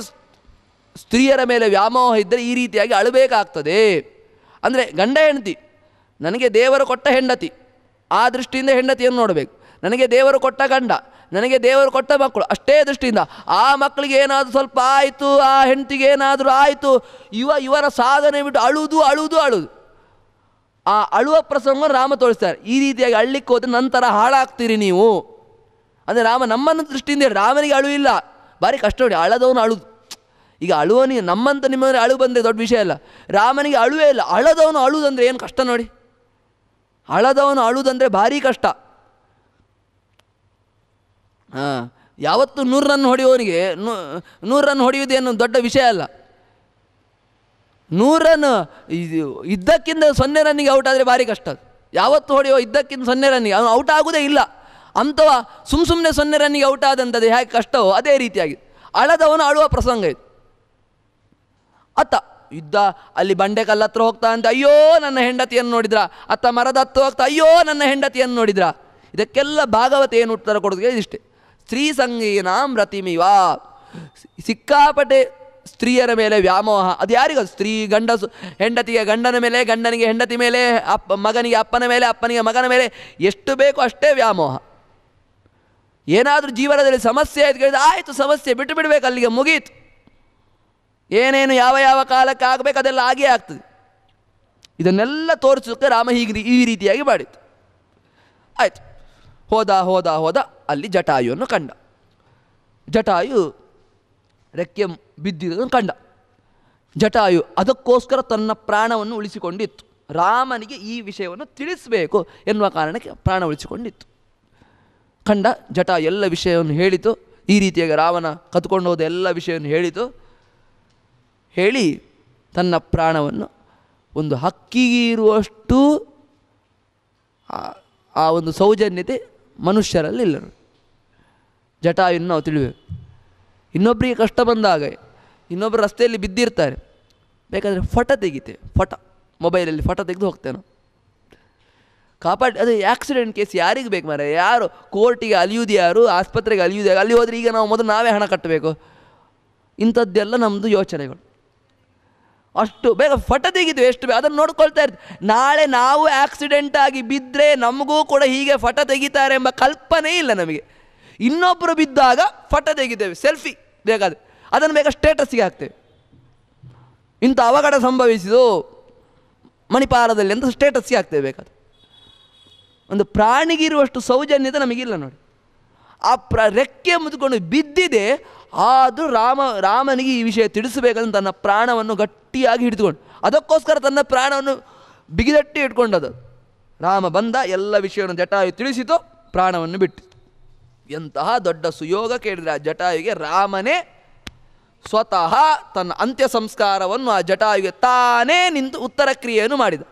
ಸ್ತ್ರೀಯರ ಮೇಲೆ ವ್ಯಾಮೋಹ ಇದ್ದರೆ ಈ ರೀತಿಯಾಗಿ ಅಳಬೇಕಾಗ್ತದೆ. ಅಂದರೆ ಗಂಡ ಹೆಂಡತಿ, ನನಗೆ ದೇವರು ಕೊಟ್ಟ ಹೆಂಡತಿ, ಆ ದೃಷ್ಟಿಯಿಂದ ಹೆಂಡತಿಯನ್ನು ನೋಡಬೇಕು. ನನಗೆ ದೇವರು ಕೊಟ್ಟ ಗಂಡ, ನನಗೆ ದೇವರು ಕೊಟ್ಟ ಮಕ್ಕಳು ಅಷ್ಟೇ ದೃಷ್ಟಿಯಿಂದ ಆ ಮಕ್ಕಳಿಗೆ ಏನಾದರೂ ಸ್ವಲ್ಪ ಆಯಿತು, ಆ ಹೆಂಡತಿಗೆ ಏನಾದರೂ ಆಯಿತು, ಇವರ ಸಾಧನೆ ಬಿಟ್ಟು ಅಳುವುದು ಅಳುವುದು ಅಳುವುದು. ಆ ಅಳುವ ಪ್ರಸಂಗ ರಾಮ ತೋರಿಸ್ತಾರೆ. ಈ ರೀತಿಯಾಗಿ ಅಳ್ಳಿಕ್ಕೆ ಹೋದ್ರೆ ನಂತರ ಹಾಳಾಗ್ತೀರಿ ನೀವು. ಅಂದರೆ ರಾಮ ನಮ್ಮನ್ನು ದೃಷ್ಟಿಯಿಂದ ಹೇಳಿ, ರಾಮನಿಗೆ ಅಳು ಇಲ್ಲ, ಭಾರಿ ಕಷ್ಟ ನೋಡಿ, ಅಳದವನು ಅಳುದು. ಈಗ ಅಳುವನಿಗೆ ನಮ್ಮಂತ ನಿಮ್ಮವನಿಗೆ ಅಳು ಬಂದರೆ ದೊಡ್ಡ ವಿಷಯ ಅಲ್ಲ, ರಾಮನಿಗೆ ಅಳುವೇ ಇಲ್ಲ. ಅಳದವನು ಅಳುವುದಂದರೆ ಏನು ಕಷ್ಟ ನೋಡಿ, ಅಳದವನು ಅಳುವುದಂದರೆ ಭಾರಿ ಕಷ್ಟ. ಯಾವತ್ತು 100 ರನ್ ಹೊಡೆಯುವವನಿಗೆ 100 ರನ್ ಹೊಡೆಯುವುದೇನು ದೊಡ್ಡ ವಿಷಯ ಅಲ್ಲ. 100 ರನ್ ಇದ್ದಕ್ಕಿಂತ 0 ರನ್ನಿಗೆ ಔಟ್ ಆದರೆ ಭಾರಿ ಕಷ್ಟ. ಯಾವತ್ತು ಹೊಡೆಯುವ ಇದ್ದಕ್ಕಿಂತ 0 ರನ್ನಿಗೆ ಅವನು ಔಟ್ ಆಗೋದೇ ಇಲ್ಲ. ಅಂಥವ ಸುಮ್ಮನೆ 0 ರನ್ನಿಗೆ ಔಟ್ ಆದಂಥದ್ದು ಹೇಗೆ ಕಷ್ಟವೋ ಅದೇ ರೀತಿಯಾಗಿ ಅಳದವನು ಅಳುವ ಪ್ರಸಂಗ ಇದು. ಅತ್ತ ಯುದ್ಧ ಅಲ್ಲಿ ಬಂಡೆ ಕಲ್ಲ ಹತ್ರ ಹೋಗ್ತಾ ಅಂತ, ಅಯ್ಯೋ ನನ್ನ ಹೆಂಡತಿಯನ್ನು ನೋಡಿದ್ರ. ಅತ್ತ ಮರದ ಹತ್ತು ಹೋಗ್ತಾ, ಅಯ್ಯೋ ನನ್ನ ಹೆಂಡತಿಯನ್ನು ನೋಡಿದ್ರ. ಇದಕ್ಕೆಲ್ಲ ಭಾಗವತ ಏನು ಉತ್ತರ ಕೊಡೋದಕ್ಕೆ ಇದಿಷ್ಟೇ. ಸ್ತ್ರೀ ಸಂಗೀನಾಂ ರತಿಮಿವ, ಸಿಕ್ಕಾಪಟ್ಟೆ ಸ್ತ್ರೀಯರ ಮೇಲೆ ವ್ಯಾಮೋಹ. ಅದು ಯಾರಿಗ ಸ್ತ್ರೀ ಗಂಡಸು, ಹೆಂಡತಿಗೆ ಗಂಡನ ಮೇಲೆ, ಗಂಡನಿಗೆ ಹೆಂಡತಿ ಮೇಲೆ, ಮಗನಿಗೆ ಅಪ್ಪನ ಮೇಲೆ, ಅಪ್ಪನಿಗೆ ಮಗನ ಮೇಲೆ, ಎಷ್ಟು ಬೇಕೋ ಅಷ್ಟೇ ವ್ಯಾಮೋಹ. ಏನಾದರೂ ಜೀವನದಲ್ಲಿ ಸಮಸ್ಯೆ ಆಯ್ತು ಕೇಳಿದ್ರೆ ಆಯಿತು, ಸಮಸ್ಯೆ ಬಿಟ್ಟು ಬಿಡಬೇಕು, ಅಲ್ಲಿಗೆ ಮುಗೀತು. ಏನೇನು ಯಾವ ಯಾವ ಕಾಲಕ್ಕೆ ಆಗಬೇಕು ಅದೆಲ್ಲ ಆಗೇ ಆಗ್ತದೆ. ಇದನ್ನೆಲ್ಲ ತೋರಿಸೋಕ್ಕೆ ರಾಮ ಈ ರೀತಿಯಾಗಿ ಮಾಡಿತ್ತು. ಆಯಿತು, ಹೋದ ಅಲ್ಲಿ ಜಟಾಯುವನ್ನು ಕಂಡ. ಜಟಾಯು ರೆಕ್ಕೆ ಬಿದ್ದಿರೋದನ್ನು ಕಂಡ. ಜಟಾಯು ಅದಕ್ಕೋಸ್ಕರ ತನ್ನ ಪ್ರಾಣವನ್ನು ಉಳಿಸಿಕೊಂಡಿತ್ತು. ರಾಮನಿಗೆ ಈ ವಿಷಯವನ್ನು ತಿಳಿಸಬೇಕು ಎನ್ನುವ ಕಾರಣಕ್ಕೆ ಪ್ರಾಣ ಉಳಿಸಿಕೊಂಡಿತ್ತು. ಕಂಡ ಜಟಾಯು ಎಲ್ಲ ವಿಷಯವನ್ನು ಹೇಳಿತು. ಈ ರೀತಿಯಾಗಿ ರಾವಣ ಕತ್ಕೊಂಡು ಹೋದ ಎಲ್ಲ ವಿಷಯವನ್ನು ಹೇಳಿತು. ಹೇಳಿ ತನ್ನ ಪ್ರಾಣವನ್ನು ಒಂದು ಹಕ್ಕಿಗೆ ಇರುವಷ್ಟು ಆ ಒಂದು ಸೌಜನ್ಯತೆ ಮನುಷ್ಯರಲ್ಲಿ ಇಲ್ಲ. ಜಟಾಯುವನ್ನು ನಾವು ತಿಳಿಬೇಕು. ಇನ್ನೊಬ್ಬರಿಗೆ ಕಷ್ಟ ಬಂದಾಗ ಇನ್ನೊಬ್ಬರು ರಸ್ತೆಯಲ್ಲಿ ಬಿದ್ದಿರ್ತಾರೆ, ಬೇಕಾದರೆ ಫೋಟೋ ತೆಗಿತೇವೆ, ಮೊಬೈಲಲ್ಲಿ ಫೋಟೋ ತೆಗೆದು ಹೋಗ್ತೇವೆ ನಾವು. ಅದು ಆಕ್ಸಿಡೆಂಟ್ ಕೇಸ್ ಯಾರಿಗೆ ಬೇಕು ಮಾರೆ? ಯಾರು ಕೋರ್ಟಿಗೆ ಅಲಿಯುವುದು, ಯಾರು ಆಸ್ಪತ್ರೆಗೆ ಅಲಿಯುವುದು, ಅಲ್ಲಿ ಹೋದರೆ ಈಗ ನಾವು ಮೊದಲು ನಾವೇ ಹಣ ಕಟ್ಟಬೇಕು. ಇಂಥದ್ದೆಲ್ಲ ನಮ್ಮದು ಯೋಚನೆಗಳು. ಅಷ್ಟು ಬೇಗ ಫೋಟೋ ತೆಗಿತೀವಿ, ಎಷ್ಟು ಬೇಗ ಅದನ್ನು ನೋಡ್ಕೊಳ್ತಾ ಇರ್ತೀವಿ. ನಾಳೆ ನಾವು ಆಕ್ಸಿಡೆಂಟ್ ಆಗಿ ಬಿದ್ದರೆ ನಮಗೂ ಕೂಡ ಹೀಗೆ ಫೋಟೋ ತೆಗಿತಾರೆ ಎಂಬ ಕಲ್ಪನೆ ಇಲ್ಲ ನಮಗೆ. ಇನ್ನೊಬ್ಬರು ಬಿದ್ದಾಗ ಫೋಟೋ ತೆಗಿತೇವೆ, ಸೆಲ್ಫಿ ಬೇಕಾದ್ರೆ, ಅದನ್ನು ಬೇಗ ಸ್ಟೇಟಸ್ಗೆ ಹಾಕ್ತೇವೆ. ಇಂಥ ಅವಘಡ ಸಂಭವಿಸಿದು ಮಣಿಪಾಲದಲ್ಲಿ ಅಂತ ಸ್ಟೇಟಸ್ಗೆ ಹಾಕ್ತೇವೆ ಬೇಕಾದ್ರೆ. ಒಂದು ಪ್ರಾಣಿಗಿರುವಷ್ಟು ಸೌಜನ್ಯತೆ ನಮಗಿಲ್ಲ ನೋಡಿ. ಆ ರೆಕ್ಕೆ ಮುದ್ಕೊಂಡು ಬಿದ್ದಿದೆ, ಆದರೂ ರಾಮನಿಗೆ ಈ ವಿಷಯ ತಿಳಿಸಬೇಕಂತ ತನ್ನ ಪ್ರಾಣವನ್ನು ಗಟ್ಟಿಯಾಗಿ ಹಿಡಿದುಕೊಂಡು, ಅದಕ್ಕೋಸ್ಕರ ತನ್ನ ಪ್ರಾಣವನ್ನು ಬಿಗಿದಟ್ಟಿ ಇಟ್ಕೊಂಡದ್ದು. ರಾಮ ಬಂದ, ಎಲ್ಲ ವಿಷಯವನ್ನು ಜಟಾಯು ತಿಳಿಸಿತು, ಪ್ರಾಣವನ್ನು ಬಿಟ್ಟಿತು. ಎಂತಹ ದೊಡ್ಡ ಸುಯೋಗ ಕೇಳಿದರೆ ಆ ಜಟಾಯುಗೆ ರಾಮನೇ ಸ್ವತಃ ತನ್ನ ಅಂತ್ಯ ಸಂಸ್ಕಾರವನ್ನು ಆ ಜಟಾಯುಗೆ ತಾನೇ ನಿಂತು ಉತ್ತರ ಕ್ರಿಯೆಯನ್ನು ಮಾಡಿದ.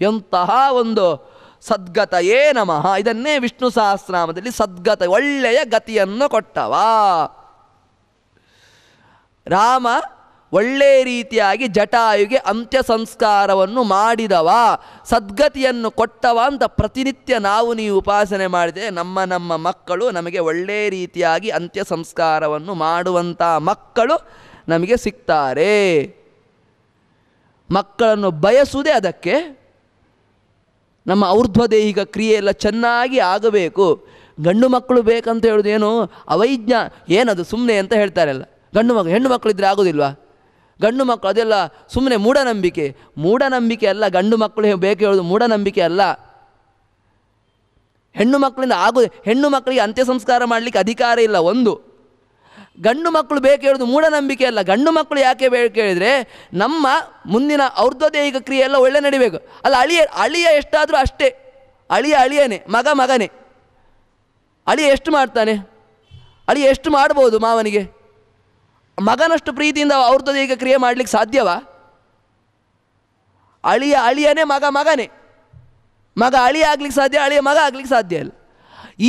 ಎಂತಹ ಒಂದು ಸದ್ಗತಯೇ ನಮಃ. ಇದನ್ನೇ ವಿಷ್ಣು ಸಹಸ್ರನಾಮದಲ್ಲಿ ಸದ್ಗತ, ಒಳ್ಳೆಯ ಗತಿಯನ್ನು ಕೊಟ್ಟವ ರಾಮ. ಒಳ್ಳೆಯ ರೀತಿಯಾಗಿ ಜಟಾಯುಗೆ ಅಂತ್ಯ ಸಂಸ್ಕಾರವನ್ನು ಮಾಡಿದವ, ಸದ್ಗತಿಯನ್ನು ಕೊಟ್ಟವ ಅಂತ ಪ್ರತಿನಿತ್ಯ ನೀವು ಉಪಾಸನೆ ಮಾಡಿದರೆ ನಮ್ಮ ಮಕ್ಕಳು ನಮಗೆ ಒಳ್ಳೆಯ ರೀತಿಯಾಗಿ ಅಂತ್ಯ ಸಂಸ್ಕಾರವನ್ನು ಮಾಡುವಂಥ ಮಕ್ಕಳು ನಮಗೆ ಸಿಗ್ತಾರೆ. ಮಕ್ಕಳನ್ನು ಬಯಸುವುದೇ ಅದಕ್ಕೆ. ನಮ್ಮ ಔರ್ಧ್ವದೇಹಿಕ ಕ್ರಿಯೆ ಎಲ್ಲ ಚೆನ್ನಾಗಿ ಆಗಬೇಕು. ಗಂಡು ಮಕ್ಕಳು ಬೇಕಂತ ಹೇಳೋದು ಏನು ಅವೈಜ್ಞ, ಏನದು ಸುಮ್ಮನೆ ಅಂತ ಹೇಳ್ತಾರಲ್ಲ. ಹೆಣ್ಣು ಮಕ್ಕಳಿದ್ರೆ ಆಗೋದಿಲ್ವಾ? ಗಂಡು ಮಕ್ಕಳು ಅದೆಲ್ಲ ಸುಮ್ಮನೆ ಮೂಢನಂಬಿಕೆ ಅಲ್ಲ. ಗಂಡು ಮಕ್ಕಳು ಬೇಕು ಹೇಳೋದು ಮೂಢನಂಬಿಕೆ ಅಲ್ಲ. ಹೆಣ್ಣು ಮಕ್ಕಳಿಗೆ ಅಂತ್ಯ ಸಂಸ್ಕಾರ ಮಾಡಲಿಕ್ಕೆ ಅಧಿಕಾರ ಇಲ್ಲ. ಒಂದು ಗಂಡು ಮಕ್ಕಳು ಬೇಕು ಹೇಳೋದು ಮೂಢನಂಬಿಕೆ ಅಲ್ಲ. ಗಂಡು ಮಕ್ಕಳು ಯಾಕೆ ಬೇಕು ಹೇಳಿದರೆ ನಮ್ಮ ಮುಂದಿನ ಔರ್ಧ್ವದೇಹಿಕ ಕ್ರಿಯೆ ಎಲ್ಲ ಒಳ್ಳೆ ನಡಿಬೇಕು. ಅಲ್ಲ, ಅಳಿಯ ಎಷ್ಟಾದರೂ ಅಷ್ಟೇ. ಅಳಿಯನೇ, ಮಗನೇ. ಅಳಿಯ ಎಷ್ಟು ಮಾಡ್ತಾನೆ? ಅಳಿಯ ಎಷ್ಟು ಮಾಡ್ಬೋದು ಮಾವನಿಗೆ? ಮಗನಷ್ಟು ಪ್ರೀತಿಯಿಂದ ಔರ್ಧ್ವದೇಹಿಕ ಕ್ರಿಯೆ ಮಾಡಲಿಕ್ಕೆ ಸಾಧ್ಯವಾ? ಅಳಿಯನೇ, ಮಗನೇ. ಮಗ ಅಳಿಯ ಆಗ್ಲಿಕ್ಕೆ ಸಾಧ್ಯ, ಅಳಿಯ ಮಗ ಆಗ್ಲಿಕ್ಕೆ ಸಾಧ್ಯ ಇಲ್ಲ.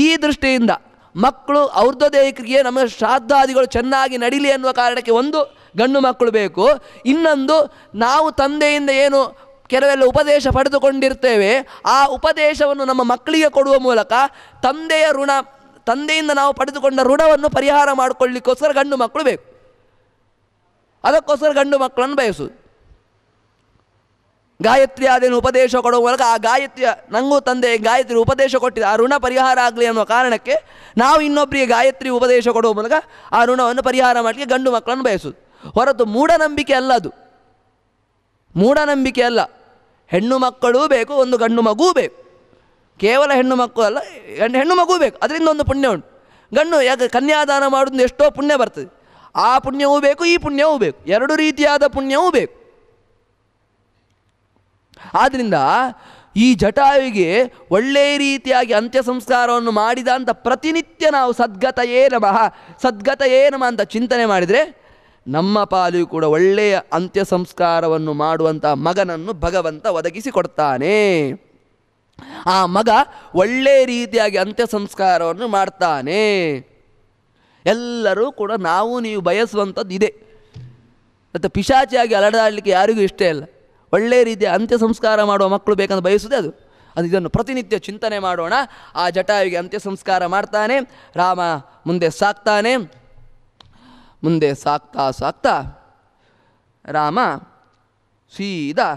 ಈ ದೃಷ್ಟಿಯಿಂದ ಮಕ್ಕಳು ಔರ್ಧ್ವದೇಹಿಕರಿಗೆ ನಮ್ಮ ಶ್ರಾದ್ದಾದಿಗಳು ಚೆನ್ನಾಗಿ ನಡೀಲಿ ಎನ್ನುವ ಕಾರಣಕ್ಕೆ ಒಂದು ಗಂಡು ಮಕ್ಕಳು ಬೇಕು. ಇನ್ನೊಂದು, ನಾವು ತಂದೆಯಿಂದ ಏನು ಕೆಲವೆಲ್ಲ ಉಪದೇಶ ಪಡೆದುಕೊಂಡಿರ್ತೇವೆ, ಆ ಉಪದೇಶವನ್ನು ನಮ್ಮ ಮಕ್ಕಳಿಗೆ ಕೊಡುವ ಮೂಲಕ ತಂದೆಯಿಂದ ನಾವು ಪಡೆದುಕೊಂಡ ಋಣವನ್ನು ಪರಿಹಾರ ಮಾಡಿಕೊಳ್ಳಿಕ್ಕೋಸ್ಕರ ಗಂಡು ಮಕ್ಕಳು ಬೇಕು. ಅದಕ್ಕೋಸ್ಕರ ಗಂಡು ಮಕ್ಕಳನ್ನು ಬಯಸುವುದು. ಗಾಯತ್ರಿ ಆದೇನು ಉಪದೇಶ ಕೊಡುವ ಮೂಲಕ ಆ ಗಾಯತ್ರಿಯ ನನಗೂ ತಂದೆ ಗಾಯತ್ರಿ ಉಪದೇಶ ಕೊಟ್ಟಿದೆ, ಆ ಋಣ ಪರಿಹಾರ ಆಗಲಿ ಅನ್ನೋ ಕಾರಣಕ್ಕೆ ನಾವು ಇನ್ನೊಬ್ಬರಿಗೆ ಗಾಯತ್ರಿ ಉಪದೇಶ ಕೊಡುವ ಮೂಲಕ ಆ ಋಣವನ್ನು ಪರಿಹಾರ ಮಾಡಲಿಕ್ಕೆ ಗಂಡು ಮಕ್ಕಳನ್ನು ಬಯಸುವುದು. ಹೊರತು ಮೂಢನಂಬಿಕೆ ಅಲ್ಲ, ಅದು ಮೂಢನಂಬಿಕೆ ಅಲ್ಲ. ಹೆಣ್ಣು ಮಕ್ಕಳೂ ಬೇಕು, ಒಂದು ಗಂಡು ಮಗು ಬೇಕು. ಕೇವಲ ಹೆಣ್ಣು ಮಕ್ಕಳು ಅಲ್ಲ, ಹೆಣ್ಣು ಮಗು ಬೇಕು, ಅದರಿಂದ ಒಂದು ಪುಣ್ಯ ಉಂಟು. ಗಂಡು ಯಾಕೆ ಕನ್ಯಾದಾನ ಮಾಡೋದು ಎಷ್ಟೋ ಪುಣ್ಯ ಬರ್ತದೆ, ಆ ಪುಣ್ಯವೂ ಬೇಕು, ಈ ಪುಣ್ಯವೂ ಬೇಕು, ಎರಡು ರೀತಿಯಾದ ಪುಣ್ಯವೂ ಬೇಕು. ಆದ್ದರಿಂದ ಈ ಜಟಾಯುವಿಗೆ ಒಳ್ಳೆಯ ರೀತಿಯಾಗಿ ಅಂತ್ಯ ಸಂಸ್ಕಾರವನ್ನು ಮಾಡಿದ ಅಂತ ಪ್ರತಿನಿತ್ಯ ನಾವು ಸದ್ಗತಯೇ ನಮಃ ಸದ್ಗತಯೇ ನಮಃ ಅಂತ ಚಿಂತನೆ ಮಾಡಿದರೆ ನಮ್ಮ ಪಾಲಿಗೂ ಕೂಡ ಒಳ್ಳೆಯ ಅಂತ್ಯ ಸಂಸ್ಕಾರವನ್ನು ಮಾಡುವಂಥ ಮಗನನ್ನು ಭಗವಂತ ಒದಗಿಸಿಕೊಡ್ತಾನೆ. ಆ ಮಗ ಒಳ್ಳೆಯ ರೀತಿಯಾಗಿ ಅಂತ್ಯ ಸಂಸ್ಕಾರವನ್ನು ಮಾಡ್ತಾನೆ. ಎಲ್ಲರೂ ಕೂಡ ನಾವು ನೀವು ಬಯಸುವಂಥದ್ದು ಇದೆ. ಮತ್ತು ಪಿಶಾಚಿಯಾಗಿ ಅಲಡಾಡಲಿಕ್ಕೆ ಯಾರಿಗೂ ಇಷ್ಟ ಇಲ್ಲ. ಒಳ್ಳೆಯ ರೀತಿಯ ಅಂತ್ಯ ಸಂಸ್ಕಾರ ಮಾಡುವ ಮಕ್ಕಳು ಬೇಕಂತ ಬಯಸುವುದೇ ಅದು. ಇದನ್ನು ಪ್ರತಿನಿತ್ಯ ಚಿಂತನೆ ಮಾಡೋಣ. ಆ ಜಟಾಯುವಿಗೆ ಅಂತ್ಯ ಸಂಸ್ಕಾರ ಮಾಡ್ತಾನೆ. ರಾಮ ಮುಂದೆ ಸಾಕ್ತಾನೆ. ಮುಂದೆ ಸಾಕ್ತಾ ಸಾಕ್ತಾ ರಾಮ ಸೀದಾ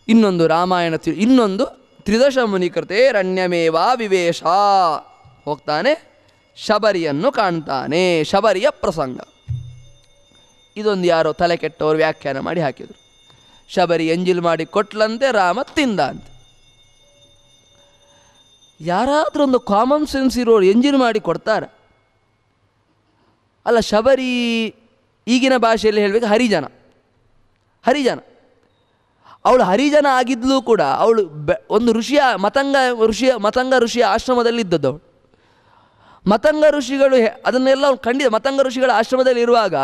ಇನ್ನೊಂದು ರಾಮಾಯಣ ಇನ್ನೊಂದು ತ್ರಿದಶ ಮುನಿಕೃತೆ ರಣ್ಯಮೇವಾ ವಿವೇಶ ಹೋಗ್ತಾನೆ. ಶಬರಿಯನ್ನು ಕಾಣ್ತಾನೆ. ಶಬರಿಯ ಪ್ರಸಂಗ ಇದೊಂದು ಯಾರೋ ತಲೆ ಕೆಟ್ಟವರು ವ್ಯಾಖ್ಯಾನ ಮಾಡಿ ಹಾಕಿದರು. ಶಬರಿ ಎಂಜಿಲ್ ಮಾಡಿ ಕೊಟ್ಲಂತೆ, ರಾಮ ತಿಂದ ಅಂತೆ. ಯಾರಾದರೂ ಒಂದು ಕಾಮನ್ ಸೆನ್ಸ್ ಇರೋರು ಎಂಜಿಲ್ ಮಾಡಿ ಕೊಡ್ತಾರೆ ಅಲ್ಲ? ಶಬರಿ ಈಗಿನ ಭಾಷೆಯಲ್ಲಿ ಹೇಳಬೇಕು ಹರಿಜನ. ಅವಳು ಹರಿಜನ ಆಗಿದ್ಲೂ ಕೂಡ ಅವಳು ಒಂದು ಋಷಿಯ ಮತಂಗ ಋಷಿಯ ಆಶ್ರಮದಲ್ಲಿ ಇದ್ದದ್ದು. ಅವಳು ಮತಂಗ ಋಷಿಗಳು ಅದನ್ನೆಲ್ಲ ಅವಳು ಕಂಡಿದ್ದ. ಮತಂಗ ಋಷಿಗಳ ಆಶ್ರಮದಲ್ಲಿ ಇರುವಾಗ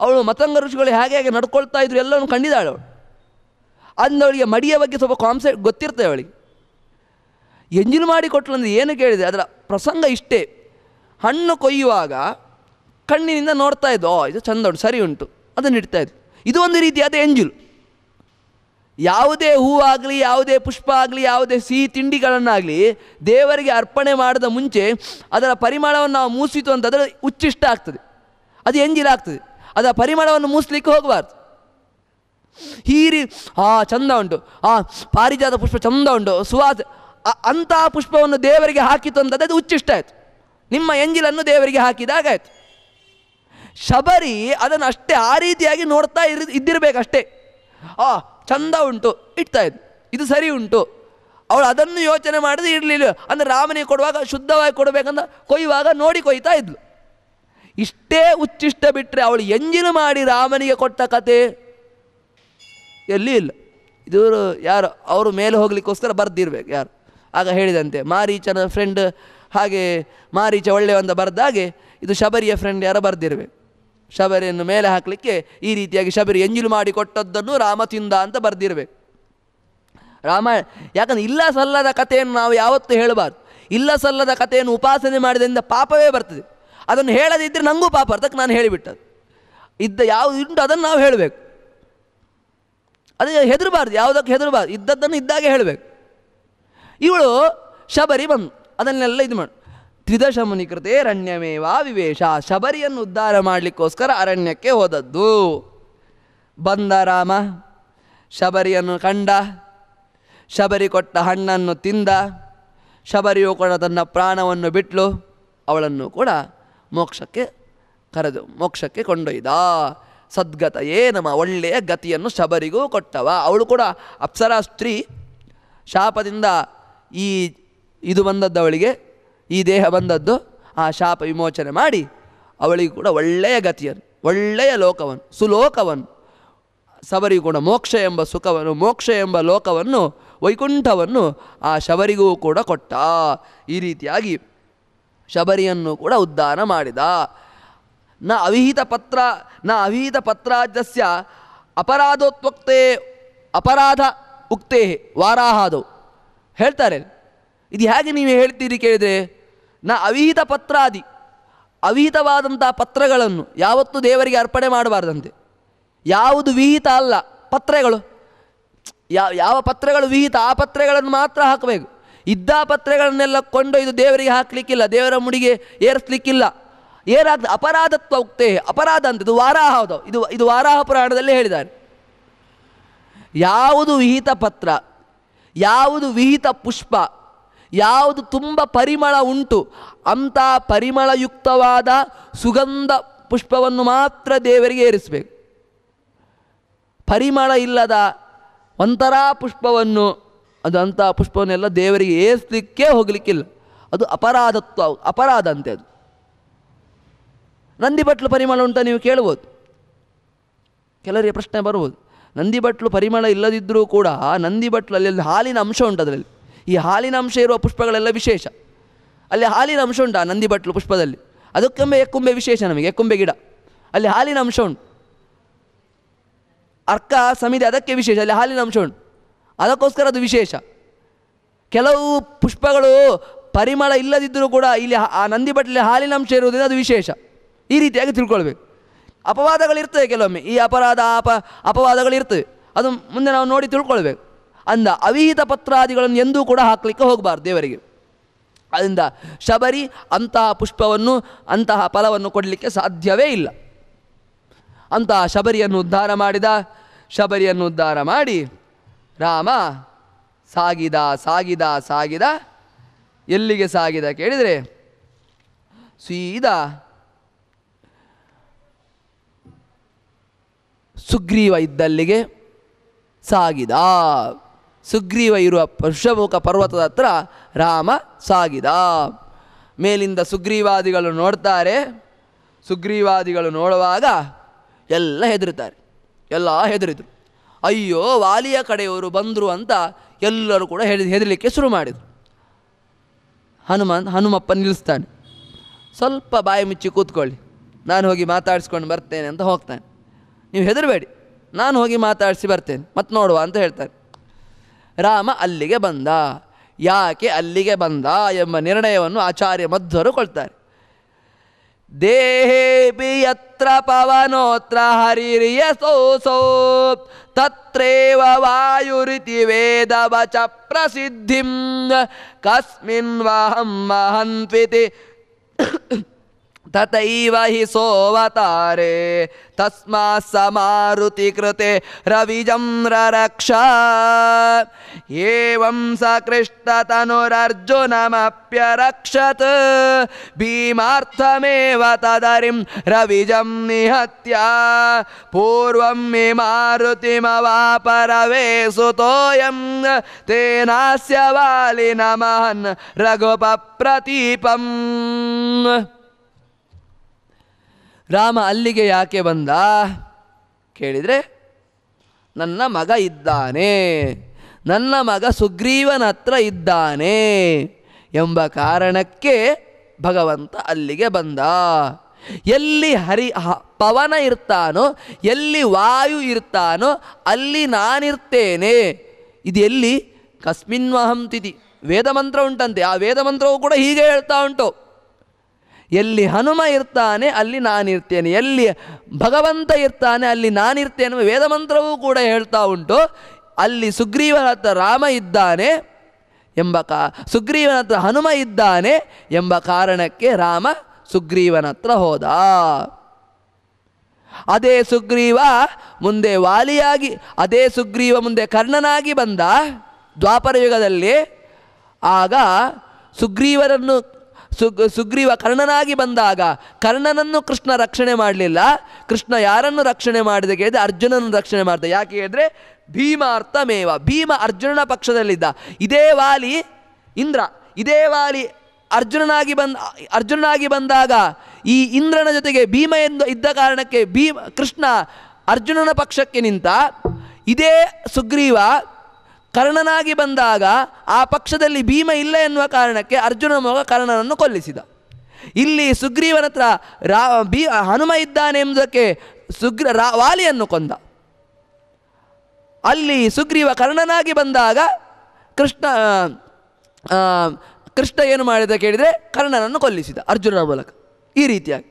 ಅವಳು ಮತಂಗ ಋಷಿಗಳು ಹೇಗೆ ನಡ್ಕೊಳ್ತಾ ಇದ್ರು ಎಲ್ಲವೂ ಕಂಡಿದ್ದಾಳೆ ಅವಳು. ಅಂದವಳಿಗೆ ಮಡಿಯ ಬಗ್ಗೆ ಸ್ವಲ್ಪ ಕಾನ್ಸೆಪ್ಟ್ ಗೊತ್ತಿರ್ತದೆ ಅವಳಿಗೆ. ಎಂಜಿಲ್ ಮಾಡಿ ಕೊಟ್ಟಳು ಅಂದರೆ ಏನು ಕೇಳಿದೆ, ಅದರ ಪ್ರಸಂಗ ಇಷ್ಟೇ. ಹಣ್ಣು ಕೊಯ್ಯುವಾಗ ಕಣ್ಣಿನಿಂದ ನೋಡ್ತಾ ಇದ್ದು, ಇದು ಚಂದ ಉಂಟು, ಸರಿ ಉಂಟು, ಅದನ್ನು ಇಡ್ತಾ ಇದ್ದು. ಇದು ಒಂದು ರೀತಿಯಾದ ಎಂಜಿಲು. ಯಾವುದೇ ಹೂವಾಗಲಿ, ಯಾವುದೇ ಪುಷ್ಪ ಆಗಲಿ, ಯಾವುದೇ ಸಿಹಿ ತಿಂಡಿಗಳನ್ನಾಗಲಿ ದೇವರಿಗೆ ಅರ್ಪಣೆ ಮಾಡಿದ ಮುಂಚೆ ಅದರ ಪರಿಮಳವನ್ನು ನಾವು ಮೂಸಿತು ಅಂತ ಅದರ ಉಚ್ಚಿಷ್ಟ ಆಗ್ತದೆ, ಅದು ಎಂಜಿಲಾಗ್ತದೆ. ಅದರ ಪರಿಮಳವನ್ನು ಮೂಸಲಿಕ್ಕೆ ಹೋಗಬಾರ್ದು. ಹೀರಿ ಚಂದ ಉಂಟು, ಪಾರಿಜಾತ ಪುಷ್ಪ ಚಂದ ಉಂಟು, ಸುವಾಸ, ಅಂತಹ ಪುಷ್ಪವನ್ನು ದೇವರಿಗೆ ಹಾಕಿತು ಅಂತದ್ದು ಅದು ಉಚ್ಚಿಷ್ಟ ಆಯಿತು. ನಿಮ್ಮ ಎಂಜಿಲನ್ನು ದೇವರಿಗೆ ಹಾಕಿದಾಗ ಆಯಿತು. ಶಬರಿ ಅದನ್ನು ಅಷ್ಟೇ ಆ ರೀತಿಯಾಗಿ ನೋಡ್ತಾ ಇದ್ದಿರಬೇಕಷ್ಟೇ. ಚಂದ ಉಂಟು ಇಡ್ತಾ ಇದ್ದು, ಇದು ಸರಿ ಉಂಟು. ಅವಳು ಅದನ್ನು ಯೋಚನೆ ಮಾಡಿದ್ರೆ ಇರಲಿಲ್ಲ. ಅಂದರೆ ರಾಮನಿಗೆ ಕೊಡುವಾಗ ಶುದ್ಧವಾಗಿ ಕೊಡಬೇಕಂತ ಕೊಯ್ಯುವಾಗ ನೋಡಿ ಕೊಯ್ತಾ ಇದ್ಲು. ಇಷ್ಟೇ ಉಚ್ಚಿಷ್ಟ ಬಿಟ್ಟರೆ ಅವಳು ಎಂಜಿಲು ಮಾಡಿ ರಾಮನಿಗೆ ಕೊಟ್ಟ ಕತೆ ಎಲ್ಲಿ ಇಲ್ಲ. ಇದು ಯಾರು ಅವರು ಮೇಲೆ ಹೋಗ್ಲಿಕ್ಕೋಸ್ಕರ ಬರ್ದಿರ್ಬೇಕು ಯಾರು. ಆಗ ಹೇಳಿದಂತೆ ಮಾರೀಚನ ಫ್ರೆಂಡ್, ಹಾಗೆ ಮಾರೀಚ ಒಳ್ಳೆಯವಂತ ಬರ್ದಾಗೆ ಇದು ಶಬರಿಯ ಫ್ರೆಂಡ್ ಯಾರೋ ಬರ್ದಿರ್ಬೇಕು. ಶಬರಿಯನ್ನು ಮೇಲೆ ಹಾಕಲಿಕ್ಕೆ ಈ ರೀತಿಯಾಗಿ ಶಬರಿ ಎಂಜಿಲು ಮಾಡಿ ಕೊಟ್ಟದ್ದನ್ನು ರಾಮ ತಿಂದ ಅಂತ ಬರ್ದಿರಬೇಕು ರಾಮಾಯಣ. ಯಾಕಂದರೆ ಇಲ್ಲ ಸಲ್ಲದ ಕಥೆಯನ್ನು ನಾವು ಯಾವತ್ತೂ ಹೇಳಬಾರ್ದು. ಇಲ್ಲ ಸಲ್ಲದ ಕಥೆಯನ್ನು ಉಪಾಸನೆ ಮಾಡಿದ್ರಿಂದ ಪಾಪವೇ ಬರ್ತದೆ. ಅದನ್ನು ಹೇಳದಿದ್ದರೆ ನನಗೂ ಪಾಪ, ಅರ್ಥಕ್ಕೆ ನಾನು ಹೇಳಿಬಿಟ್ಟದು. ಯಾವುದು ಉಂಟು ಅದನ್ನು ನಾವು ಹೇಳಬೇಕು. ಅದೇ ಹೆದರಬಾರ್ದು, ಯಾವುದಕ್ಕೆ ಹೆದರಬಾರ್ದು, ಇದ್ದದ್ದನ್ನು ಇದ್ದಾಗೆ ಹೇಳಬೇಕು. ಇವಳು ಶಬರಿ ಬಂದು ಅದನ್ನೆಲ್ಲ ಇದು ಮಾಡಿ ತ್ರಿದಶ ಮುನಿಕೃತೆ ರಣ್ಯಮೇವಾ ವಿವೇಶ, ಶಬರಿಯನ್ನು ಉದ್ಧಾರ ಮಾಡಲಿಕ್ಕೋಸ್ಕರ ಅರಣ್ಯಕ್ಕೆ ಹೋದದ್ದು. ಬಂದ ರಾಮ, ಶಬರಿಯನ್ನು ಕಂಡ, ಶಬರಿ ಕೊಟ್ಟ ಹಣ್ಣನ್ನು ತಿಂದ. ಶಬರಿಯು ಕೂಡ ತನ್ನ ಪ್ರಾಣವನ್ನು ಬಿಟ್ಲು. ಅವಳನ್ನು ಕೂಡ ಮೋಕ್ಷಕ್ಕೆ ಕೊಂಡೊಯ್ದ. ಸದ್ಗತಯೇ ನಮ್ಮ ಒಳ್ಳೆಯ ಗತಿಯನ್ನು ಶಬರಿಗೂ ಕೊಟ್ಟವ. ಅವಳು ಕೂಡ ಅಪ್ಸರಾ ಸ್ತ್ರೀ. ಶಾಪದಿಂದ ಇದು ಬಂದದ್ದು ಅವಳಿಗೆ, ಈ ದೇಹ ಬಂದದ್ದು. ಆ ಶಾಪ ವಿಮೋಚನೆ ಮಾಡಿ ಅವಳಿಗೆ ಕೂಡ ಒಳ್ಳೆಯ ಗತಿಯನ್ನು, ಒಳ್ಳೆಯ ಲೋಕವನ್ನು, ಸುಲೋಕವನ್ನು, ಶಬರಿಗೂ ಕೂಡ ಮೋಕ್ಷ ಎಂಬ ಸುಖವನ್ನು, ಮೋಕ್ಷ ಎಂಬ ಲೋಕವನ್ನು, ವೈಕುಂಠವನ್ನು ಆ ಶಬರಿಗೂ ಕೂಡ ಕೊಟ್ಟ. ಈ ರೀತಿಯಾಗಿ ಶಬರಿಯನ್ನು ಕೂಡ ಉದ್ಧಾರ ಮಾಡಿದ. ನ ಅವಿಹಿತ ಪತ್ರಾಜ್ಯಸ್ಯ ಅಪರಾಧೋತ್ವಕ್ತೆ ಅಪರಾಧ ಉಕ್ತೇ ವಾರಾಹಾದವು ಹೇಳ್ತಾರೆ. ಇದು ಹೇಗೆ ನೀವು ಹೇಳ್ತೀರಿ ಕೇಳಿದರೆ, ಅವಿಹಿತ ಪತ್ರಾದಿ, ಅವಿಹಿತವಾದಂಥ ಪತ್ರಗಳನ್ನು ಯಾವತ್ತೂ ದೇವರಿಗೆ ಅರ್ಪಣೆ ಮಾಡಬಾರ್ದಂತೆ. ಯಾವುದು ವಿಹಿತ ಅಲ್ಲ ಪತ್ರೆಗಳು, ಯಾವ ಪತ್ರೆಗಳು ವಿಹಿತ ಆ ಪತ್ರೆಗಳನ್ನು ಮಾತ್ರ ಹಾಕಬೇಕು. ಇದ್ದ ಪತ್ರೆಗಳನ್ನೆಲ್ಲ ಕೊಂಡೊಯ್ದು ದೇವರಿಗೆ ಹಾಕಲಿಕ್ಕಿಲ್ಲ, ದೇವರ ಮುಡಿಗೆ ಏರಿಸಲಿಕ್ಕಿಲ್ಲ. ಏನಾಗ್ತದೆ? ಅಪರಾಧತ್ವ ಉಕ್ತೇ, ಅಪರಾಧ ಅಂತ. ಇದು ವಾರಾಹ, ಇದು ವಾರಾಹ ಪುರಾಣದಲ್ಲೇ ಹೇಳಿದ್ದಾರೆ. ಯಾವುದು ವಿಹಿತ ಪತ್ರ, ಯಾವುದು ವಿಹಿತ ಪುಷ್ಪ, ಯಾವುದು ತುಂಬ ಪರಿಮಳ ಉಂಟು ಅಂಥ ಪರಿಮಳಯುಕ್ತವಾದ ಸುಗಂಧ ಪುಷ್ಪವನ್ನು ಮಾತ್ರ ದೇವರಿಗೆ ಏರಿಸಬೇಕು. ಪರಿಮಳ ಇಲ್ಲದ ಒಂಥರ ಪುಷ್ಪವನ್ನು, ಅದು ಅಂಥ ಪುಷ್ಪವನ್ನೆಲ್ಲ ದೇವರಿಗೆ ಏರಿಸಲಿಕ್ಕೆ ಹೋಗಲಿಕ್ಕಿಲ್ಲ. ಅದು ಅಪರಾಧ ಅಂತೆ. ಅದು ನಂದಿ ಬಟ್ಲು ಪರಿಮಳ ಉಂಟ ನೀವು ಕೇಳ್ಬೋದು, ಕೆಲವರಿಗೆ ಪ್ರಶ್ನೆ ಬರ್ಬೋದು. ನಂದಿ ಬಟ್ಲು ಪರಿಮಳ ಇಲ್ಲದಿದ್ದರೂ ಕೂಡ ನಂದಿ ಬಟ್ಲಲ್ಲಿ ಅಲ್ಲಿ ಹಾಲಿನ ಅಂಶ ಉಂಟು. ಅದರಲ್ಲಿ ಈ ಹಾಲಿನ ಅಂಶ ಇರುವ ಪುಷ್ಪಗಳೆಲ್ಲ ವಿಶೇಷ. ಅಲ್ಲಿ ಹಾಲಿನ ಅಂಶ ಉಂಟು ಆ ನಂದಿ ಬಟ್ಲು ಪುಷ್ಪದಲ್ಲಿ. ಅದಕ್ಕೊಂಬೆ ಎಕ್ಕುಂಬೆ ವಿಶೇಷ, ನಮಗೆ ಎಕ್ಕುಂಬೆ ಗಿಡ ಅಲ್ಲಿ ಹಾಲಿನ ಅಂಶ ಉಂಟು. ಅರ್ಕ ಸಮಿತಿ ಅದಕ್ಕೆ ವಿಶೇಷ, ಅಲ್ಲಿ ಹಾಲಿನ ಅಂಶ ಉಂಟು, ಅದಕ್ಕೋಸ್ಕರ ಅದು ವಿಶೇಷ. ಕೆಲವು ಪುಷ್ಪಗಳು ಪರಿಮಳ ಇಲ್ಲದಿದ್ದರೂ ಕೂಡ ಇಲ್ಲಿ ಆ ನಂದಿ ಬಟ್ಲಲ್ಲಿ ಹಾಲಿನ ಅಂಶ ಇರುವುದರಿಂದ ಅದು ವಿಶೇಷ. ಈ ರೀತಿಯಾಗಿ ತಿಳ್ಕೊಳ್ಬೇಕು. ಅಪವಾದಗಳಿರ್ತವೆ ಕೆಲವೊಮ್ಮೆ, ಈ ಅಪವಾದಗಳಿರ್ತವೆ, ಅದು ಮುಂದೆ ನಾವು ನೋಡಿ ತಿಳ್ಕೊಳ್ಬೇಕು. ಅಂದ ಅವಿಹಿತ ಪತ್ರಾದಿಗಳನ್ನು ಎಂದೂ ಕೂಡ ಹಾಕಲಿಕ್ಕೆ ಹೋಗಬಾರ್ದು ದೇವರಿಗೆ. ಅದರಿಂದ ಶಬರಿ ಅಂತಹ ಪುಷ್ಪವನ್ನು, ಅಂತಹ ಫಲವನ್ನು ಕೊಡಲಿಕ್ಕೆ ಸಾಧ್ಯವೇ ಇಲ್ಲ. ಅಂತಹ ಶಬರಿಯನ್ನು ಉದ್ಧಾರ ಮಾಡಿದ. ಶಬರಿಯನ್ನು ಉದ್ಧಾರ ಮಾಡಿ ರಾಮ ಸಾಗಿದ ಎಲ್ಲಿಗೆ ಸಾಗಿದ ಕೇಳಿದರೆ ಸೀದಾ ಸುಗ್ರೀವ ಇದ್ದಲ್ಲಿಗೆ ಸಾಗಿದ. ಸುಗ್ರೀವ ಇರುವ ಋಷಭಮುಖ ಪರ್ವತದ ಹತ್ರ ರಾಮ ಸಾಗಿದ. ಮೇಲಿಂದ ಸುಗ್ರೀವಾದಿಗಳು ನೋಡ್ತಾರೆ. ಸುಗ್ರೀವಾದಿಗಳು ನೋಡುವಾಗ ಎಲ್ಲ ಹೆದರಿದ್ರು. ಅಯ್ಯೋ ವಾಲಿಯ ಕಡೆಯವರು ಬಂದರು ಅಂತ ಎಲ್ಲರೂ ಕೂಡ ಹೆದರಲಿಕ್ಕೆ ಶುರು ಮಾಡಿದರು. ಹನುಮಪ್ಪ ನಿಲ್ಲಿಸ್ತಾನೆ. ಸ್ವಲ್ಪ ಬಾಯಿ ಮುಚ್ಚಿ ಕೂತ್ಕೊಳ್ಳಿ, ನಾನು ಹೋಗಿ ಮಾತಾಡಿಸ್ಕೊಂಡು ಬರ್ತೇನೆ ಅಂತ ಹೋಗ್ತಾನೆ. ನೀವು ಹೆದರಬೇಡಿ, ನಾನು ಹೋಗಿ ಮಾತಾಡಿಸಿ ಬರ್ತೇನೆ, ಮತ್ತೆ ನೋಡುವ ಅಂತ ಹೇಳ್ತಾನೆ. ರಾಮ ಅಲ್ಲಿಗೆ ಬಂದ. ಯಾಕೆ ಅಲ್ಲಿಗೆ ಬಂದ ಎಂಬ ನಿರ್ಣಯವನ್ನು ಆಚಾರ್ಯ ಮಧ್ವರು ಕೊಳ್ತಾರೆ. ದೇಹೇಪಿ ಯತ್ರ ಪವನೋತ್ರ ಹರಿರ್ಯಸೋಸೋ ತತ್ರೇವ ವಾಯುರಿತಿ ವೇದವಚ ಪ್ರಸಿದ್ಧಿಂ ಕಸ್ಮಿನ್ ವಹಂ ಮಹನ್ವಿತಿ ತಥೈವ ಹಿ ಸೋವತಾರೆ ತಸ್ಮಾತ್ ಸಮಾರುತಿ ಕೃತೆ ರವಿಜಮ್ರರಕ್ಷ ಏವಂ ಸ ಕೃಷ್ಣತನುರರ್ಜುನಮಪ್ಯರಕ್ಷತ್ ಭೀಮಾರ್ಥಮೇವ ತದರಿಂ ರವಿಜಂ ನಿಹತ್ಯ ಪೂರ್ವಂ ಮೇ ಮಾರುತಿಮವಾಪರವೇ ಸುತೋಯಂ ತೇನಾಸ್ಯ ವಾಲಿನ ಮಹನ್ ರಘುಪ ಪ್ರತೀಪಂ. ರಾಮ ಅಲ್ಲಿಗೆ ಯಾಕೆ ಬಂದ ಕೇಳಿದರೆ, ನನ್ನ ಮಗ ಇದ್ದಾನೆ, ನನ್ನ ಮಗ ಸುಗ್ರೀವನ ಹತ್ರ ಇದ್ದಾನೆ ಎಂಬ ಕಾರಣಕ್ಕೆ ಭಗವಂತ ಅಲ್ಲಿಗೆ ಬಂದ. ಎಲ್ಲಿ ಪವನ ಇರ್ತಾನೋ, ಎಲ್ಲಿ ವಾಯು ಇರ್ತಾನೋ ಅಲ್ಲಿ ನಾನಿರ್ತೇನೆ. ಇದು ಎಲ್ಲಿ? ಕಸ್ಮಿನ್ವಹಂ ತಿಥಿ ವೇದ ಮಂತ್ರ ಉಂಟಂತೆ. ಆ ವೇದ ಮಂತ್ರವು ಕೂಡ ಹೀಗೆ ಹೇಳ್ತಾ ಉಂಟು. ಎಲ್ಲಿ ಹನುಮ ಇರ್ತಾನೆ ಅಲ್ಲಿ ನಾನಿರ್ತೇನೆ, ಎಲ್ಲಿ ಭಗವಂತ ಇರ್ತಾನೆ ಅಲ್ಲಿ ನಾನಿರ್ತೇನೆ ವೇದ ಮಂತ್ರವೂ ಕೂಡ ಹೇಳ್ತಾ ಉಂಟು. ಅಲ್ಲಿ ಸುಗ್ರೀವನ ಹತ್ರ ರಾಮ ಇದ್ದಾನೆ ಎಂಬ ಸುಗ್ರೀವನ ಹತ್ರ ಹನುಮ ಇದ್ದಾನೆ ಎಂಬ ಕಾರಣಕ್ಕೆ ರಾಮ ಸುಗ್ರೀವನ ಹತ್ರ ಹೋದ. ಅದೇ ಸುಗ್ರೀವ ಮುಂದೆ ವಾಲಿಯಾಗಿ, ಅದೇ ಸುಗ್ರೀವ ಮುಂದೆ ಕರ್ಣನಾಗಿ ಬಂದ ದ್ವಾಪರ ಯುಗದಲ್ಲಿ. ಆಗ ಸುಗ್ರೀವ ಕರ್ಣನಾಗಿ ಬಂದಾಗ ಕರ್ಣನನ್ನು ಕೃಷ್ಣ ರಕ್ಷಣೆ ಮಾಡಲಿಲ್ಲ. ಕೃಷ್ಣ ಯಾರನ್ನು ರಕ್ಷಣೆ ಮಾಡಿದ ಕೇಳಿದರೆ ಅರ್ಜುನನ್ನು ರಕ್ಷಣೆ ಮಾಡ್ದ. ಯಾಕೆ ಹೇಳಿದ್ರೆ ಭೀಮಾರ್ಥಮೇವ, ಭೀಮ ಅರ್ಜುನನ ಪಕ್ಷದಲ್ಲಿದ್ದ. ಇದೇ ವಾಲಿ ಇಂದ್ರ, ಇದೇ ವಾಲಿ ಅರ್ಜುನನಾಗಿ ಬಂದಾಗ ಈ ಇಂದ್ರನ ಜೊತೆಗೆ ಭೀಮ ಎಂದು ಇದ್ದ ಕಾರಣಕ್ಕೆ ಕೃಷ್ಣ ಅರ್ಜುನನ ಪಕ್ಷಕ್ಕೆ ನಿಂತ. ಇದೇ ಸುಗ್ರೀವ ಕರ್ಣನಾಗಿ ಬಂದಾಗ ಆ ಪಕ್ಷದಲ್ಲಿ ಭೀಮ ಇಲ್ಲ ಎನ್ನುವ ಕಾರಣಕ್ಕೆ ಅರ್ಜುನ ಮಗ ಕರ್ಣನನ್ನು ಕೊಲ್ಲಿಸಿದ. ಇಲ್ಲಿ ಸುಗ್ರೀವನ ಹತ್ರ ಹನುಮ ಇದ್ದಾನೆ ಎಂಬುದಕ್ಕೆ ವಾಲಿಯನ್ನು ಕೊಂದ. ಅಲ್ಲಿ ಸುಗ್ರೀವ ಕರ್ಣನಾಗಿ ಬಂದಾಗ ಕೃಷ್ಣ ಏನು ಮಾಡಿದ ಕೇಳಿದರೆ ಕರ್ಣನನ್ನು ಕೊಲ್ಲಿಸಿದ ಅರ್ಜುನನ ಮೂಲಕ. ಈ ರೀತಿಯಾಗಿ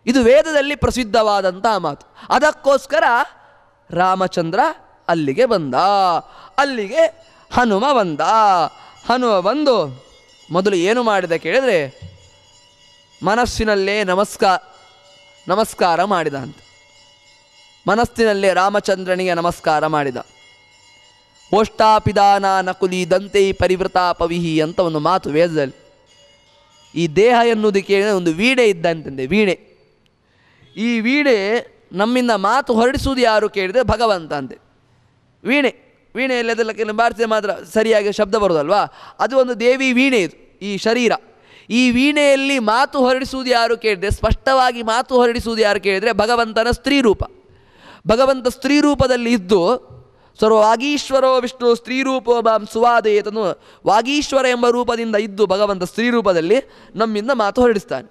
ಇದು ವೇದದಲ್ಲಿ ಪ್ರಸಿದ್ಧವಾದಂತಹ ಮಾತು. ಅದಕ್ಕೋಸ್ಕರ ರಾಮಚಂದ್ರ ಅಲ್ಲಿಗೆ ಬಂದ. ಅಲ್ಲಿಗೆ ಹನುಮ ಬಂದು ಮೊದಲು ಏನು ಮಾಡಿದ ಕೇಳಿದರೆ ಮನಸ್ಸಿನಲ್ಲೇ ನಮಸ್ಕಾರ ಮಾಡಿದ ಅಂತ. ಮನಸ್ಸಿನಲ್ಲೇ ರಾಮಚಂದ್ರನಿಗೆ ನಮಸ್ಕಾರ ಮಾಡಿದ. ಓಷ್ಟಾಪಿದಾನ ನಕುಲಿ ದಂತೈ ಪರಿವೃತಾಪವಿಹಿ ಅಂತ ಒಂದು ಮಾತು ವೇದದಲ್ಲಿ. ಈ ದೇಹ ಎನ್ನುವುದಕ್ಕೆ ಒಂದು ವೀಣೆ ಇದ್ದಂತಂದೆ, ವೀಣೆ. ಈ ವೀಣೆ ನಮ್ಮಿಂದ ಮಾತು ಹೊರಡಿಸುವುದು ಯಾರು ಕೇಳಿದರೆ ಭಗವಂತ ಅಂತೆ. ವೀಣೆ, ವೀಣೆಯಲ್ಲಿ ಅದೆಲ್ಲ ಕೆಲವು ಬಾರಿಸಿದ್ರೆ ಮಾತ್ರ ಸರಿಯಾಗಿ ಶಬ್ದ ಬರೋದಲ್ವಾ, ಅದು ಒಂದು ದೇವಿ ವೀಣೆ. ಇದು ಈ ಶರೀರ. ಈ ವೀಣೆಯಲ್ಲಿ ಮಾತು ಹೊರಡಿಸುವುದು ಯಾರು ಕೇಳಿದರೆ, ಸ್ಪಷ್ಟವಾಗಿ ಮಾತು ಹೊರಡಿಸುವುದು ಯಾರು ಕೇಳಿದರೆ ಭಗವಂತನ ಸ್ತ್ರೀ ರೂಪ. ಭಗವಂತ ಸ್ತ್ರೀ ರೂಪದಲ್ಲಿ ಇದ್ದು ವಾಗೀಶ್ವರೋ ವಿಷ್ಣು ಸ್ತ್ರೀ ರೂಪೋ ಮಾಂ ಸುವಾದಯೇತನು, ವಾಗೀಶ್ವರ ಎಂಬ ರೂಪದಿಂದ ಇದ್ದು ಭಗವಂತ ಸ್ತ್ರೀ ರೂಪದಲ್ಲಿ ನಮ್ಮಿಂದ ಮಾತು ಹೊರಡಿಸ್ತಾನೆ.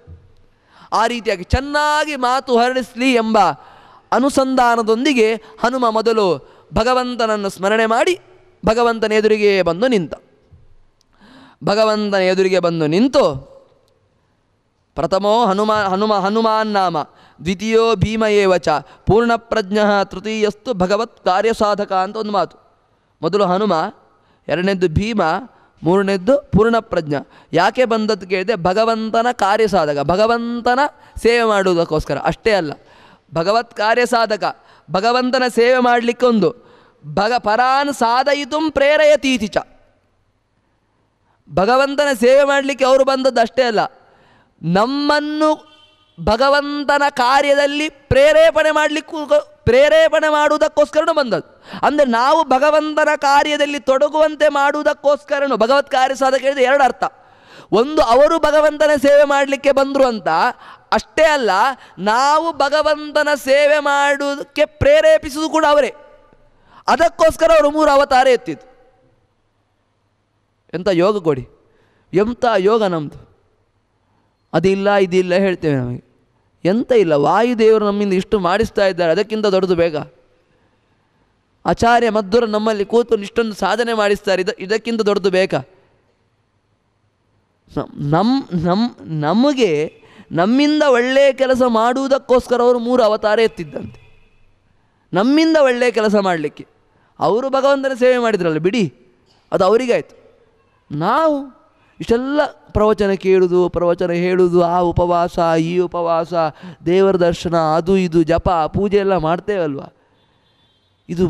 ಆ ರೀತಿಯಾಗಿ ಚೆನ್ನಾಗಿ ಮಾತು ಹೊರಡಿಸಲಿ ಎಂಬ ಅನುಸಂಧಾನದೊಂದಿಗೆ ಹನುಮ ಮೊದಲು ಭಗವಂತನನ್ನು ಸ್ಮರಣೆ ಮಾಡಿ ಭಗವಂತನ ಎದುರಿಗೆ ಬಂದು ನಿಂತ. ಭಗವಂತನ ಎದುರಿಗೆ ಬಂದು ನಿಂತು ಪ್ರಥಮೋ ಹನುಮಾನ್ ನಾಮ, ದ್ವಿತೀಯೋ ಭೀಮ ಏವಚ, ಪೂರ್ಣಪ್ರಜ್ಞ, ತೃತೀಯಸ್ತು ಭಗವತ್ ಕಾರ್ಯಸಾಧಕ ಅಂತ ಒಂದು ಮಾತು. ಮೊದಲು ಹನುಮ, ಎರಡನೇದ್ದು ಭೀಮ, ಮೂರನೇದ್ದು ಪೂರ್ಣಪ್ರಜ್ಞ. ಯಾಕೆ ಬಂದದ್ದು ಕೇಳಿದೆ, ಭಗವಂತನ ಕಾರ್ಯಸಾಧಕ, ಭಗವಂತನ ಸೇವೆ ಮಾಡುವುದಕ್ಕೋಸ್ಕರ. ಅಷ್ಟೇ ಅಲ್ಲ, ಭಗವತ್ ಕಾರ್ಯಸಾಧಕ, ಭಗವಂತನ ಸೇವೆ ಮಾಡಲಿಕ್ಕೊಂದು ಪರಾನ್ ಸಾಧಯಿತು ಪ್ರೇರಯತೀತಿ ಚ. ಭಗವಂತನ ಸೇವೆ ಮಾಡಲಿಕ್ಕೆ ಅವರು ಬಂದದ್ದು ಅಷ್ಟೇ ಅಲ್ಲ, ನಮ್ಮನ್ನು ಭಗವಂತನ ಕಾರ್ಯದಲ್ಲಿ ಪ್ರೇರೇಪಣೆ ಮಾಡುವುದಕ್ಕೋಸ್ಕರನೂ ಬಂದದ್ದು. ಅಂದರೆ ನಾವು ಭಗವಂತನ ಕಾರ್ಯದಲ್ಲಿ ತೊಡಗುವಂತೆ ಮಾಡುವುದಕ್ಕೋಸ್ಕರನೂ. ಭಗವತ್ ಕಾರ್ಯ ಸಾಧಕ ಹೇಳಿದರೆ ಎರಡು ಅರ್ಥ. ಒಂದು, ಅವರು ಭಗವಂತನ ಸೇವೆ ಮಾಡಲಿಕ್ಕೆ ಬಂದರು ಅಂತ. ಅಷ್ಟೇ ಅಲ್ಲ, ನಾವು ಭಗವಂತನ ಸೇವೆ ಮಾಡುವುದಕ್ಕೆ ಪ್ರೇರೇಪಿಸುವುದು ಕೂಡ ಅವರೇ. ಅದಕ್ಕೋಸ್ಕರ ಅವರು 3 ಅವತಾರ ಎತ್ತಿದ್ದು. ಎಂಥ ಯೋಗ ಕೊಡಿ, ಎಂಥ ಯೋಗ ನಮ್ಮದು. ಅದಿಲ್ಲ ಇದಿಲ್ಲ ಹೇಳ್ತೇವೆ ನಮಗೆ, ಎಂತ ಇಲ್ಲ. ವಾಯುದೇವರು ನಮ್ಮಿಂದ ಇಷ್ಟು ಮಾಡಿಸ್ತಾ ಇದ್ದಾರೆ, ಅದಕ್ಕಿಂತ ದೊಡ್ಡದು ಬೇಗ. ಆಚಾರ್ಯ ಮಧ್ವರು ನಮ್ಮಲ್ಲಿ ಕೂತು ಇಷ್ಟೊಂದು ಸಾಧನೆ ಮಾಡಿಸ್ತಾರೆ, ಇದಕ್ಕಿಂತ ದೊಡ್ಡದು ಬೇಕಾ? ನಮಗೆ ನಮ್ಮಿಂದ ಒಳ್ಳೆಯ ಕೆಲಸ ಮಾಡುವುದಕ್ಕೋಸ್ಕರ ಅವರು 3 ಅವತಾರ ಎತ್ತಿದ್ದಂತೆ, ನಮ್ಮಿಂದ ಒಳ್ಳೆಯ ಕೆಲಸ ಮಾಡಲಿಕ್ಕೆ. ಅವರು ಭಗವಂತನ ಸೇವೆ ಮಾಡಿದ್ರಲ್ಲ ಬಿಡಿ, ಅದು ಅವರಿಗಾಯಿತು. ನಾವು ಇಷ್ಟೆಲ್ಲ ಪ್ರವಚನ ಕೇಳುವುದು, ಪ್ರವಚನ ಹೇಳುವುದು, ಆ ಉಪವಾಸ ಈ ಉಪವಾಸ, ದೇವರ ದರ್ಶನ, ಅದು ಇದು ಜಪ ಪೂಜೆ ಎಲ್ಲ ಮಾಡ್ತೇವಲ್ವ. ಇದು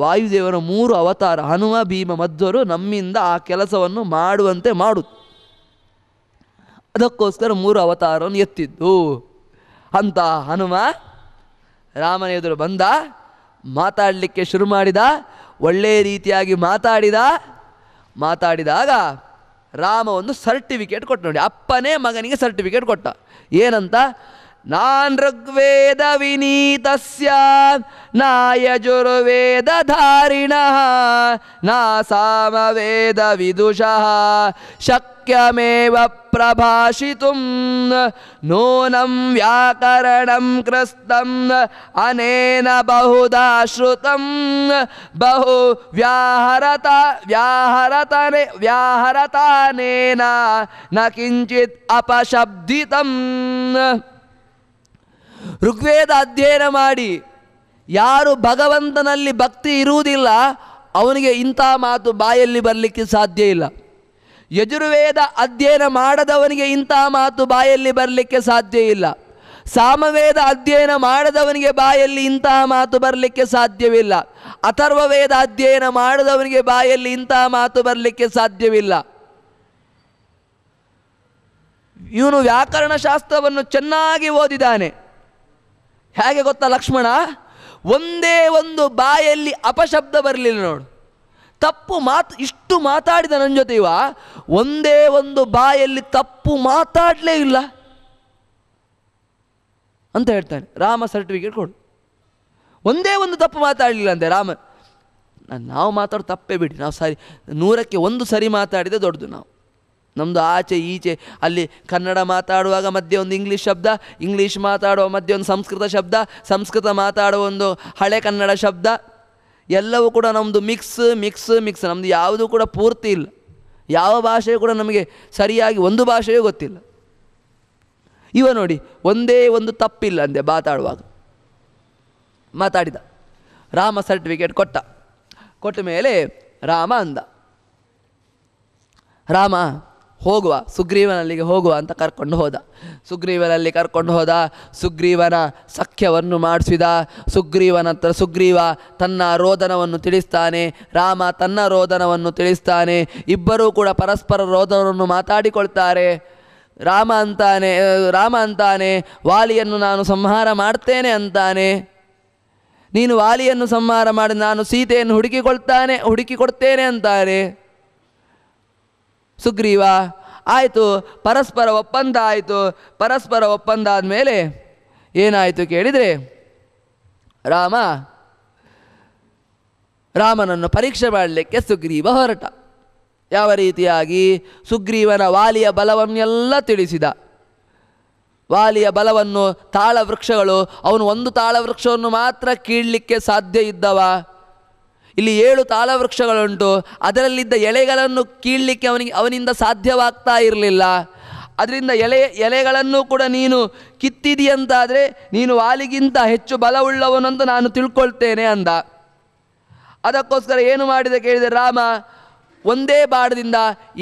ವಾಯುದೇವರ 3 ಅವತಾರ, ಹನುಮ ಭೀಮ ಮಧ್ವರು ನಮ್ಮಿಂದ ಆ ಕೆಲಸವನ್ನು ಮಾಡುವಂತೆ ಮಾಡುದು. ಅದಕ್ಕೋಸ್ಕರ 3 ಅವತಾರವನ್ನು ಎತ್ತಿದ್ದು. ಅಂತ ಹನುಮ ರಾಮನ ಎದುರು ಬಂದ, ಮಾತಾಡಲಿಕ್ಕೆ ಶುರು ಮಾಡಿದ. ಒಳ್ಳೆಯ ರೀತಿಯಾಗಿ ಮಾತಾಡಿದಾಗ ರಾಮ ಒಂದು ಸರ್ಟಿಫಿಕೇಟ್ ಕೊಟ್ಟ ನೋಡಿ. ಅಪ್ಪನೇ ಮಗನಿಗೆ ಸರ್ಟಿಫಿಕೇಟ್ ಕೊಟ್ಟ. ಏನಂತ? ನಾನ್ ಋಗ್ವೇದ ವಿನೀತಸ್ಯ ನಾ ಯಜುರ್ವೇದ ಧಾರಿಣಃ ನಾ ಸಾಮವೇದ ವಿದುಷಃ ಶಕ್ಯಮೇವ ಪ್ರಭಾಷಿತುಂ ನೂನಂ ವ್ಯಾಕರಣಂ ಕೃಸ್ತಂ ಅನೇನ ಬಹುಧಾ ಶ್ರುತಂ ಬಹು ವ್ಯಾಹರತಾನೇನ ನ ಕಿಂಚಿತ್ ಅಪಶಬ್ದಿತಂ. ಋಗ್ವೇದ ಅಧ್ಯಯನ ಮಾಡಿ ಯಾರು ಭಗವಂತನಲ್ಲಿ ಭಕ್ತಿ ಇರುವುದಿಲ್ಲ ಅವನಿಗೆ ಇಂಥ ಮಾತು ಬಾಯಲ್ಲಿ ಬರಲಿಕ್ಕೆ ಸಾಧ್ಯ ಇಲ್ಲ. ಯಜುರ್ವೇದ ಅಧ್ಯಯನ ಮಾಡದವನಿಗೆ ಇಂಥ ಮಾತು ಬಾಯಲ್ಲಿ ಬರಲಿಕ್ಕೆ ಸಾಧ್ಯ ಇಲ್ಲ. ಸಾಮವೇದ ಅಧ್ಯಯನ ಮಾಡದವನಿಗೆ ಬಾಯಲ್ಲಿ ಇಂತಹ ಮಾತು ಬರಲಿಕ್ಕೆ ಸಾಧ್ಯವಿಲ್ಲ. ಅಥರ್ವವೇದ ಅಧ್ಯಯನ ಮಾಡದವನಿಗೆ ಬಾಯಲ್ಲಿ ಇಂತಹ ಮಾತು ಬರಲಿಕ್ಕೆ ಸಾಧ್ಯವಿಲ್ಲ. ಇವನು ವ್ಯಾಕರಣ ಶಾಸ್ತ್ರವನ್ನು ಚೆನ್ನಾಗಿ ಓದಿದ್ದಾನೆ. ಹೇಗೆ ಗೊತ್ತಾ ಲಕ್ಷ್ಮಣ? ಒಂದೇ ಒಂದು ಬಾಯಲ್ಲಿ ಅಪಶಬ್ದ ಬರಲಿಲ್ಲ ನೋಡು. ತಪ್ಪು ಇಷ್ಟು ಮಾತಾಡಿದ ನನ್ನ ಜೊತೆ ಇವ, ಒಂದೇ ಒಂದು ಬಾಯಲ್ಲಿ ತಪ್ಪು ಮಾತಾಡಲೇ ಇಲ್ಲ ಅಂತ ಹೇಳ್ತಾನೆ. ರಾಮ ಸರ್ಟಿಫಿಕೇಟ್ ಕೊಡು. ಒಂದೇ ಒಂದು ತಪ್ಪು ಮಾತಾಡಲಿಲ್ಲ ಅಂತೆ ರಾಮ. ನಾವು ಮಾತಾಡೋ ತಪ್ಪೇ ಬಿಡಿ, ನಾವು 100ಕ್ಕೆ 1 ಸರಿ ಮಾತಾಡಿದೆ ದೊಡ್ಡದು. ನಮ್ಮದು ಆಚೆ ಈಚೆ ಅಲ್ಲಿ ಕನ್ನಡ ಮಾತಾಡುವಾಗ ಮಧ್ಯೆ ಒಂದು ಇಂಗ್ಲೀಷ್ ಶಬ್ದ, ಇಂಗ್ಲೀಷ್ ಮಾತಾಡುವ ಮಧ್ಯೆ ಒಂದು ಸಂಸ್ಕೃತ ಶಬ್ದ, ಸಂಸ್ಕೃತ ಮಾತಾಡುವ ಒಂದು ಹಳೆ ಕನ್ನಡ ಶಬ್ದ, ಎಲ್ಲವೂ ಕೂಡ ನಮ್ಮದು ಮಿಕ್ಸ್. ನಮ್ಮದು ಯಾವುದೂ ಕೂಡ ಪೂರ್ತಿ ಇಲ್ಲ. ಯಾವ ಭಾಷೆಯೂ ಕೂಡ ನಮಗೆ ಸರಿಯಾಗಿ ಒಂದು ಭಾಷೆಯೂ ಗೊತ್ತಿಲ್ಲ. ಇವ ನೋಡಿ ಒಂದೇ ಒಂದು ತಪ್ಪಿಲ್ಲ ಅಂದೆ ಮಾತಾಡುವಾಗ. ಮಾತಾಡಿದ. ರಾಮ ಸರ್ಟಿಫಿಕೇಟ್ ಕೊಟ್ಟ ಮೇಲೆ ರಾಮ ಅಂದ, ರಾಮ ಹೋಗುವ, ಸುಗ್ರೀವನಲ್ಲಿಗೆ ಹೋಗುವ ಅಂತ ಕರ್ಕೊಂಡು ಹೋದ. ಸುಗ್ರೀವನಲ್ಲಿ ಕರ್ಕೊಂಡು ಹೋದ. ಸುಗ್ರೀವನ ಸಖ್ಯವನ್ನು ಮಾಡಿಸಿದ. ಸುಗ್ರೀವ ತನ್ನ ರೋದನವನ್ನು ತಿಳಿಸ್ತಾನೆ, ರಾಮ ತನ್ನ ರೋದನವನ್ನು ತಿಳಿಸ್ತಾನೆ. ಇಬ್ಬರೂ ಕೂಡ ಪರಸ್ಪರ ರೋದನವನ್ನು ಮಾತಾಡಿಕೊಳ್ತಾರೆ. ರಾಮ ಅಂತಾನೆ ವಾಲಿಯನ್ನು ನಾನು ಸಂಹಾರ ಮಾಡ್ತೇನೆ ಅಂತಾನೆ. ನೀನು ವಾಲಿಯನ್ನು ಸಂಹಾರ ಮಾಡಿ ನಾನು ಸೀತೆಯನ್ನು ಹುಡುಕಿಕೊಡ್ತೇನೆ ಅಂತಾನೆ ಸುಗ್ರೀವ. ಆಯಿತು, ಪರಸ್ಪರ ಒಪ್ಪಂದ ಆಯಿತು. ಪರಸ್ಪರ ಒಪ್ಪಂದ ಆದಮೇಲೆ ಏನಾಯಿತು ಕೇಳಿದರೆ, ರಾಮನನ್ನು ಪರೀಕ್ಷೆ ಮಾಡಲಿಕ್ಕೆ ಸುಗ್ರೀವ ಹೊರಟ. ಯಾವ ರೀತಿಯಾಗಿ? ಸುಗ್ರೀವನ ವಾಲಿಯ ಬಲವನ್ನೆಲ್ಲ ತಿಳಿಸಿದ. ವಾಲಿಯ ಬಲವನ್ನು, ತಾಳವೃಕ್ಷಗಳು, ಅವನು ಒಂದು ತಾಳವೃಕ್ಷವನ್ನು ಮಾತ್ರ ಕೀಳಲಿಕ್ಕೆ ಸಾಧ್ಯ ಇದ್ದವ. ಇಲ್ಲಿ 7 ತಾಳವೃಕ್ಷಗಳುಂಟು. ಅದರಲ್ಲಿದ್ದ ಎಲೆಗಳನ್ನು ಕೀಳಲಿಕ್ಕೆ ಅವನಿಂದ ಸಾಧ್ಯವಾಗ್ತಾ ಇರಲಿಲ್ಲ. ಅದರಿಂದ ಎಲೆಗಳನ್ನು ಕೂಡ ನೀನು ಕಿತ್ತಿದೆಯಂತಾದರೆ ನೀನು ವಾಲಿಗಿಂತ ಹೆಚ್ಚು ಬಲವುಳ್ಳವನಂತ ನಾನು ತಿಳ್ಕೊಳ್ತೇನೆ ಅಂದ. ಅದಕ್ಕೋಸ್ಕರ ಏನು ಮಾಡಿದ ಕೇಳಿದರೆ, ರಾಮ ಒಂದೇ ಬಾಣದಿಂದ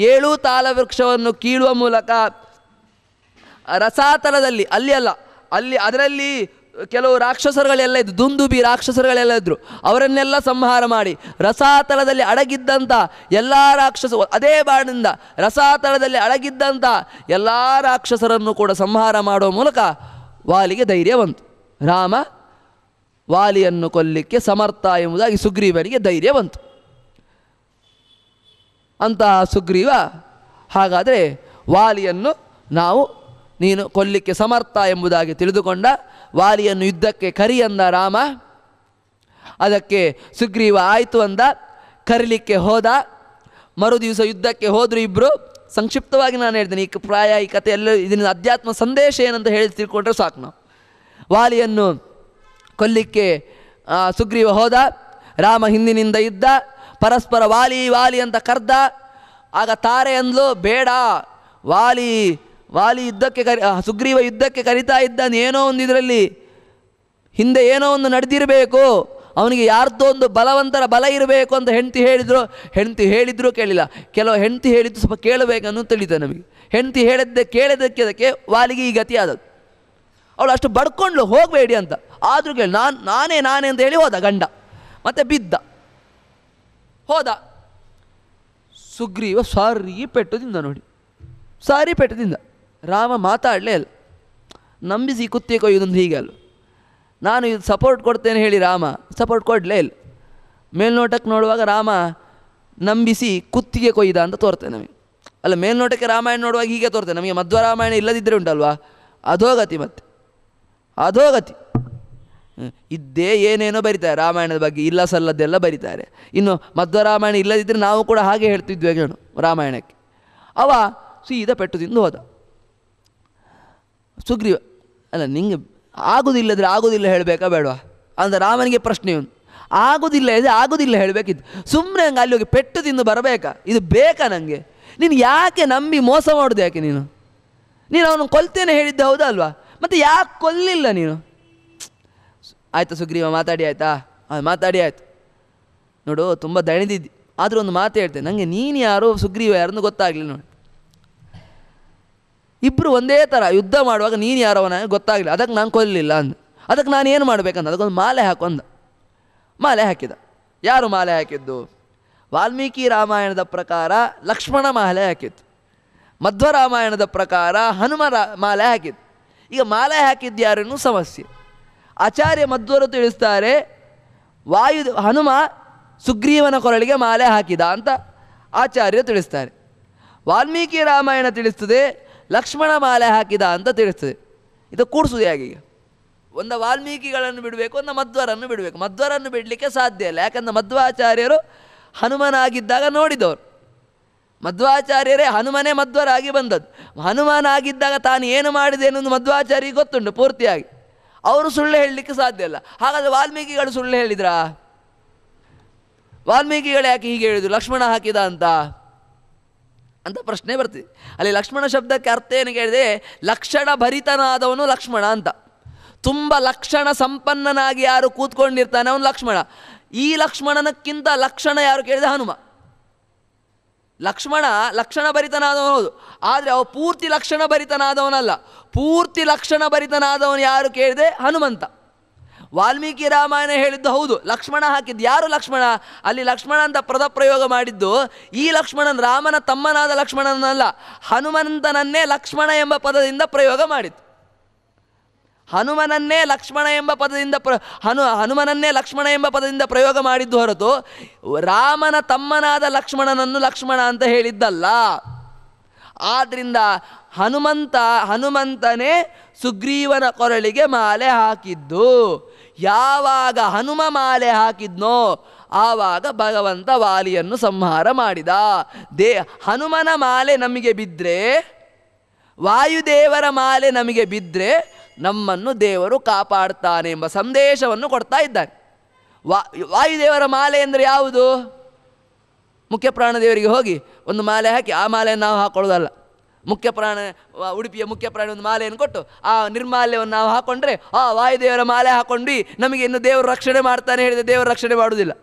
7 ತಾಳವೃಕ್ಷವನ್ನು ಕೀಳುವ ಮೂಲಕ ರಸಾತಲದಲ್ಲಿ ಅದರಲ್ಲಿ ಕೆಲವು ರಾಕ್ಷಸರುಗಳೆಲ್ಲ ಇದ್ದು, ದುಂದುಬಿ ರಾಕ್ಷಸರುಗಳೆಲ್ಲ ಇದ್ದರು. ಅವರನ್ನೆಲ್ಲ ಸಂಹಾರ ಮಾಡಿ ರಸಾತಲದಲ್ಲಿ ಅಡಗಿದ್ದಂಥ ಎಲ್ಲ ಅದೇ ಬಾಣದಿಂದ ರಸಾತಲದಲ್ಲಿ ಅಡಗಿದ್ದಂಥ ಎಲ್ಲ ರಾಕ್ಷಸರನ್ನು ಕೂಡ ಸಂಹಾರ ಮಾಡುವ ಮೂಲಕ ವಾಲಿಗೆ ಧೈರ್ಯ ಬಂತು. ರಾಮ ವಾಲಿಯನ್ನು ಕೊಲ್ಲಿಕ್ಕೆ ಸಮರ್ಥ ಎಂಬುದಾಗಿ ಸುಗ್ರೀವನಿಗೆ ಧೈರ್ಯ ಬಂತು. ಅಂತಹ ಸುಗ್ರೀವ ಹಾಗಾದರೆ ವಾಲಿಯನ್ನು ನೀನು ಕೊಲ್ಲಿಕ್ಕೆ ಸಮರ್ಥ ಎಂಬುದಾಗಿ ತಿಳಿದುಕೊಂಡ. ವಾಲಿಯನ್ನು ಯುದ್ಧಕ್ಕೆ ಕರಿ ಅಂದ ರಾಮ. ಅದಕ್ಕೆ ಸುಗ್ರೀವ ಆಯಿತು ಅಂದ. ಕರೀಲಿಕ್ಕೆ ಹೋದ. ಮರುದಿವಸ ಯುದ್ಧಕ್ಕೆ ಹೋದರು ಇಬ್ಬರು. ಸಂಕ್ಷಿಪ್ತವಾಗಿ ನಾನು ಹೇಳ್ತೇನೆ, ಈ ಕಥೆ ಎಲ್ಲ ಇದರಿಂದ ಅಧ್ಯಾತ್ಮ ಸಂದೇಶ ಏನಂತ ಹೇಳಿ ತಿಳ್ಕೊಂಡ್ರೆ ಸಾಕು ನಾವು. ವಾಲಿಯನ್ನು ಕೊಲ್ಲಿಕ್ಕೆ ಸುಗ್ರೀವ ಹೋದ. ರಾಮ ಹಿಂದಿನಿಂದ ಇದ್ದ. ಪರಸ್ಪರ ವಾಲಿ ಅಂತ ಕರ್ದ. ಆಗ ತಾರೆ ಅಂದ್ಲು, ಬೇಡ, ವಾಲಿ ಯುದ್ಧಕ್ಕೆ ಸುಗ್ರೀವ ಯುದ್ಧಕ್ಕೆ ಕರಿತಾ ಇದ್ದಾನೆ, ಏನೋ ಒಂದು ಇದರಲ್ಲಿ ಹಿಂದೆ ಏನೋ ಒಂದು ನಡೆದಿರಬೇಕು, ಅವನಿಗೆ ಯಾರ್ದೋ ಒಂದು ಬಲವಂತರ ಬಲ ಇರಬೇಕು ಅಂತ ಹೆಂಡತಿ ಹೇಳಿದ್ರು ಕೇಳಿಲ್ಲ. ಕೆಲವು ಹೆಂಡತಿ ಹೇಳಿದ್ದು ಸ್ವಲ್ಪ ಕೇಳಬೇಕನ್ನು ತಿಳಿದ ನಮಗೆ. ಹೆಂಡತಿ ಕೇಳಿದ್ದಕ್ಕೆ ಅದಕ್ಕೆ ವಾಲಿಗೆ ಈ ಗತಿ ಆದದ್ದು. ಅವಳು ಅಷ್ಟು ಬಡ್ಕೊಂಡ್ಲು, ಹೋಗಬೇಡಿ ಅಂತ. ಆದರೂ ಕೇಳಿ ನಾನೇ ಅಂತ ಹೇಳಿ ಹೋದ ಗಂಡ. ಮತ್ತೆ ಬಿದ್ದ, ಹೋದ. ಸುಗ್ರೀವ ಸಾರಿ ಪೆಟ್ಟದಿಂದ ನೋಡಿ, ಸಾರಿ ಪೆಟ್ಟದಿಂದ. ರಾಮ ಮಾತಾಡಲೇ ಇಲ್ಲ. ನಂಬಿಸಿ ಕುತ್ತೆ ಕೊಯ್ಯುವುದಂದು ಹೀಗೆ ಅಲ್ಲ. ನಾನು ಇದು ಸಪೋರ್ಟ್ ಕೊಡ್ತೇನೆ ಹೇಳಿ ರಾಮ ಸಪೋರ್ಟ್ ಕೊಡಲೇ ಇಲ್ಲ. ಮೇಲ್ನೋಟಕ್ಕೆ ನೋಡುವಾಗ ರಾಮ ನಂಬಿಸಿ ಕುತ್ತಿಗೆ ಕೊಯ್ದ ಅಂತ ತೋರ್ತೇನೆ ನಮಗೆ. ಅಲ್ಲ, ಮೇಲ್ನೋಟಕ್ಕೆ ರಾಮಾಯಣ ನೋಡುವಾಗ ಹೀಗೆ ತೋರ್ತೇನೆ ನಮಗೆ. ಮಧ್ವ ರಾಮಾಯಣ ಇಲ್ಲದಿದ್ದರೆ ಉಂಟಲ್ವಾ, ಅಧೋಗತಿ. ಮತ್ತೆ ಅಧೋಗತಿ ಇದ್ದೇ ಏನೇನೋ ಬರೀತಾರೆ ರಾಮಾಯಣದ ಬಗ್ಗೆ, ಇಲ್ಲ ಸಲ್ಲದ್ದೆಲ್ಲ ಬರೀತಾರೆ. ಇನ್ನು ಮಧ್ವ ರಾಮಾಯಣ ಇಲ್ಲದಿದ್ದರೆ ನಾವು ಕೂಡ ಹಾಗೆ ಹೇಳ್ತಿದ್ವಿ ರಾಮಾಯಣಕ್ಕೆ. ಅವ ಸೀದಾ ಪೆಟ್ಟು ತಿಂದು ಹೋದ. ಸುಗ್ರೀವ ಅಲ್ಲ, ನಿಂಗೆ ಆಗೋದಿಲ್ಲ ಹೇಳಬೇಕಾ ಬೇಡವಾ ಅಂತ ರಾಮನಿಗೆ ಪ್ರಶ್ನೆ ಉಂಟು. ಆಗೋದಿಲ್ಲ ಹೇಳಬೇಕಿತ್ತು. ಸುಮ್ಮನೆ ಹಂಗೆ ಅಲ್ಲಿ ಹೋಗಿ ಪೆಟ್ಟು ತಿಂದು ಬರಬೇಕಾ? ಇದು ಬೇಕಾ ನನಗೆ? ನೀನು ಯಾಕೆ ನಂಬಿ ಮೋಸ ಮಾಡೋದು? ಯಾಕೆ ನೀನು ಅವನು ಕೊಲ್ತೇನೆ ಹೇಳಿದ್ದೆ, ಹೌದಾ ಅಲ್ವಾ? ಮತ್ತು ಯಾಕೆ ಕೊಲ್ಲಿಲ್ಲ ನೀನು? ಆಯಿತು ಸುಗ್ರೀವ, ಮಾತಾಡಿ ಆಯಿತಾ? ಮಾತಾಡಿ ಆಯಿತು. ನೋಡು, ತುಂಬ ದಣಿದಿದ್ದಿ. ಆದರೂ ಒಂದು ಮಾತು ಹೇಳ್ತೇನೆ, ನನಗೆ ನೀನು ಯಾರು ಸುಗ್ರೀವ ಯಾರನ್ನು ಗೊತ್ತಾಗಲಿಲ್ಲ ನೋಡಿ. ಇಬ್ಬರು ಒಂದೇ ಥರ ಯುದ್ಧ ಮಾಡುವಾಗ ನೀನು ಯಾರವನ ಗೊತ್ತಾಗಲಿಲ್ಲ, ಅದಕ್ಕೆ ನಾನು ಕೊಲ್ಲಲಿಲ್ಲ ಅಂದ. ಅದಕ್ಕೆ ನಾನು ಏನು ಮಾಡಬೇಕಂತ ಅದಕ್ಕೊಂದು ಮಾಲೆ ಹಾಕು ಅಂದ. ಮಾಲೆ ಹಾಕಿದ. ಯಾರು ಮಾಲೆ ಹಾಕಿದ್ದು? ವಾಲ್ಮೀಕಿ ರಾಮಾಯಣದ ಪ್ರಕಾರ ಲಕ್ಷ್ಮಣ ಮಾಲೆ ಹಾಕಿತ್ತು. ಮಧ್ವ ರಾಮಾಯಣದ ಪ್ರಕಾರ ಹನುಮ ಮಾಲೆ ಹಾಕಿತ್ತು. ಈಗ ಮಾಲೆ ಹಾಕಿದ್ದು ಯಾರನ್ನು ಸಮಸ್ಯೆ. ಆಚಾರ್ಯ ಮಧ್ವರು ತಿಳಿಸ್ತಾರೆ, ಹನುಮ ಸುಗ್ರೀವನ ಕೊರಳಿಗೆ ಮಾಲೆ ಹಾಕಿದ ಅಂತ ಆಚಾರ್ಯರು ತಿಳಿಸ್ತಾರೆ. ವಾಲ್ಮೀಕಿ ರಾಮಾಯಣ ತಿಳಿಸ್ತದೆ ಲಕ್ಷ್ಮಣ ಮಾಲೆ ಹಾಕಿದ ಅಂತ ತಿಳಿಸ್ತದೆ. ಇದು ಕೂಡಿಸುವುದು ಹೇಗೆ? ಒಂದು ವಾಲ್ಮೀಕಿಗಳನ್ನು ಬಿಡಬೇಕು, ಒಂದು ಮಧ್ವರನ್ನು ಬಿಡಬೇಕು. ಮಧ್ವರನ್ನು ಬಿಡಲಿಕ್ಕೆ ಸಾಧ್ಯ ಇಲ್ಲ, ಯಾಕಂದರೆ ಮಧ್ವಾಚಾರ್ಯರು ಹನುಮನಾಗಿದ್ದಾಗ ನೋಡಿದವರು. ಮಧ್ವಾಚಾರ್ಯರೇ ಹನುಮನೇ ಮಧ್ವರಾಗಿ ಬಂದದ್ದು. ಹನುಮನಾಗಿದ್ದಾಗ ತಾನು ಏನು ಮಾಡಿದೆ ಅನ್ನೋದು ಮಧ್ವಾಚಾರ್ಯರಿಗೆ ಗೊತ್ತುಂಟು ಪೂರ್ತಿಯಾಗಿ. ಅವರು ಸುಳ್ಳು ಹೇಳಲಿಕ್ಕೆ ಸಾಧ್ಯ ಇಲ್ಲ. ಹಾಗಾದರೆ ವಾಲ್ಮೀಕಿಗಳು ಸುಳ್ಳು ಹೇಳಿದ್ರಾ? ವಾಲ್ಮೀಕಿಗಳು ಯಾಕೆ ಹೀಗೆ ಹೇಳಿದ್ರು ಲಕ್ಷ್ಮಣ ಹಾಕಿದ ಅಂತ ಪ್ರಶ್ನೆ ಬರ್ತಿದೆ. ಅಲ್ಲಿ ಲಕ್ಷ್ಮಣ ಶಬ್ದಕ್ಕೆ ಅರ್ಥ ಏನು ಕೇಳಿದೆ? ಲಕ್ಷಣ ಭರಿತನಾದವನು ಲಕ್ಷ್ಮಣ ಅಂತ. ತುಂಬ ಲಕ್ಷಣ ಸಂಪನ್ನನಾಗಿ ಯಾರು ಕೂತ್ಕೊಂಡಿರ್ತಾನೆ ಅವನು ಲಕ್ಷ್ಮಣ. ಈ ಲಕ್ಷ್ಮಣನಕ್ಕಿಂತ ಲಕ್ಷಣ ಯಾರು ಕೇಳಿದೆ? ಹನುಮ. ಲಕ್ಷ್ಮಣ ಲಕ್ಷಣ ಭರಿತನಾದವನು ಹೌದು, ಆದರೆ ಅವ ಪೂರ್ತಿ ಲಕ್ಷಣ ಭರಿತನಾದವನಲ್ಲ. ಪೂರ್ತಿ ಲಕ್ಷಣ ಭರಿತನಾದವನು ಯಾರು ಕೇಳಿದೆ? ಹನುಮಂತ. ವಾಲ್ಮೀಕಿ ರಾಮಾಯಣ ಹೇಳಿದ್ದು ಹೌದು, ಲಕ್ಷ್ಮಣ ಹಾಕಿದ್ದು ಯಾರು? ಲಕ್ಷ್ಮಣ. ಅಲ್ಲಿ ಲಕ್ಷ್ಮಣ ಅಂತ ಪ್ರಯೋಗ ಮಾಡಿದ್ದು ಈ ಲಕ್ಷ್ಮಣನ್ ರಾಮನ ತಮ್ಮನಾದ ಲಕ್ಷ್ಮಣನಲ್ಲ, ಹನುಮಂತನನ್ನೇ ಲಕ್ಷ್ಮಣ ಎಂಬ ಪದದಿಂದ ಪ್ರಯೋಗ ಮಾಡಿದ್ದು. ಹನುಮನನ್ನೇ ಲಕ್ಷ್ಮಣ ಎಂಬ ಪದದಿಂದ ಹನುಮನನ್ನೇ ಲಕ್ಷ್ಮಣ ಎಂಬ ಪದದಿಂದ ಪ್ರಯೋಗ ಮಾಡಿದ್ದು ಹೊರತು ರಾಮನ ತಮ್ಮನಾದ ಲಕ್ಷ್ಮಣನನ್ನು ಲಕ್ಷ್ಮಣ ಅಂತ ಹೇಳಿದ್ದಲ್ಲ. ಆದ್ದರಿಂದ ಹನುಮಂತನೇ ಸುಗ್ರೀವನ ಕೊರಳಿಗೆ ಮಾಲೆ ಹಾಕಿದ್ದು. ಯಾವಾಗ ಹನುಮ ಮಾಲೆ ಹಾಕಿದ್ನೋ ಆವಾಗ ಭಗವಂತ ವಾಲಿಯನ್ನು ಸಂಹಾರ ಮಾಡಿದ. ಹನುಮನ ಮಾಲೆ ನಮಗೆ ಬಿದ್ದರೆ, ವಾಯುದೇವರ ಮಾಲೆ ನಮಗೆ ಬಿದ್ದರೆ ನಮ್ಮನ್ನು ದೇವರು ಕಾಪಾಡ್ತಾನೆ ಎಂಬ ಸಂದೇಶವನ್ನು ಕೊಡ್ತಾ ಇದ್ದಾನೆ. ವಾಯುದೇವರ ಮಾಲೆ ಅಂದರೆ ಯಾವುದು? ಮುಖ್ಯ ಪ್ರಾಣದೇವರಿಗೆ ಹೋಗಿ ಒಂದು ಮಾಲೆ ಹಾಕಿ ಆ ಮಾಲೆಯನ್ನು ನಾವು ಹಾಕೊಳ್ಳೋದಲ್ಲ. ಉಡುಪಿಯ ಮುಖ್ಯ ಪ್ರಾಣಿ ಒಂದು ಮಾಲೆಯನ್ನು ಕೊಟ್ಟು ಆ ನಿರ್ಮಾಲ್ಯವನ್ನು ನಾವು ಹಾಕೊಂಡ್ರೆ ವಾಯುದೇವರ ಮಾಲೆ ಹಾಕೊಂಡ್ವಿ, ನಮಗೆ ಇನ್ನು ದೇವರು ರಕ್ಷಣೆ ಮಾಡ್ತಾನೆ ಹೇಳಿದರೆ ದೇವರು ರಕ್ಷಣೆ ಮಾಡುವುದಿಲ್ಲ.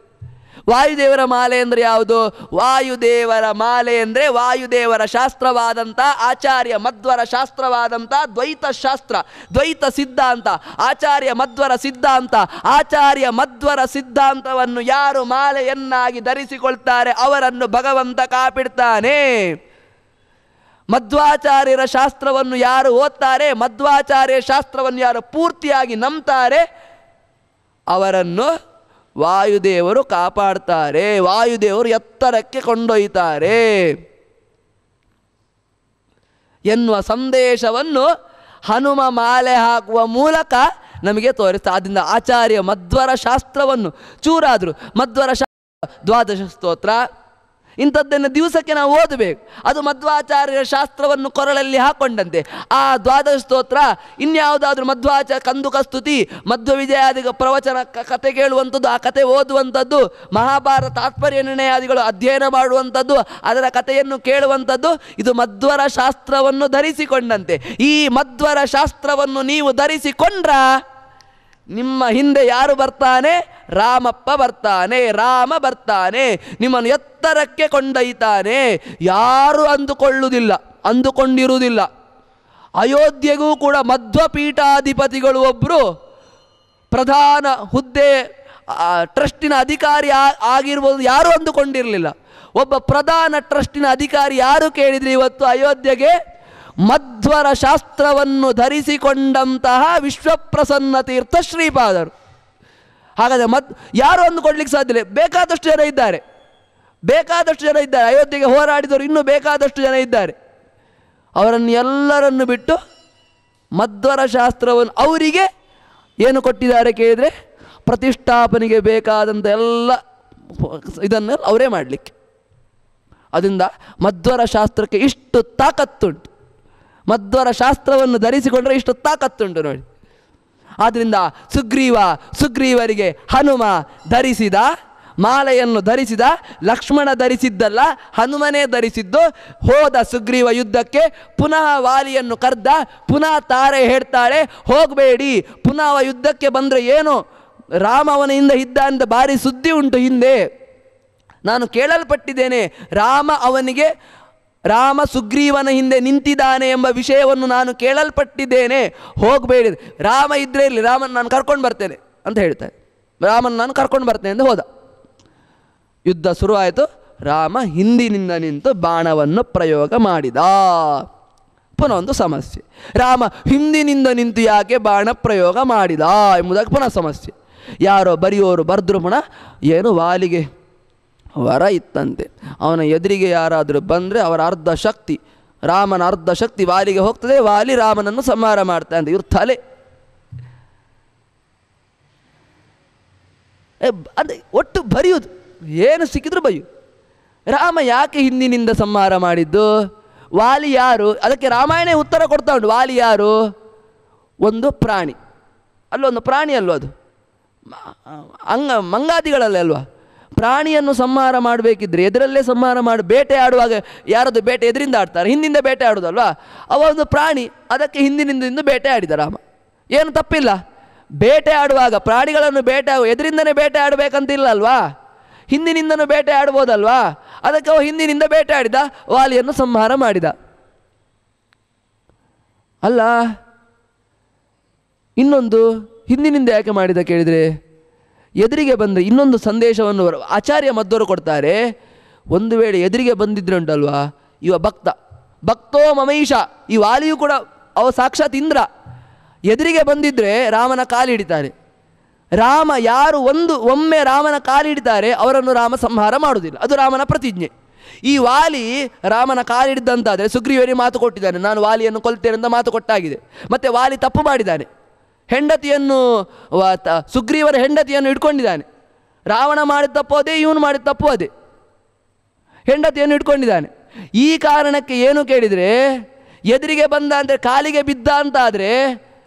ವಾಯುದೇವರ ಮಾಲೆ ಅಂದರೆ ಯಾವುದು? ವಾಯುದೇವರ ಮಾಲೆ ಅಂದರೆ ವಾಯುದೇವರ ಶಾಸ್ತ್ರವಾದಂಥ ಆಚಾರ್ಯ ಮಧ್ವರ ಶಾಸ್ತ್ರವಾದಂಥ ದ್ವೈತ ಸಿದ್ಧಾಂತ, ಆಚಾರ್ಯ ಮಧ್ವರ ಸಿದ್ಧಾಂತವನ್ನು ಯಾರು ಮಾಲೆಯನ್ನಾಗಿ ಧರಿಸಿಕೊಳ್ತಾರೆ ಅವರನ್ನು ಭಗವಂತ ಕಾಪಿಡ್ತಾನೆ. ಮಧ್ವಾಚಾರ್ಯರ ಶಾಸ್ತ್ರವನ್ನು ಯಾರು ಓದ್ತಾರೆ, ಮಧ್ವಾಚಾರ್ಯ ಶಾಸ್ತ್ರವನ್ನು ಯಾರು ಪೂರ್ತಿಯಾಗಿ ನಂಬ್ತಾರೆ ಅವರನ್ನು ವಾಯುದೇವರು ಕಾಪಾಡ್ತಾರೆ, ವಾಯುದೇವರು ಎತ್ತರಕ್ಕೆ ಕೊಂಡೊಯ್ತಾರೆ ಎನ್ನುವ ಸಂದೇಶವನ್ನು ಹನುಮ ಮಾಲೆ ಹಾಕುವ ಮೂಲಕ ನಮಗೆ ತೋರಿಸ್ತಾ. ಆದ್ದರಿಂದ ಆಚಾರ್ಯ ಮಧ್ವರ ಶಾಸ್ತ್ರವನ್ನು ಚೂರಾದರು ದ್ವಾದಶ ಸ್ತೋತ್ರ ಇಂಥದ್ದನ್ನು ದಿವಸಕ್ಕೆ ನಾವು ಓದಬೇಕು. ಅದು ಮಧ್ವಾಚಾರ್ಯರ ಶಾಸ್ತ್ರವನ್ನು ಕೊರಳಲ್ಲಿ ಹಾಕೊಂಡಂತೆ. ಆ ದ್ವಾದಶ ಸ್ತೋತ್ರ ಇನ್ಯಾವುದಾದ್ರೂ ಕಂದುಕ ಸ್ತುತಿ, ಮಧ್ವ ವಿಜಯಾದಿ ಪ್ರವಚನ ಕತೆ ಕೇಳುವಂಥದ್ದು, ಆ ಕತೆ ಓದುವಂಥದ್ದು, ಮಹಾಭಾರತ ತಾತ್ಪರ್ಯ ನಿರ್ಣಯಾದಿಗಳು ಅಧ್ಯಯನ ಮಾಡುವಂಥದ್ದು, ಅದರ ಕಥೆಯನ್ನು ಕೇಳುವಂಥದ್ದು, ಇದು ಮಧ್ವರ ಶಾಸ್ತ್ರವನ್ನು ಧರಿಸಿಕೊಂಡಂತೆ. ಈ ಮಧ್ವರ ಶಾಸ್ತ್ರವನ್ನು ನೀವು ಧರಿಸಿಕೊಂಡ್ರ ನಿಮ್ಮ ಹಿಂದೆ ಯಾರು ಬರ್ತಾನೆ? ರಾಮಪ್ಪ ಬರ್ತಾನೆ, ರಾಮ ಬರ್ತಾನೆ, ನಿಮ್ಮನ್ನು ಎತ್ತರಕ್ಕೆ ಕೊಂಡೊಯ್ತಾನೆ. ಯಾರು ಅಂದುಕೊಂಡಿರುವುದಿಲ್ಲ. ಅಯೋಧ್ಯೆಗೂ ಕೂಡ ಮಧ್ವಪೀಠಾಧಿಪತಿಗಳು ಒಬ್ಬರು ಪ್ರಧಾನ ಹುದ್ದೆ ಟ್ರಸ್ಟಿನ ಅಧಿಕಾರಿ ಆಗಿರ್ಬೋದು, ಯಾರೂ ಅಂದುಕೊಂಡಿರಲಿಲ್ಲ. ಒಬ್ಬ ಪ್ರಧಾನ ಟ್ರಸ್ಟಿನ ಅಧಿಕಾರಿ ಯಾರು ಕೇಳಿದ್ರಿ ಇವತ್ತು ಅಯೋಧ್ಯೆಗೆ? ಮಧ್ವರ ಶಾಸ್ತ್ರವನ್ನು ಧರಿಸಿಕೊಂಡಂತಹ ವಿಶ್ವಪ್ರಸನ್ನ ತೀರ್ಥ ಶ್ರೀಪಾದರು. ಹಾಗಾದರೆ ಯಾರು ಅಂದುಕೊಡ್ಲಿಕ್ಕೆ ಸಾಧ್ಯ ಇಲ್ಲ. ಬೇಕಾದಷ್ಟು ಜನ ಇದ್ದಾರೆ. ಅಯೋಧ್ಯೆಗೆ ಹೋರಾಡಿದವರು ಇನ್ನೂ ಬೇಕಾದಷ್ಟು ಜನ ಇದ್ದಾರೆ. ಅವರನ್ನು ಎಲ್ಲರನ್ನು ಬಿಟ್ಟು ಮಧ್ವರ ಶಾಸ್ತ್ರವನ್ನು ಅವರಿಗೆ ಏನು ಕೊಟ್ಟಿದ್ದಾರೆ ಕೇಳಿದರೆ, ಪ್ರತಿಷ್ಠಾಪನೆಗೆ ಬೇಕಾದಂಥ ಎಲ್ಲ ಇದನ್ನು ಅವರೇ ಮಾಡಲಿಕ್ಕೆ. ಅದರಿಂದ ಮಧ್ವರ ಶಾಸ್ತ್ರಕ್ಕೆ ಇಷ್ಟು ತಾಕತ್ತುಂಟು. ಮಧ್ವರ ಶಾಸ್ತ್ರವನ್ನು ಧರಿಸಿಕೊಂಡ್ರೆ ಇಷ್ಟು ತಾಕತ್ತುಂಟು ನೋಡಿ. ಆದ್ದರಿಂದ ಸುಗ್ರೀವರಿಗೆ ಹನುಮ ಧರಿಸಿದ ಮಾಲೆಯನ್ನು ಧರಿಸಿದ, ಲಕ್ಷ್ಮಣ ಧರಿಸಿದ್ದಲ್ಲ, ಹನುಮನೇ ಧರಿಸಿದ್ದು. ಹೋದ ಸುಗ್ರೀವ ಯುದ್ಧಕ್ಕೆ, ಪುನಃ ವಾಲಿಯನ್ನು ಕರೆದ. ಪುನಃ ತಾರೆ ಹೇಳ್ತಾಳೆ, ಹೋಗಬೇಡಿ, ಪುನಃ ಯುದ್ಧಕ್ಕೆ ಬಂದರೆ ಏನು ರಾಮ ಅವನಿಂದ ಇದ್ದ ಅಂತ ಭಾರಿ ಸುದ್ದಿ ಉಂಟು ಹಿಂದೆ. ನಾನು ಕೇಳಲ್ಪಟ್ಟಿದ್ದೇನೆ, ರಾಮ ಸುಗ್ರೀವನ ಹಿಂದೆ ನಿಂತಿದ್ದಾನೆ ಎಂಬ ವಿಷಯವನ್ನು ನಾನು ಕೇಳಲ್ಪಟ್ಟಿದ್ದೇನೆ. ಹೋಗಬೇಡಿ, ರಾಮ ಇದ್ದರೆ ಇರಲಿ, ರಾಮನ ನಾನು ಕರ್ಕೊಂಡು ಬರ್ತೇನೆ ಅಂತ ಹೇಳ್ತಾರೆ. ರಾಮನ ನಾನು ಕರ್ಕೊಂಡು ಬರ್ತೇನೆ ಅಂತ ಹೋದ. ಯುದ್ಧ ಶುರುವಾಯಿತು. ರಾಮ ಹಿಂದಿನಿಂದ ನಿಂತು ಬಾಣವನ್ನು ಪ್ರಯೋಗ ಮಾಡಿದ. ಪುನಃ ಒಂದು ಸಮಸ್ಯೆ, ರಾಮ ಹಿಂದಿನಿಂದ ನಿಂತು ಯಾಕೆ ಬಾಣ ಪ್ರಯೋಗ ಮಾಡಿದ ಎಂಬುದಾಗಿ ಪುನಃ ಸಮಸ್ಯೆ. ಯಾರೋ ಬರೆಯೋರು ಬರೆದ್ರು ಪುನಃ ಏನು ವಾಲಿಗೆ ವರ ಇತ್ತಂತೆ, ಅವನ ಎದುರಿಗೆ ಯಾರಾದರೂ ಬಂದರೆ ಅವರ ರಾಮನ ಅರ್ಧ ಶಕ್ತಿ ವಾಲಿಗೆ ಹೋಗ್ತದೆ, ವಾಲಿ ರಾಮನನ್ನು ಸಂಹಾರ ಮಾಡ್ತಾ ಅಂತ ಇವ್ರ ತಲೆ. ಅದೇ ಒಟ್ಟು ಬರೆಯುವುದು, ಏನು ಸಿಕ್ಕಿದ್ರು ಬೈಯುವುದು. ರಾಮ ಯಾಕೆ ಹಿಂದಿನಿಂದ ಸಂಹಾರ ಮಾಡಿದ್ದು? ವಾಲಿ ಯಾರು? ಅದಕ್ಕೆ ರಾಮಾಯಣ ಉತ್ತರ ಕೊಡ್ತಾ ಉಂಟು. ವಾಲಿ ಯಾರು? ಒಂದು ಪ್ರಾಣಿ, ಅಲ್ಲೊಂದು ಪ್ರಾಣಿ ಅಲ್ವ ಅದು, ಮಂಗಾದಿಗಳಲ್ಲೇ ಅಲ್ವಾ. ಪ್ರಾಣಿಯನ್ನು ಸಂಹಾರ ಮಾಡಬೇಕಿದ್ರೆ ಎದರಲ್ಲೇ ಸಂಹಾರ ಬೇಟೆ ಆಡುವಾಗ ಯಾರದು ಬೇಟೆ ಎದರಿಂದ ಆಡ್ತಾರೆ? ಹಿಂದಿಂದ ಬೇಟೆ ಆಡೋದಲ್ವಾ. ಅವ ಒಂದು ಪ್ರಾಣಿ, ಅದಕ್ಕೆ ಹಿಂದಿನಿಂದ ಬೇಟೆ ಆಡಿದ ರಾಮ. ಏನು ತಪ್ಪಿಲ್ಲ. ಬೇಟೆ ಆಡುವಾಗ ಪ್ರಾಣಿಗಳನ್ನು ಎದರಿಂದನೇ ಬೇಟೆ ಆಡಬೇಕಂತಿಲ್ಲ ಅಲ್ವಾ. ಹಿಂದಿನಿಂದನೂ ಬೇಟೆ ಆಡ್ಬೋದಲ್ವಾ, ಅದಕ್ಕೆ ಅವ ಹಿಂದಿನಿಂದ ಬೇಟೆ ಆಡಿದ, ವಾಲಿಯನ್ನು ಸಂಹಾರ ಮಾಡಿದ. ಅಲ್ಲ, ಇನ್ನೊಂದು ಹಿಂದಿನಿಂದ ಯಾಕೆ ಮಾಡಿದ ಕೇಳಿದರೆ, ಎದುರಿಗೆ ಬಂದ ಇನ್ನೊಂದು ಸಂದೇಶವನ್ನು ಆಚಾರ್ಯ ಮಧ್ವರು ಕೊಡ್ತಾರೆ. ಒಂದು ವೇಳೆ ಎದುರಿಗೆ ಬಂದಿದ್ರೆ ಉಂಟಲ್ವಾ, ಇವ ಭಕ್ತೋ ಮಮೈಷ, ಈ ವಾಲಿಯು ಕೂಡ ಅವ ಸಾಕ್ಷಾತ್ ಇಂದ್ರ, ಎದುರಿಗೆ ಬಂದಿದ್ರೆ ರಾಮನ ಕಾಲಿಡಿತಾರೆ. ರಾಮ ಯಾರು ಒಮ್ಮೆ ರಾಮನ ಕಾಲಿಡ್ತಾರೆ ಅವರನ್ನು ರಾಮ ಸಂಹಾರ ಮಾಡುವುದಿಲ್ಲ, ಅದು ರಾಮನ ಪ್ರತಿಜ್ಞೆ. ಈ ವಾಲಿ ರಾಮನ ಕಾಲಿಡಿದಂತಾದರೆ ಸುಗ್ರೀವನಿಗೆ ಮಾತು ಕೊಟ್ಟಿದ್ದಾನೆ, ನಾನು ವಾಲಿಯನ್ನು ಕೊಲ್ತೇನೆ ಅಂತ ಮಾತು ಕೊಟ್ಟಾಗಿದೆ. ಮತ್ತು ವಾಲಿ ತಪ್ಪು ಮಾಡಿದ್ದಾನೆ, ಹೆಂಡತಿಯನ್ನು ಸುಗ್ರೀವನ ಹೆಂಡತಿಯನ್ನು ಇಟ್ಕೊಂಡಿದ್ದಾನೆ. ರಾವಣ ಮಾಡಿದ ತಪ್ಪು ಅದೇ, ಇವನು ಮಾಡಿದ ತಪ್ಪು ಅದೇ, ಹೆಂಡತಿಯನ್ನು ಇಟ್ಕೊಂಡಿದ್ದಾನೆ. ಈ ಕಾರಣಕ್ಕೆ ಏನು ಕೇಳಿದರೆ, ಎದುರಿಗೆ ಬಂದ ಅಂದರೆ ಕಾಲಿಗೆ ಬಿದ್ದ ಅಂತ ಆದರೆ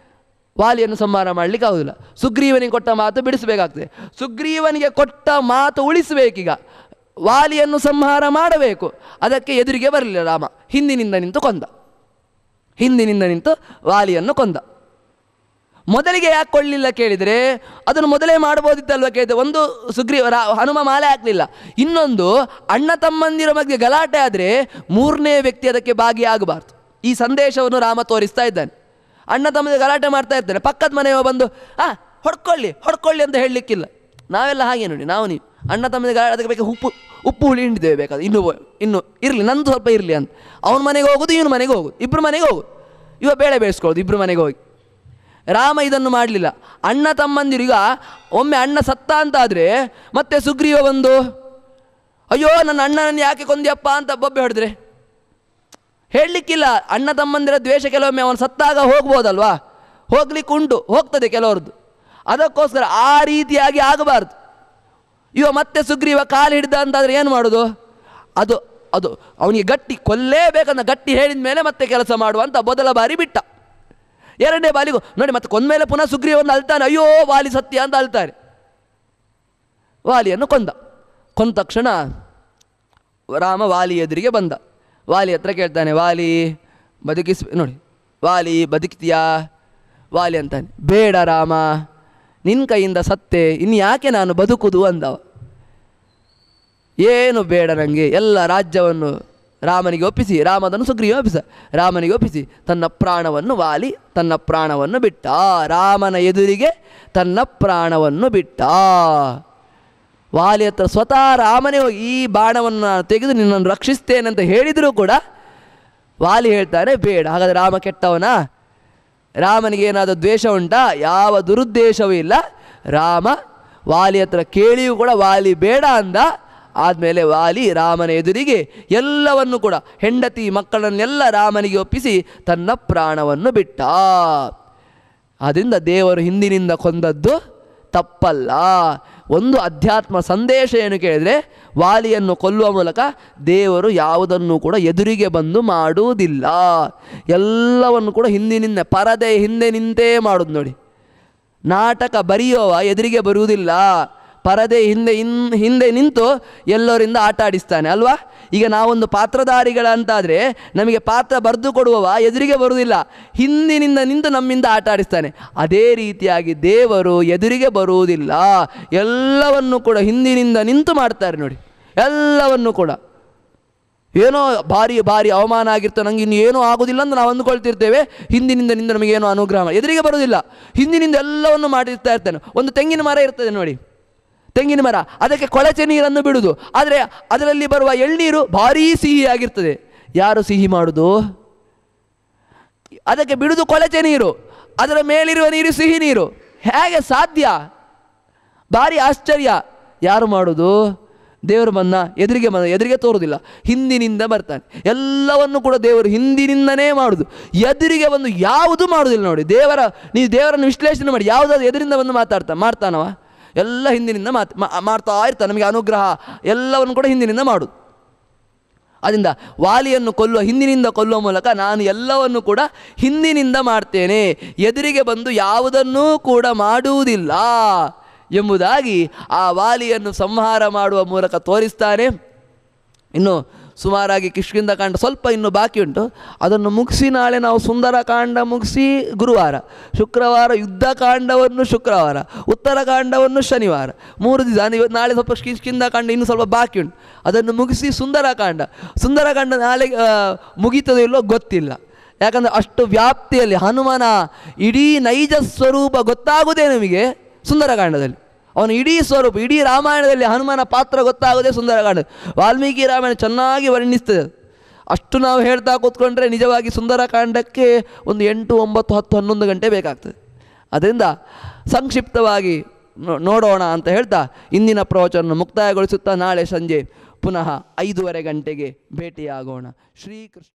ವಾಲಿಯನ್ನು ಸಂಹಾರ ಮಾಡಲಿಕ್ಕೆ ಆಗುವುದಿಲ್ಲ. ಸುಗ್ರೀವನಿಗೆ ಕೊಟ್ಟ ಮಾತು ಬಿಡಿಸಬೇಕಾಗ್ತದೆ, ಸುಗ್ರೀವನಿಗೆ ಕೊಟ್ಟ ಮಾತು ಉಳಿಸಬೇಕೀಗ, ವಾಲಿಯನ್ನು ಸಂಹಾರ ಮಾಡಬೇಕು. ಅದಕ್ಕೆ ಎದುರಿಗೆ ಬರಲಿಲ್ಲ ರಾಮ, ಹಿಂದಿನಿಂದ ನಿಂತು ವಾಲಿಯನ್ನು ಕೊಂದ. ಮೊದಲಿಗೆ ಯಾಕೆ ಕೊಳ್ಳಿಲ್ಲ ಕೇಳಿದರೆ, ಅದನ್ನು ಮೊದಲೇ ಮಾಡ್ಬೋದಿತ್ತಲ್ವ ಕೇಳಿದರೆ, ಒಂದು ಹನುಮ ಮಾಲೆ ಹಾಕಲಿಲ್ಲ, ಇನ್ನೊಂದು ಅಣ್ಣ ತಮ್ಮಂದಿರ ಮಧ್ಯೆ ಗಲಾಟೆ ಆದರೆ ಮೂರನೇ ವ್ಯಕ್ತಿ ಅದಕ್ಕೆ ಭಾಗಿಯಾಗಬಾರ್ದು. ಈ ಸಂದೇಶವನ್ನು ರಾಮ ತೋರಿಸ್ತಾ ಇದ್ದಾನೆ. ಅಣ್ಣ ತಮ್ಮಂದಿರ ಗಲಾಟೆ ಮಾಡ್ತಾ ಇರ್ತಾನೆ, ಪಕ್ಕದ ಮನೆಯವ ಬಂದು ಹೊಡ್ಕೊಳ್ಳಿ ಅಂತ ಹೇಳಲಿಕ್ಕಿಲ್ಲ. ನಾವೆಲ್ಲ ಹಾಗೆ ನೋಡಿ, ನೀವು ಅಣ್ಣ ತಮ್ಮಂದಿರ ಗಲಾಟೆ, ಅದಕ್ಕೆ ಬೇಕಾದ್ರೆ ಉಪ್ಪು ಹುಳಿ ಹಿಂಡಿದ್ದೇವೆ, ಬೇಕಾದ್ರೆ ಇನ್ನು ಇರಲಿ, ನಂದು ಸ್ವಲ್ಪ ಇರಲಿ ಅಂತ. ಅವನ ಮನೆಗೆ ಹೋಗೋದು, ಇವನ ಮನೆಗೆ ಹೋಗೋದು, ಇಬ್ಬರು ಮನೆಗೆ ಹೋಗೋದು, ಇವ ಬೇಳೆ ಬೇಯಿಸ್ಕೊಳ್ಳೋದು, ಇಬ್ಬರು ಮನೆಗೆ ಹೋಗಿ. ರಾಮ ಇದನ್ನು ಮಾಡಲಿಲ್ಲ. ಅಣ್ಣ ತಮ್ಮಂದಿರೀಗ ಒಮ್ಮೆ ಅಣ್ಣ ಸತ್ತ ಅಂತಾದರೆ ಮತ್ತೆ ಸುಗ್ರೀವ ಬಂದು ಅಯ್ಯೋ ನನ್ನ ಅಣ್ಣನನ್ನು ಯಾಕೆ ಕೊಂದ್ಯಪ್ಪ ಅಂತ ಬೊಬ್ಬೆ ಹೊಡೆದ್ರೆ ಹೇಳಲಿಕ್ಕಿಲ್ಲ. ಅಣ್ಣ ತಮ್ಮಂದಿರ ದ್ವೇಷ ಕೆಲವೊಮ್ಮೆ ಅವನು ಸತ್ತಾಗ ಹೋಗ್ಬೋದಲ್ವಾ, ಹೋಗ್ಲಿಕ್ಕೆ ಉಂಟು, ಹೋಗ್ತದೆ ಕೆಲವ್ರದ್ದು. ಅದಕ್ಕೋಸ್ಕರ ಆ ರೀತಿಯಾಗಿ ಆಗಬಾರ್ದು. ಇವ ಮತ್ತೆ ಸುಗ್ರೀವ ಕಾಲು ಹಿಡ್ದ ಅಂತಾದರೆ ಏನು ಮಾಡೋದು? ಅದು ಅವನಿಗೆ ಗಟ್ಟಿ ಕೊಲ್ಲೇಬೇಕಂತ ಗಟ್ಟಿ ಹೇಳಿದ ಮೇಲೆ ಮತ್ತೆ ಕೆಲಸ ಮಾಡುವಂತ ಮೊದಲ ಬಾರಿ ಬಿಟ್ಟ. ಎರಡನೇ ಬಾಲಿಗೂ ನೋಡಿ, ಮತ್ತೆ ಕೊಂದ್ಮೇಲೆ ಪುನಃ ಸುಗ್ರೀವನ್ನು ಅಳ್ತಾನೆ, ಅಯ್ಯೋ ವಾಲಿ ಸತ್ಯ ಅಂತ ಅಳ್ತಾರೆ. ವಾಲಿಯನ್ನು ಕೊಂದ ತಕ್ಷಣ ರಾಮ ವಾಲಿ ಎದುರಿಗೆ ಬಂದ. ವಾಲಿ ಹತ್ರ ಕೇಳ್ತಾನೆ, ವಾಲಿ ನೋಡಿ, ವಾಲಿ ಬದುಕ್ತೀಯಾ? ವಾಲಿ ಅಂತಾನೆ, ಬೇಡ ರಾಮ, ನಿನ್ನ ಕೈಯಿಂದ ಸತ್ತೆ, ಇನ್ನು ಯಾಕೆ ನಾನು ಬದುಕುದು ಅಂದವ. ಏನು ಬೇಡ ನನಗೆ, ಎಲ್ಲ ರಾಜ್ಯವನ್ನು ರಾಮನಿಗೆ ಒಪ್ಪಿಸಿ, ರಾಮದನ್ನು ಸುಗ್ರೀವ ರಾಮನಿಗೆ ಒಪ್ಪಿಸಿ ತನ್ನ ಪ್ರಾಣವನ್ನು ಬಿಟ್ಟ. ರಾಮನ ಎದುರಿಗೆ ತನ್ನ ಪ್ರಾಣವನ್ನು ಬಿಟ್ಟ. ವಾಲಿ ಹತ್ರ ಸ್ವತಃ ರಾಮನೇ ಹೋಗಿ ಈ ಬಾಣವನ್ನು ನಾನು ತೆಗೆದು ನಿನ್ನನ್ನು ರಕ್ಷಿಸ್ತೇನೆ ಅಂತ ಹೇಳಿದರೂ ಕೂಡ ವಾಲಿ ಹೇಳ್ತಾನೆ ಬೇಡ. ಹಾಗಾದರೆ ರಾಮ ಕೆಟ್ಟವನ? ರಾಮನಿಗೆ ಏನಾದರೂ ದ್ವೇಷ ಉಂಟಾ? ಯಾವ ದುರುದ್ದೇಶವೂ ಇಲ್ಲ. ರಾಮ ವಾಲಿ ಹತ್ರ ಕೇಳಿಯೂ ಕೂಡ ವಾಲಿ ಬೇಡ ಅಂದ. ಆದಮೇಲೆ ವಾಲಿ ರಾಮನ ಎದುರಿಗೆ ಎಲ್ಲವನ್ನು ಕೂಡ ಹೆಂಡತಿ ಮಕ್ಕಳನ್ನೆಲ್ಲ ರಾಮನಿಗೆ ಒಪ್ಪಿಸಿ ತನ್ನ ಪ್ರಾಣವನ್ನು ಬಿಟ್ಟ. ಆದ್ದರಿಂದ ದೇವರು ಹಿಂದಿನಿಂದ ಕೊಂದದ್ದು ತಪ್ಪಲ್ಲ. ಒಂದು ಅಧ್ಯಾತ್ಮ ಸಂದೇಶ ಏನು ಕೇಳಿದರೆ, ವಾಲಿಯನ್ನು ಕೊಲ್ಲುವ ಮೂಲಕ ದೇವರು ಯಾವುದನ್ನು ಕೂಡ ಎದುರಿಗೆ ಬಂದು ಮಾಡುವುದಿಲ್ಲ. ಎಲ್ಲವನ್ನು ಕೂಡ ಹಿಂದಿನಿಂದ ಪರದೆ ಹಿಂದೆ ನಿಂತೇ ಮಾಡೋದು. ನೋಡಿ, ನಾಟಕ ಬರೆಯುವವ ಎದುರಿಗೆ ಬರುವುದಿಲ್ಲ, ಪರದೆ ಹಿಂದೆ ನಿಂತು ಎಲ್ಲರಿಂದ ಆಟ ಆಡಿಸ್ತಾನೆ ಅಲ್ವಾ. ಈಗ ನಾವೊಂದು ಪಾತ್ರಧಾರಿಗಳಂತಾದರೆ ನಮಗೆ ಪಾತ್ರ ಬರೆದು ಕೊಡುವವ ಎದುರಿಗೆ ಬರುವುದಿಲ್ಲ, ಹಿಂದಿನಿಂದ ನಿಂತು ನಮ್ಮಿಂದ ಆಟ ಆಡಿಸ್ತಾನೆ. ಅದೇ ರೀತಿಯಾಗಿ ದೇವರು ಎದುರಿಗೆ ಬರುವುದಿಲ್ಲ, ಎಲ್ಲವನ್ನು ಕೂಡ ಹಿಂದಿನಿಂದ ನಿಂತು ಮಾಡ್ತಾರೆ. ನೋಡಿ, ಎಲ್ಲವನ್ನು ಕೂಡ ಏನೋ ಭಾರಿ ಅವಮಾನ ಆಗಿರ್ತವೆ, ನನಗೆ ಇನ್ನು ಏನೂ ಆಗೋದಿಲ್ಲ ಅಂತ ನಾವು ಅಂದುಕೊಳ್ತಿರ್ತೇವೆ. ಹಿಂದಿನಿಂದ ನಮಗೇನೋ ಅನುಗ್ರಹ ಎದುರಿಗೆ ಬರೋದಿಲ್ಲ, ಹಿಂದಿನಿಂದ ಎಲ್ಲವನ್ನು ಮಾಡಿರ್ತಾ ಇರ್ತಾನೆ. ಒಂದು ತೆಂಗಿನ ಮರ ಇರ್ತದೆ ನೋಡಿ, ತೆಂಗಿನ ಮರ, ಅದಕ್ಕೆ ಕೊಳಚೆ ನೀರನ್ನು ಬಿಡುವುದು, ಆದರೆ ಅದರಲ್ಲಿ ಬರುವ ಎಳ್ನೀರು ಭಾರೀ ಸಿಹಿಯಾಗಿರ್ತದೆ. ಯಾರು ಸಿಹಿ ಮಾಡುವುದು? ಅದಕ್ಕೆ ಬಿಡುವುದು ಕೊಳಚೆ ನೀರು, ಅದರ ಮೇಲಿರುವ ನೀರು ಸಿಹಿ ನೀರು. ಹೇಗೆ ಸಾಧ್ಯ? ಭಾರಿ ಆಶ್ಚರ್ಯ. ಯಾರು ಮಾಡೋದು? ದೇವರು ಎದುರಿಗೆ ತೋರುವುದಿಲ್ಲ, ಹಿಂದಿನಿಂದ ಬರ್ತಾನೆ. ಎಲ್ಲವನ್ನು ಕೂಡ ದೇವರು ಹಿಂದಿನಿಂದನೇ ಮಾಡುವುದು, ಎದುರಿಗೆ ಬಂದು ಯಾವುದು ಮಾಡುವುದಿಲ್ಲ. ನೋಡಿ, ನೀವು ದೇವರನ್ನು ವಿಶ್ಲೇಷಣೆ ಮಾಡಿ, ಯಾವುದಾದ್ರು ಎದುರಿಂದ ಬಂದು ಮಾಡ್ತಾನವ? ಎಲ್ಲ ಹಿಂದಿನಿಂದ ಮಾಡ್ತಾ ಇರ್ತಾನೆ. ನಮಗೆ ಅನುಗ್ರಹ ಎಲ್ಲವನ್ನು ಕೂಡ ಹಿಂದಿನಿಂದ ಮಾಡುದು. ಅದರಿಂದ ವಾಲಿಯನ್ನು ಹಿಂದಿನಿಂದ ಕೊಲ್ಲುವ ಮೂಲಕ ನಾನು ಎಲ್ಲವನ್ನು ಕೂಡ ಹಿಂದಿನಿಂದ ಮಾಡ್ತೇನೆ, ಎದುರಿಗೆ ಬಂದು ಯಾವುದನ್ನೂ ಕೂಡ ಮಾಡುವುದಿಲ್ಲ ಎಂಬುದಾಗಿ ಆ ವಾಲಿಯನ್ನು ಸಂಹಾರ ಮಾಡುವ ಮೂಲಕ ತೋರಿಸ್ತಾನೆ. ಇನ್ನು ಸುಮಾರಾಗಿ ಕಿಷ್ಕಿಂಧ ಸ್ವಲ್ಪ ಇನ್ನು ಬಾಕಿ ಉಂಟು. ಅದನ್ನು ಮುಗಿಸಿ ನಾಳೆ ನಾವು ಸುಂದರಕಾಂಡ ಮುಗಿಸಿ ಗುರುವಾರ, ಶುಕ್ರವಾರ ಯುದ್ಧಕಾಂಡವನ್ನು ಶುಕ್ರವಾರ, ಉತ್ತರಕಾಂಡವನ್ನು ಶನಿವಾರ, 3 ದಿವಸ. ನಾಳೆ ಸ್ವಲ್ಪ ಕಿಷ್ಕಿಂಧ ಇನ್ನು ಸ್ವಲ್ಪ ಬಾಕಿ ಉಂಟು, ಅದನ್ನು ಮುಗಿಸಿ ಸುಂದರಕಾಂಡ ನಾಳೆ ಮುಗೀತದೋ ಇಲ್ಲೋ ಗೊತ್ತಿಲ್ಲ. ಯಾಕಂದರೆ ಅಷ್ಟು ವ್ಯಾಪ್ತಿಯಲ್ಲಿ ಹನುಮನ ಇಡೀ ನೈಜ ಸ್ವರೂಪ ಗೊತ್ತಾಗುವುದೇ ನಮಗೆ ಸುಂದರಕಾಂಡದಲ್ಲಿ. ಅವನ ಇಡೀ ಸ್ವರೂಪ, ಇಡೀ ರಾಮಾಯಣದಲ್ಲಿ ಹನುಮನ ಪಾತ್ರ ಗೊತ್ತಾಗೋದೇ ಸುಂದರಕಾಂಡ. ವಾಲ್ಮೀಕಿ ರಾಮಾಯಣ ಚೆನ್ನಾಗಿ ವರ್ಣಿಸ್ತದೆ. ಅಷ್ಟು ನಾವು ಹೇಳ್ತಾ ಕೂತ್ಕೊಂಡ್ರೆ ನಿಜವಾಗಿ ಸುಂದರಕಾಂಡಕ್ಕೆ ಒಂದು 8, 9, 10, 11 ಗಂಟೆ ಬೇಕಾಗ್ತದೆ. ಅದರಿಂದ ಸಂಕ್ಷಿಪ್ತವಾಗಿ ನೋಡೋಣ ಅಂತ ಹೇಳ್ತಾ ಇಂದಿನ ಪ್ರವಚನ ಮುಕ್ತಾಯಗೊಳಿಸುತ್ತಾ ನಾಳೆ ಸಂಜೆ ಪುನಃ 5:30 ಗಂಟೆಗೆ ಭೇಟಿಯಾಗೋಣ. ಶ್ರೀಕೃಷ್ಣ.